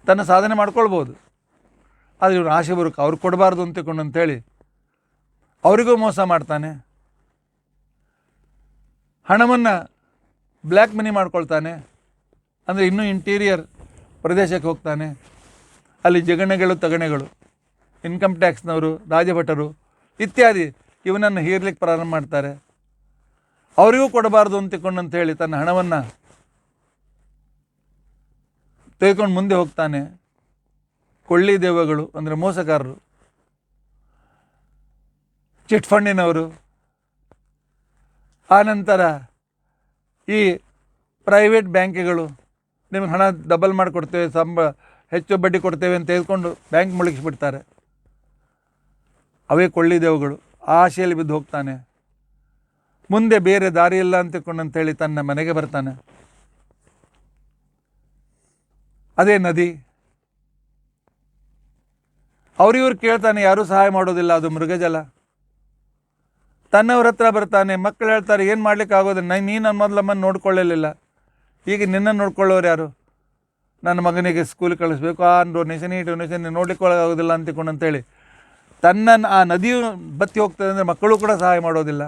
[SPEAKER 1] ತನ್ನ ಸಾಧನೆ ಮಾಡ್ಕೊಳ್ಬೋದು. ಆದರೆ ಇವರು ಆಸೆ ಬರೋಕೆ ಅವ್ರಿಗೆ ಕೊಡಬಾರ್ದು ಅಂತಕೊಂಡು ಅಂತೇಳಿ ಅವರಿಗೂ ಮೋಸ ಮಾಡ್ತಾನೆ. ಹಣವನ್ನು ಬ್ಲ್ಯಾಕ್ ಮನಿ ಮಾಡ್ಕೊಳ್ತಾನೆ. ಅಂದರೆ ಇನ್ನೂ ಇಂಟೀರಿಯರ್ ಪ್ರದೇಶಕ್ಕೆ ಹೋಗ್ತಾನೆ. ಅಲ್ಲಿ ಜಗಣೆಗಳು, ತಗಣೆಗಳು, ಇನ್ಕಮ್ ಟ್ಯಾಕ್ಸ್ನವರು, ರಾಜಭಟರು ಇತ್ಯಾದಿ ಇವನನ್ನು ಹೀರ್ಲಿಕ್ಕೆ ಪ್ರಾರಂಭ ಮಾಡ್ತಾರೆ. ಅವರಿಗೂ ಕೊಡಬಾರ್ದು ಅಂತಕೊಂಡಂಥೇಳಿ ತನ್ನ ಹಣವನ್ನು ತೆಗೆದುಕೊಂಡು ಮುಂದೆ ಹೋಗ್ತಾನೆ. ಕೊಳ್ಳಿ ದೆವ್ವಗಳು ಅಂದರೆ ಮೋಸಗಾರರು, ಚಿಟ್ ಫಂಡಿನವರು, ಆನಂತರ ಈ ಪ್ರೈವೇಟ್ ಬ್ಯಾಂಕ್ಗಳು, ನಿಮಗೆ ಹಣ ಡಬಲ್ ಮಾಡಿಕೊಡ್ತೇವೆ, ಹೆಚ್ಚು ಬಡ್ಡಿ ಕೊಡ್ತೇವೆ ಅಂತ ತೆಗೆದುಕೊಂಡು ಬ್ಯಾಂಕ್ ಮುಳುಗಿಸ್ಬಿಡ್ತಾರೆ. ಅವೇ ಕೊಳ್ಳಿದೆವುಗಳು. ಆ ಆಶೆಯಲ್ಲಿ ಬಿದ್ದು ಹೋಗ್ತಾನೆ. ಮುಂದೆ ಬೇರೆ ದಾರಿ ಇಲ್ಲ ಅಂತೇಳಿ ತನ್ನ ಮನೆಗೆ ಬರ್ತಾನೆ. ಅದೇ ನದಿ. ಅವ್ರಿವ್ರು ಕೇಳ್ತಾನೆ, ಯಾರೂ ಸಹಾಯ ಮಾಡೋದಿಲ್ಲ, ಅದು ಮೃಗಜಲ. ತನ್ನವ್ರ ಹತ್ರ ಬರ್ತಾನೆ. ಮಕ್ಕಳು ಹೇಳ್ತಾರೆ, ಏನು ಮಾಡ್ಲಿಕ್ಕೆ ಆಗೋದಿಲ್ಲ, ನೀನು ನನ್ನ ಮೊದಲಮ್ಮನ್ನು ನೋಡ್ಕೊಳ್ಳಲಿಲ್ಲ, ಈಗ ನಿನ್ನನ್ನು ನೋಡ್ಕೊಳ್ಳೋರು ಯಾರು? ನನ್ನ ಮಗನಿಗೆ ಸ್ಕೂಲ್ ಕಳಿಸ್ಬೇಕು, ಆ ಡೊನೇಷನ್ ನೋಡ್ಲಿಕ್ಕೆ ಆಗೋದಿಲ್ಲ ಅಂತೇಳಿ ತನ್ನನ್ನು ಆ ನದಿಯು ಬತ್ತಿ ಹೋಗ್ತದೆ ಅಂದರೆ ಮಕ್ಕಳು ಕೂಡ ಸಹಾಯ ಮಾಡೋದಿಲ್ಲ.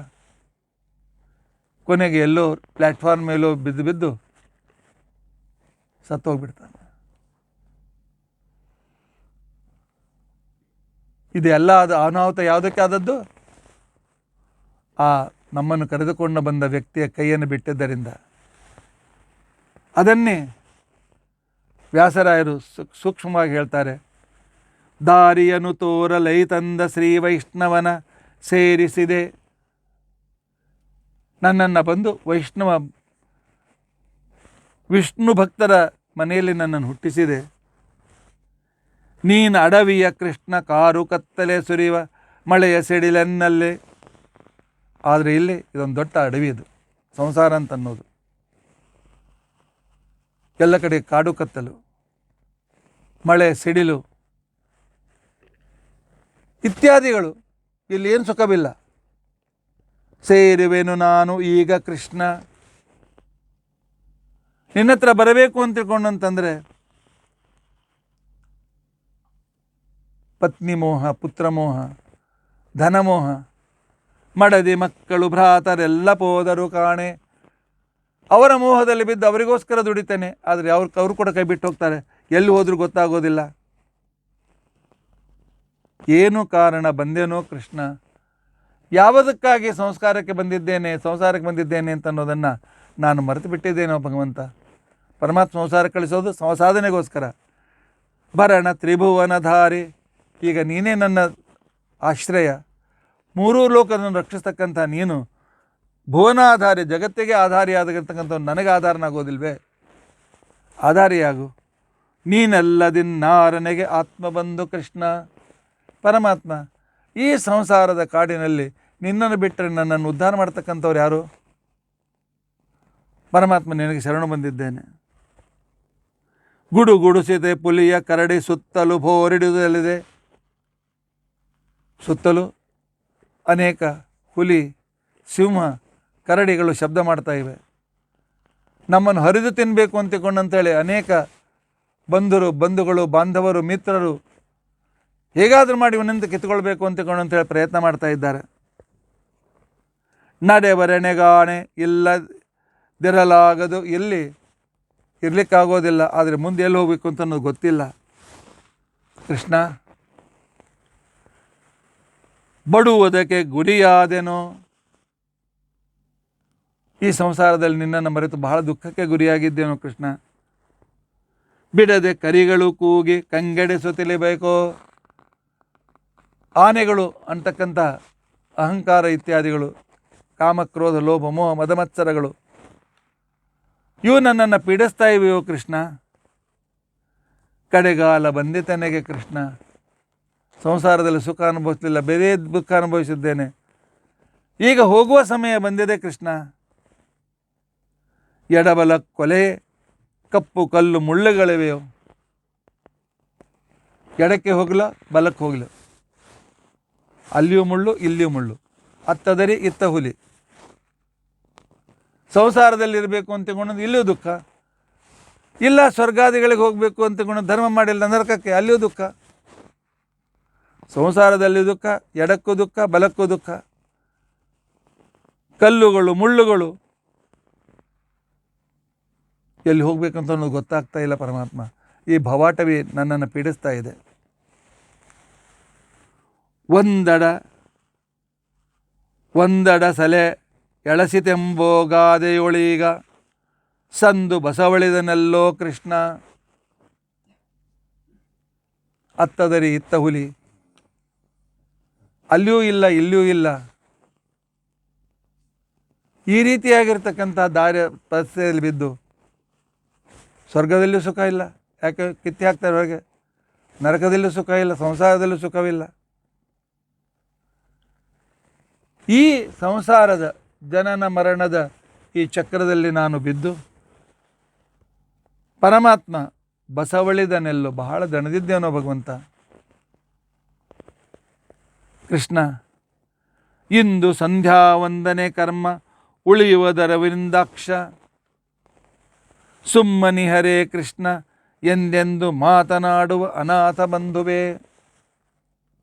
[SPEAKER 1] ಕೊನೆಗೆ ಎಲ್ಲೋ ಪ್ಲ್ಯಾಟ್ಫಾರ್ಮ್ ಮೇಲೋ ಬಿದ್ದು ಸತ್ತೋಗ್ಬಿಡ್ತಾನೆ. ಇದೆಲ್ಲ ಅದು ಅನಾಹುತ ಯಾವುದಕ್ಕೆ ಆದದ್ದು? ಆ ನಮ್ಮನ್ನು ಕರೆದುಕೊಂಡು ಬಂದ ವ್ಯಕ್ತಿಯ ಕೈಯನ್ನು ಬಿಟ್ಟಿದ್ದರಿಂದ. ಅದನ್ನೇ ವ್ಯಾಸರಾಯರು ಸೂಕ್ಷ್ಮವಾಗಿ ಹೇಳ್ತಾರೆ. ದಾರಿಯನು ತೋರಲೈ ತಂದ ಶ್ರೀ ವೈಷ್ಣವನ ಸೇರಿಸಿದೆ. ನನ್ನನ್ನು ಬಂದು ವಿಷ್ಣು ಭಕ್ತರ ಮನೆಯಲ್ಲಿ ನನ್ನನ್ನು ಹುಟ್ಟಿಸಿದೆ. ನೀನು ಅಡವಿಯ ಕೃಷ್ಣ, ಕಾರು ಕತ್ತಲೆ ಸುರಿಯುವ ಮಳೆಯ ಸಿಡಿಲೆನ್ನಲ್ಲೇ. ಆದರೆ ಇಲ್ಲಿ ಇದೊಂದು ದೊಡ್ಡ ಅಡವಿ. ಇದು ಸಂಸಾರ ಅಂತನ್ನೋದು. ಎಲ್ಲ ಕಡೆ ಕಾಡು ಕತ್ತಲು, ಮಳೆ, ಸಿಡಿಲು ಇತ್ಯಾದಿಗಳು. ಇಲ್ಲಿ ಏನು ಸುಖವಿಲ್ಲ. ಸೇರುವೆನು ನಾನು ಈಗ ಕೃಷ್ಣ. ನಿನ್ನ ಹತ್ರ ಬರಬೇಕು ಅಂತ ತಿಳ್ಕೊಂಡಂತಂದರೆ ಪತ್ನಿ ಮೋಹ, ಪುತ್ರ ಮೋಹ, ಧನಮೋಹ, ಮಡದಿ ಮಕ್ಕಳು ಭ್ರಾತರೆಲ್ಲ ಪೋದರು ಕಾಣೆ. ಅವರ ಮೋಹದಲ್ಲಿ ಬಿದ್ದು ಅವರಿಗೋಸ್ಕರ ದುಡಿತೇನೆ, ಆದರೆ ಅವರು ಕೂಡ ಕೈ ಬಿಟ್ಟು ಹೋಗ್ತಾರೆ. ಎಲ್ಲಿ ಹೋದ್ರೂ ಗೊತ್ತಾಗೋದಿಲ್ಲ. ಏನು ಕಾರಣ ಬಂದೇನೋ ಕೃಷ್ಣ? ಯಾವುದಕ್ಕಾಗಿ ಸಂಸ್ಕಾರಕ್ಕೆ ಸಂಸಾರಕ್ಕೆ ಬಂದಿದ್ದೇನೆ ಅಂತ ಅನ್ನೋದನ್ನು ನಾನು ಮರೆತು ಬಿಟ್ಟಿದ್ದೇನೋ ಭಗವಂತ. ಪರಮಾತ್ಮ ಸಂಸಾರ ಕಳಿಸೋದು ಸಾಧನೆಗೋಸ್ಕರ. ಭರಣ ತ್ರಿಭುವನಧಾರಿ, ಈಗ ನೀನೇ ನನ್ನ ಆಶ್ರಯ. ಮೂರೂ ಲೋಕವನ್ನು ರಕ್ಷಿಸ್ತಕ್ಕಂಥ ನೀನು ಭುವನಾಧಾರಿ, ಜಗತ್ತಿಗೆ ಆಧಾರಿಯಾಗಿರ್ತಕ್ಕಂಥ ನನಗೆ ಆಧಾರನಾಗೋದಿಲ್ವೇ? ಆಧಾರಿಯಾಗು. ನೀನೆಲ್ಲದಿನ್ನಾರನೆಗೆ ಆತ್ಮ ಬಂದು ಕೃಷ್ಣ. ಪರಮಾತ್ಮ, ಈ ಸಂಸಾರದ ಕಾಡಿನಲ್ಲಿ ನಿನ್ನನ್ನು ಬಿಟ್ಟರೆ ನನ್ನನ್ನು ಉದ್ಧಾರ ಮಾಡ್ತಕ್ಕಂಥವ್ರು ಯಾರು? ಪರಮಾತ್ಮ, ನಿನಗೆ ಶರಣು ಬಂದಿದ್ದೇನೆ. ಗುಡುಸಿದೆ ಪುಲಿಯ ಕರಡಿ ಸುತ್ತಲೂ ಭೋರಿಡುವುದಲ್ಲಿದೆ. ಸುತ್ತಲೂ ಅನೇಕ ಹುಲಿ, ಸಿಂಹ, ಕರಡಿಗಳು ಶಬ್ದ ಮಾಡ್ತಾ ಇವೆ. ನಮ್ಮನ್ನು ಹರಿದು ತಿನ್ನಬೇಕು ಅಂತೇಳಿ ಅನೇಕ ಬಂಧುಗಳು, ಬಾಂಧವರು, ಮಿತ್ರರು ಹೇಗಾದರೂ ಮಾಡಿ ಇವನಂತ ಕಿತ್ಕೊಳ್ಬೇಕು ಅಂತೇಳಿ ಪ್ರಯತ್ನ ಮಾಡ್ತಾ ಇದ್ದಾರೆ. ನಡೆವರೆಣೆಗಾಣೆ ಇಲ್ಲದಿರಲಾಗದು, ಎಲ್ಲಿ ಇರಲಿಕ್ಕಾಗೋದಿಲ್ಲ. ಆದರೆ ಮುಂದೆ ಎಲ್ಲಿ ಹೋಗಬೇಕು ಅಂತ ಅನ್ನೋದು ಗೊತ್ತಿಲ್ಲ. ಕೃಷ್ಣ, ಬಡುವುದಕ್ಕೆ ಗುರಿಯಾದೆನೋ. ಈ ಸಂಸಾರದಲ್ಲಿ ನಿನ್ನನ್ನು ಮರೆತು ಬಹಳ ದುಃಖಕ್ಕೆ ಗುರಿಯಾಗಿದ್ದೇನೋ ಕೃಷ್ಣ. ಬಿಡದೆ ಕರಿಗಳು ಕೂಗಿ ಕಂಗೆಡಿಸುತ್ತಿರಬೇಕೋ. ಆನೆಗಳು ಅಂತಕ್ಕಂಥ ಅಹಂಕಾರ ಇತ್ಯಾದಿಗಳು, ಕಾಮಕ್ರೋಧ ಲೋಭ ಮೋಹ ಮದಮತ್ಸರಗಳು, ಇವು ನನ್ನನ್ನು ಪೀಡಿಸ್ತಾ ಇವೆಯೋ ಕೃಷ್ಣ. ಕಡೆಗಾಲ ಬಂದಿತನೆಗೆ ಕೃಷ್ಣ. ಸಂಸಾರದಲ್ಲಿ ಸುಖ ಅನುಭವಿಸಲಿಲ್ಲ, ಬೇರೆ ದುಃಖ ಅನುಭವಿಸಿದ್ದೇನೆ. ಈಗ ಹೋಗುವ ಸಮಯ ಬಂದಿದೆ ಕೃಷ್ಣ. ಎಡಬಲ ಕೊಲೆ, ಕಪ್ಪು ಕಲ್ಲು ಮುಳ್ಳುಗಳಿವೆಯೋ. ಎಡಕ್ಕೆ ಹೋಗಲ, ಬಲಕ್ಕೆ ಹೋಗಲು, ಅಲ್ಲಿಯೂ ಮುಳ್ಳು, ಇಲ್ಲಿಯೂ ಮುಳ್ಳು. ಅತ್ತದರಿ ಇತ್ತ ಹುಲಿ. ಸಂಸಾರದಲ್ಲಿರಬೇಕು ಅಂತಕೊಂಡು ಇಲ್ಲಿಯೂ ದುಃಖ. ಇಲ್ಲ ಸ್ವರ್ಗಾದಿಗಳಿಗೆ ಹೋಗಬೇಕು ಅಂತಕೊಂಡು ಧರ್ಮ ಮಾಡಿಲ್ಲ ನರಕಕ್ಕೆ, ಅಲ್ಲಿಯೂ ದುಃಖ. ಸಂಸಾರದಲ್ಲಿ ದುಃಖ, ಎಡಕ್ಕೂ ದುಃಖ, ಬಲಕ್ಕೂ ದುಃಖ. ಕಲ್ಲುಗಳು, ಮುಳ್ಳುಗಳು, ಎಲ್ಲಿ ಹೋಗ್ಬೇಕಂತ ಅನ್ನೋದು ಗೊತ್ತಾಗ್ತಾ ಇಲ್ಲ ಪರಮಾತ್ಮ. ಈ ಭವಾಟವಿ ನನ್ನನ್ನು ಪೀಡಿಸ್ತಾ ಇದೆ. ಒಂದಡ ಸಲೆ ಎಳಸಿತೆಂಬೋಗಾದೆಯೊಳೀಗ ಸಂದು ಬಸವಳಿದನೆಲ್ಲೋ ಕೃಷ್ಣ. ಅತ್ತದರಿ ಇತ್ತ ಹುಲಿ, ಅಲ್ಲಿಯೂ ಇಲ್ಲ, ಇಲ್ಲಿಯೂ ಇಲ್ಲ. ಈ ರೀತಿಯಾಗಿರ್ತಕ್ಕಂಥ ಪರಿಸ್ಥಿತಿಯಲ್ಲಿ ಬಿದ್ದು ಸ್ವರ್ಗದಲ್ಲೂ ಸುಖ ಇಲ್ಲ, ಯಾಕೆ ಕಿತ್ತಿ ಹಾಕ್ತಾರೆ ಹೊರಗೆ. ನರಕದಲ್ಲೂ ಸುಖ ಇಲ್ಲ, ಸಂಸಾರದಲ್ಲೂ ಸುಖವಿಲ್ಲ. ಈ ಸಂಸಾರದ ಜನನ ಮರಣದ ಈ ಚಕ್ರದಲ್ಲಿ ನಾನು ಬಿದ್ದು ಪರಮಾತ್ಮ ಬಸವಳಿದನೆಲ್ಲೋ ಬಹಳ ದಣದಿದ್ದೇನೋ ಭಗವಂತ. ಕೃಷ್ಣ, ಇಂದು ಸಂಧ್ಯಾ ವಂದನೆ ಕರ್ಮ ಉಳಿಯುವುದರವಿಂದಾಕ್ಷ, ಸುಮ್ಮನಿ ಹರೇ ಕೃಷ್ಣ ಎಂದೆಂದು ಮಾತನಾಡುವ ಅನಾಥ ಬಂಧುವೇ.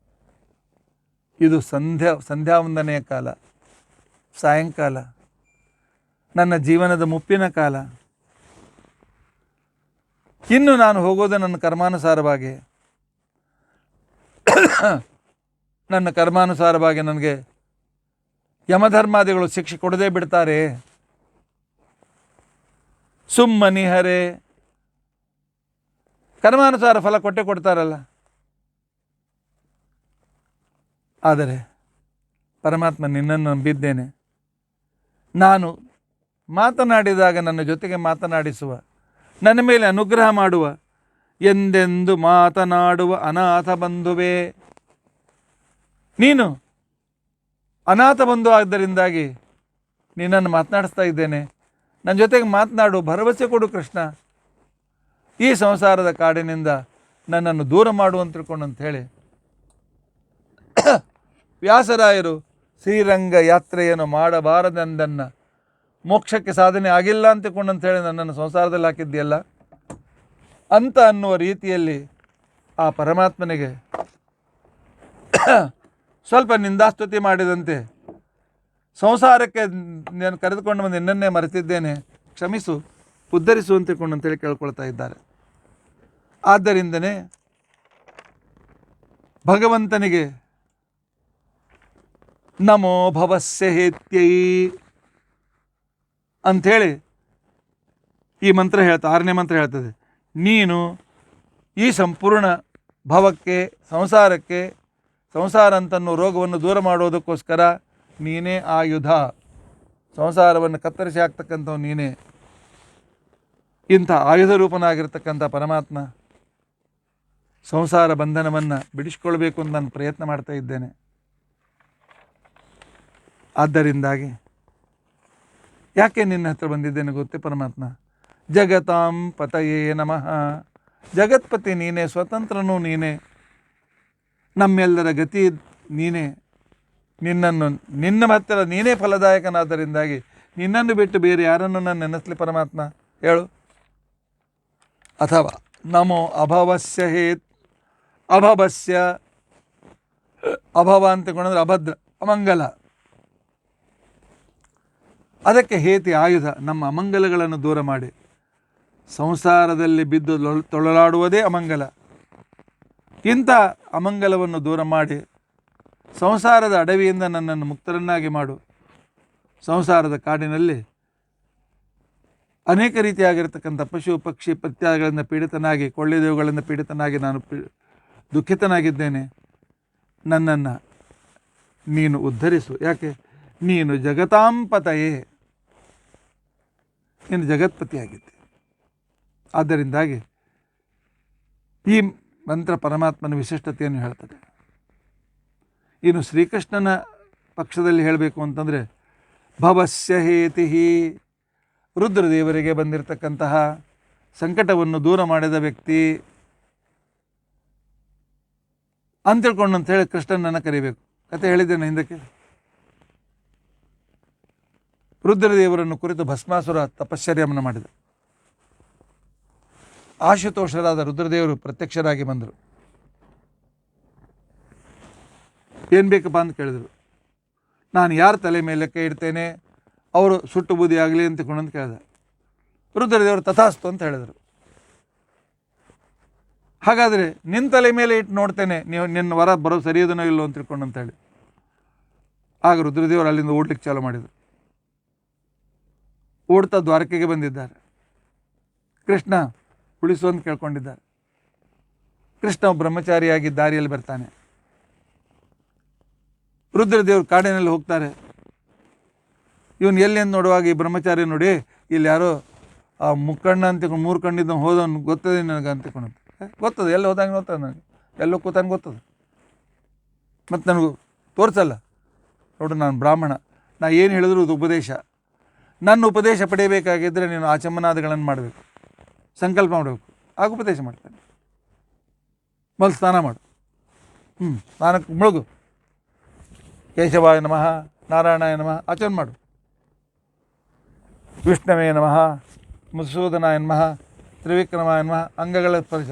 [SPEAKER 1] ಇದು ಸಂಧ್ಯಾವಂದನೆಯ ಕಾಲ, ಸಾಯಂಕಾಲ, ನನ್ನ ಜೀವನದ ಮುಪ್ಪಿನ ಕಾಲ. ಇನ್ನು ನಾನು ಹೋಗೋದು ನನ್ನ ಕರ್ಮಾನುಸಾರವಾಗಿ. ನನ್ನ ಕರ್ಮಾನುಸಾರವಾಗಿ ನನಗೆ ಯಮಧರ್ಮಾದಿಗಳು ಶಿಕ್ಷೆ ಕೊಡದೇ ಬಿಡ್ತಾರೆ. ಸುಮ್ಮನಿ ಹರೇ, ಕರ್ಮಾನುಸಾರ ಫಲ ಕೊಟ್ಟೆ ಕೊಡ್ತಾರಲ್ಲ. ಆದರೆ ಪರಮಾತ್ಮ, ನಿನ್ನನ್ನು ನಂಬಿದ್ದೇನೆ. ನಾನು ಮಾತನಾಡಿದಾಗ ನನ್ನ ಜೊತೆಗೆ ಮಾತನಾಡಿಸುವ, ನನ್ನ ಮೇಲೆ ಅನುಗ್ರಹ ಮಾಡುವ, ಎಂದೆಂದು ಮಾತನಾಡುವ ಅನಾಥ ಬಂಧುವೇ. ನೀನು ಅನಾಥ ಬಂಧು ಆದ್ದರಿಂದಾಗಿ ನಿನ್ನನ್ನು ಮಾತನಾಡಿಸ್ತಾ ಇದ್ದೇನೆ. ನನ್ನ ಜೊತೆಗೆ ಮಾತನಾಡು, ಭರವಸೆ ಕೊಡು ಕೃಷ್ಣ. ಈ ಸಂಸಾರದ ಕಾಡಿನಿಂದ ನನ್ನನ್ನು ದೂರ ಮಾಡುವಂತ ತಿಳ್ಕೊಂಡು ಅಂತ ಹೇಳಿ ವ್ಯಾಸರಾಯರು ಶ್ರೀರಂಗ ಯಾತ್ರೆಯನ್ನು ಮಾಡಬಾರದೆಂದನ್ನು, ಮೋಕ್ಷಕ್ಕೆ ಸಾಧನೆ ಆಗಿಲ್ಲ ಅಂತಕೊಂಡು ಅಂತ ಹೇಳಿ ನನ್ನನ್ನು ಸಂಸಾರದಲ್ಲಿ ಹಾಕಿದ್ದೀಯಲ್ಲ ಅಂತ ಅನ್ನುವ ರೀತಿಯಲ್ಲಿ ಆ ಪರಮಾತ್ಮನಿಗೆ ಸ್ವಲ್ಪ ನಿಂದಾಸ್ತುತಿ ಮಾಡಿದಂತೆ, ಸಂಸಾರಕ್ಕೆ ನಾನು ಕರೆದುಕೊಂಡು ಬಂದು ನಿನ್ನನ್ನೇ ಮರೆತಿದ್ದೇನೆ, ಕ್ಷಮಿಸು, ಉದ್ಧರಿಸು ಅಂತಕೊಂಡು ಅಂತೇಳಿ ಕೇಳ್ಕೊಳ್ತಾ ಇದ್ದಾರೆ. ಆದ್ದರಿಂದನೇ ಭಗವಂತನಿಗೆ ನಮೋ ಭವಸ್ಯ ಹೇತ್ಯೈ ಅಂಥೇಳಿ ಈ ಮಂತ್ರ ಹೇಳ್ತಾ, 6ನೇ ಮಂತ್ರ ಹೇಳ್ತದೆ. ನೀನು ಈ ಸಂಪೂರ್ಣ ಭವಕ್ಕೆ, ಸಂಸಾರಕ್ಕೆ, ಸಂಸಾರ ಅಂತನ್ನೋ ರೋಗವನ್ನು ದೂರ ಮಾಡೋದಕ್ಕೋಸ್ಕರ ನೀನೇ ಆಯುಧ, ಸಂಸಾರವನ್ನು ಕತ್ತರಿಸಿ ಹಾಕ್ತಕ್ಕಂಥವು ನೀನೇ. ಇಂಥ ಆಯುಧ ರೂಪನಾಗಿರ್ತಕ್ಕಂಥ ಪರಮಾತ್ಮ ಸಂಸಾರ ಬಂಧನವನ್ನು ಬಿಡಿಸ್ಕೊಳ್ಬೇಕು ಅಂತ ನಾನು ಪ್ರಯತ್ನ ಮಾಡ್ತಾ ಇದ್ದೇನೆ. ಆದ್ದರಿಂದಾಗಿ ಯಾಕೆ ನಿನ್ನ ಹತ್ರ ಬಂದಿದ್ದೇನೆ ಗೊತ್ತೇ ಪರಮಾತ್ಮ? ಜಗತಾಂ ಪತಯೇ ನಮಃ. ಜಗತ್ಪತಿ ನೀನೇ, ಸ್ವತಂತ್ರನೂ ನೀನೇ, ನಮ್ಮೆಲ್ಲರ ಗತಿ ನೀನೇ. ನಿನ್ನ ಹತ್ತಿರ ನೀನೇ ಫಲದಾಯಕನಾದ್ದರಿಂದಾಗಿ ನಿನ್ನನ್ನು ಬಿಟ್ಟು ಬೇರೆ ಯಾರನ್ನು ನಾನು ನೆನೆಸಲಿ ಪರಮಾತ್ಮ ಹೇಳು? ಅಥವಾ ನಮೋ ಅಭವಸ್ಯ ಹೇತ್, ಅಭವಸ್ಯ, ಅಭವ ಅಂತಕೊಂಡ್ರೆ ಅಭದ್ರ, ಅಮಂಗಲ, ಅದಕ್ಕೆ ಹೇತಿ ಆಯುಧ. ನಮ್ಮ ಅಮಂಗಲಗಳನ್ನು ದೂರ ಮಾಡಿ, ಸಂಸಾರದಲ್ಲಿ ಬಿದ್ದು ತೊಳಲಾಡುವುದೇ ಅಮಂಗಲ. ಇಂಥ ಅಮಂಗಲವನ್ನು ದೂರ ಮಾಡಿ ಸಂಸಾರದ ಅಡವಿಯಿಂದ ನನ್ನನ್ನು ಮುಕ್ತರನ್ನಾಗಿ ಮಾಡು. ಸಂಸಾರದ ಕಾಡಿನಲ್ಲಿ ಅನೇಕ ರೀತಿಯಾಗಿರ್ತಕ್ಕಂಥ ಪಶು ಪಕ್ಷಿ ಪ್ರತ್ಯಾಗಳಿಂದ ಪೀಡಿತನಾಗಿ, ಕೊಳ್ಳೆದೇವುಗಳಿಂದ ಪೀಡಿತನಾಗಿ ನಾನು ದುಃಖಿತನಾಗಿದ್ದೇನೆ. ನನ್ನನ್ನು ನೀನು ಉದ್ಧರಿಸು. ಯಾಕೆ? ನೀನು ಜಗತಾಂಪತಯೇ, ನೀನು ಜಗತ್ಪತಿಯಾಗಿದ್ದೆ. ಆದ್ದರಿಂದಾಗಿ ಈ ಮಂತ್ರ ಪರಮಾತ್ಮನ ವಿಶಿಷ್ಟತೆಯನ್ನು ಹೇಳ್ತದೆ. ಇನ್ನು ಶ್ರೀಕೃಷ್ಣನ ಪಕ್ಷದಲ್ಲಿ ಹೇಳಬೇಕು ಅಂತಂದರೆ, ಭವಸ್ಯ ಹೇತಿ, ರುದ್ರದೇವರಿಗೆ ಬಂದಿರತಕ್ಕಂತಹ ಸಂಕಟವನ್ನು ದೂರ ಮಾಡಿದ ವ್ಯಕ್ತಿ ಅಂತೇಳ್ಕೊಂಡು ಅಂತ ಹೇಳಿ ಕೃಷ್ಣನನ್ನು ಕರಿಬೇಕು. ಕತೆ ಹೇಳಿದ್ದೇನೆ ಹಿಂದಕ್ಕೆ. ರುದ್ರದೇವರನ್ನು ಕುರಿತು ಭಸ್ಮಾಸುರ ತಪಶ್ಚರ್ಯವನ್ನು ಮಾಡಿದ. ಆಶುತೋಷರಾದ ರುದ್ರದೇವರು ಪ್ರತ್ಯಕ್ಷರಾಗಿ ಬಂದರು. ಏನು ಬೇಕಪ್ಪ ಅಂತ ಕೇಳಿದರು. ನಾನು ಯಾರ ತಲೆ ಮೇಲೆ ಕೈ ಇಡ್ತೇನೆ ಅವರು ಸುಟ್ಟು ಬೂದಿ ಆಗಲಿ ಅಂತಕೊಂಡು ಕೇಳಿದ. ರುದ್ರದೇವರು ತಥಾಸ್ತು ಅಂತ ಹೇಳಿದರು. ಹಾಗಾದರೆ ನಿನ್ನ ತಲೆ ಮೇಲೆ ಇಟ್ಟು ನೋಡ್ತೇನೆ, ನೀವು ನಿನ್ನ ವರ ಬರೋ ಸರಿಯೋದನೋ ಇಲ್ಲೋ ಅಂತ ತಿಳ್ಕೊಂಡು ಅಂತೇಳಿ. ಆಗ ರುದ್ರದೇವರು ಅಲ್ಲಿಂದ ಓಡ್ಲಿಕ್ಕೆ ಚಾಲು ಮಾಡಿದರು. ಓಡ್ತಾ ದ್ವಾರಕೆಗೆ ಬಂದಿದ್ದಾರೆ. ಕೃಷ್ಣ ಉಳಿಸು ಅಂತ ಕೇಳ್ಕೊಂಡಿದ್ದಾರೆ. ಕೃಷ್ಣ ಬ್ರಹ್ಮಚಾರಿಯಾಗಿ ದಾರಿಯಲ್ಲಿ ಬರ್ತಾನೆ. ರುದ್ರದೇವರು ಕಾಡಿನಲ್ಲಿ ಹೋಗ್ತಾರೆ. ಇವನು ಎಲ್ಲಿ ಅಂತ ನೋಡುವಾಗ ಈ ಬ್ರಹ್ಮಚಾರಿ ನೋಡಿ, ಇಲ್ಲಿ ಯಾರೋ ಆ ಮುಕ್ಕಣ್ಣ ಅಂತಿಕೊಂಡು 3 ಕಣ್ಣಿದ್ದ ಹೋದವನು ಗೊತ್ತದೆ ನನಗೆ ಅಂತಿಕೊಂಡು ಗೊತ್ತದೆ, ಎಲ್ಲ ಹೋದಂಗೆ ಗೊತ್ತದ ನನಗೆ, ಎಲ್ಲೋ ಕೂತಾನೆ ಗೊತ್ತದ. ಮತ್ತು ನನಗೂ ತೋರಿಸಲ್ಲ. ನೋಡು, ನಾನು ಬ್ರಾಹ್ಮಣ, ನಾ ಏನು ಹೇಳಿದ್ರು ಅದು ಉಪದೇಶ. ನನ್ನ ಉಪದೇಶ ಪಡೆಯಬೇಕಾಗಿದ್ದರೆ ನೀನು ಆಚಮನಾದಿಗಳನ್ನು ಮಾಡಬೇಕು, ಸಂಕಲ್ಪ ಮಾಡಬೇಕು, ಆಗ ಉಪದೇಶ ಮಾಡ್ತಾನೆ. ಮೊದಲು ಸ್ನಾನ ಮಾಡು, ಸ್ನಾನಕ್ಕೆ ಮುಳುಗು, ಕೇಶವಾಯ ನಮಃ, ನಾರಾಯಣಾಯ ನಮಃ ಆಚರಣೆ ಮಾಡು, ವಿಷ್ಣವೇ ನಮಃ, ಮಧುಸೂದನಾಯ ನಮಃ, ತ್ರಿವಿಕ್ರಮಾಯ ನಮಃ ಅಂಗಗಳ ಸ್ಪರ್ಶ,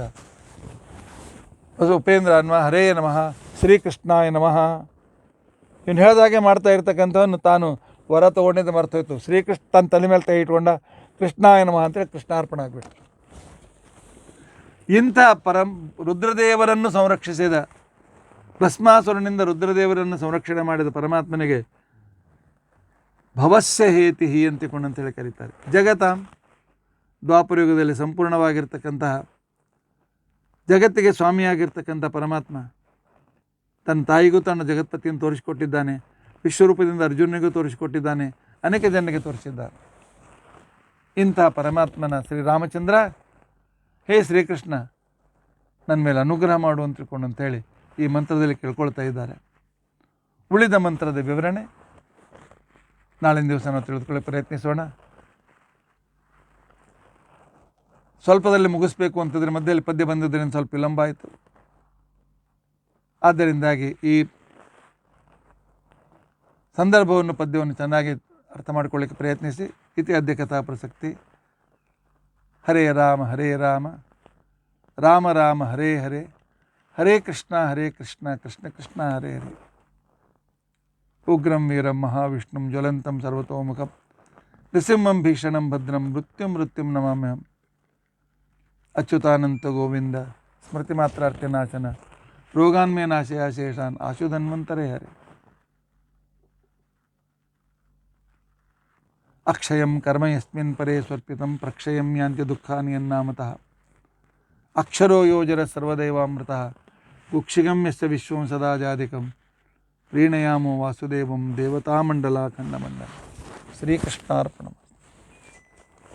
[SPEAKER 1] ಉಪೇಂದ್ರ ನಮಃ, ಹರೇ ನಮಃ, ಶ್ರೀಕೃಷ್ಣಾಯ ನಮಃ. ಇವ್ನು ಹೇಳಿದಾಗೆ ಮಾಡ್ತಾ ಇರ್ತಕ್ಕಂಥವನು ತಾನು ವರ ತೊಗೊಂಡಿದ್ದು ಮರ್ತೋಯ್ತು. ಶ್ರೀಕೃಷ್ಣ ತನ್ನ ತಲೆ ಮೇಲೆ ಕೈ ಇಟ್ಕೊಂಡ, ಕೃಷ್ಣಾಯ ನಮಃ ಅಂತೇಳಿ ಕೃಷ್ಣಾರ್ಪಣ ಆಗಿಬಿಟ್ಟು. ಇಂಥ ರುದ್ರದೇವರನ್ನು ಸಂರಕ್ಷಿಸಿದ, ಭಸ್ಮಾಸುರನಿಂದ ರುದ್ರದೇವರನ್ನು ಸಂರಕ್ಷಣೆ ಮಾಡಿದ ಪರಮಾತ್ಮನಿಗೆ ಭವಸ್ಯ ಹೇತಿ ಅಂತಿಕೊಂಡಂತೇಳಿ ಕರೀತಾರೆ. ಜಗತಾಂ, ದ್ವಾಪರಯುಗದಲ್ಲಿ ಸಂಪೂರ್ಣವಾಗಿರ್ತಕ್ಕಂತಹ ಜಗತ್ತಿಗೆ ಸ್ವಾಮಿಯಾಗಿರ್ತಕ್ಕಂಥ ಪರಮಾತ್ಮ ತನ್ನ ತಾಯಿಗೂ ತನ್ನ ಜಗತ್ಪತಿಯನ್ನು ತೋರಿಸಿಕೊಟ್ಟಿದ್ದಾನೆ, ವಿಶ್ವರೂಪದಿಂದ ಅರ್ಜುನಿಗೂ ತೋರಿಸಿಕೊಟ್ಟಿದ್ದಾನೆ, ಅನೇಕ ಜನರಿಗೆ ತೋರಿಸಿದ್ದಾರೆ. ಇಂಥ ಪರಮಾತ್ಮನ ಶ್ರೀರಾಮಚಂದ್ರ, ಹೇ ಶ್ರೀಕೃಷ್ಣ ನನ್ನ ಮೇಲೆ ಅನುಗ್ರಹ ಮಾಡು ಅಂತ ತಿಳ್ಕೊಂಡು ಅಂತೇಳಿ ಈ ಮಂತ್ರದಲ್ಲಿ ಕೇಳ್ಕೊಳ್ತಾ ಇದ್ದಾರೆ. ಉಳಿದ ಮಂತ್ರದ ವಿವರಣೆ ನಾಳಿನ ದಿವಸ ನಾವು ತಿಳಿದುಕೊಳ್ಳಿ ಪ್ರಯತ್ನಿಸೋಣ. ಸ್ವಲ್ಪದಲ್ಲಿ ಮುಗಿಸ್ಬೇಕು ಅಂತಂದರೆ ಮಧ್ಯದಲ್ಲಿ ಪದ್ಯ ಬಂದಿದ್ದರಿಂದ ಸ್ವಲ್ಪ ವಿಳಂಬ ಆಯಿತು. ಆದ್ದರಿಂದಾಗಿ ಈ ಸಂದರ್ಭವನ್ನು, ಪದ್ಯವನ್ನು ಚೆನ್ನಾಗಿ ಅರ್ಥ ಮಾಡಿಕೊಳ್ಳಿಕ್ಕೆ ಪ್ರಯತ್ನಿಸಿ. ಇತಿ ಅದ್ಯ ಕಥಾ ಪ್ರಸಕ್ತಿ. ಹರೇ ರಾಮ ಹರೇ ರಾಮ, ರಾಮ ರಾಮ ಹರೇ ಹರೇ, ಹರೇ ಕೃಷ್ಣ ಕೃಷ್ಣ ಕೃಷ್ಣ ಹರೇ ಹರೇ. ಉಗ್ರಂ ವೀರಂ ಮಹಾವಿಷ್ಣುಂ ಜ್ವಲಂತಂ ಸರ್ವತೋಮುಖಂ ನೃಸಿಂಹಂ ಭೀಷಣಂ ಭದ್ರಂ ಮೃತ್ಯುಂ ನಮಾಮ್ಯಹಂ. ಅಚ್ಯುತಾನಂತ ಗೋವಿಂದ ಸ್ಮೃತಿ ಮಾತ್ರಾರ್ಥ್ಯನಾಶನ ರೋಗಾನ್ಮೇ ನಾಶಯ ಶೇಷಾನ್ ಆಶುಧನ್ವಂತರೇ ಹರೇ. ಅಕ್ಷಯಂ ಕರ್ಮ ಯಸ್ಮಿನ್ ಪರೇ ಸ್ವರ್ಪಿತಂ ಪ್ರಕ್ಷಯಂ ಯಾಂತ್ಯ ದುಃಖಾನಿ ಯನ್ನಾಮತಃ. ಅಕ್ಷರೋ ಯೋಜರ ಸರ್ವದೈವಾಮೃತಃ ಕುಕ್ಷಿಗಂ ಯಸ್ಯ ವಿಶ್ವಂ ಸದಾ ಜಾಧಿಕಂ ಪ್ರೀಣಯಾಮೋ ವಾಸುದೇವಂ ದೇವತಾಮಂಡಲ ಖಂಡಮಂಡಲ. ಶ್ರೀಕೃಷ್ಣಾರ್ಪಣಂ.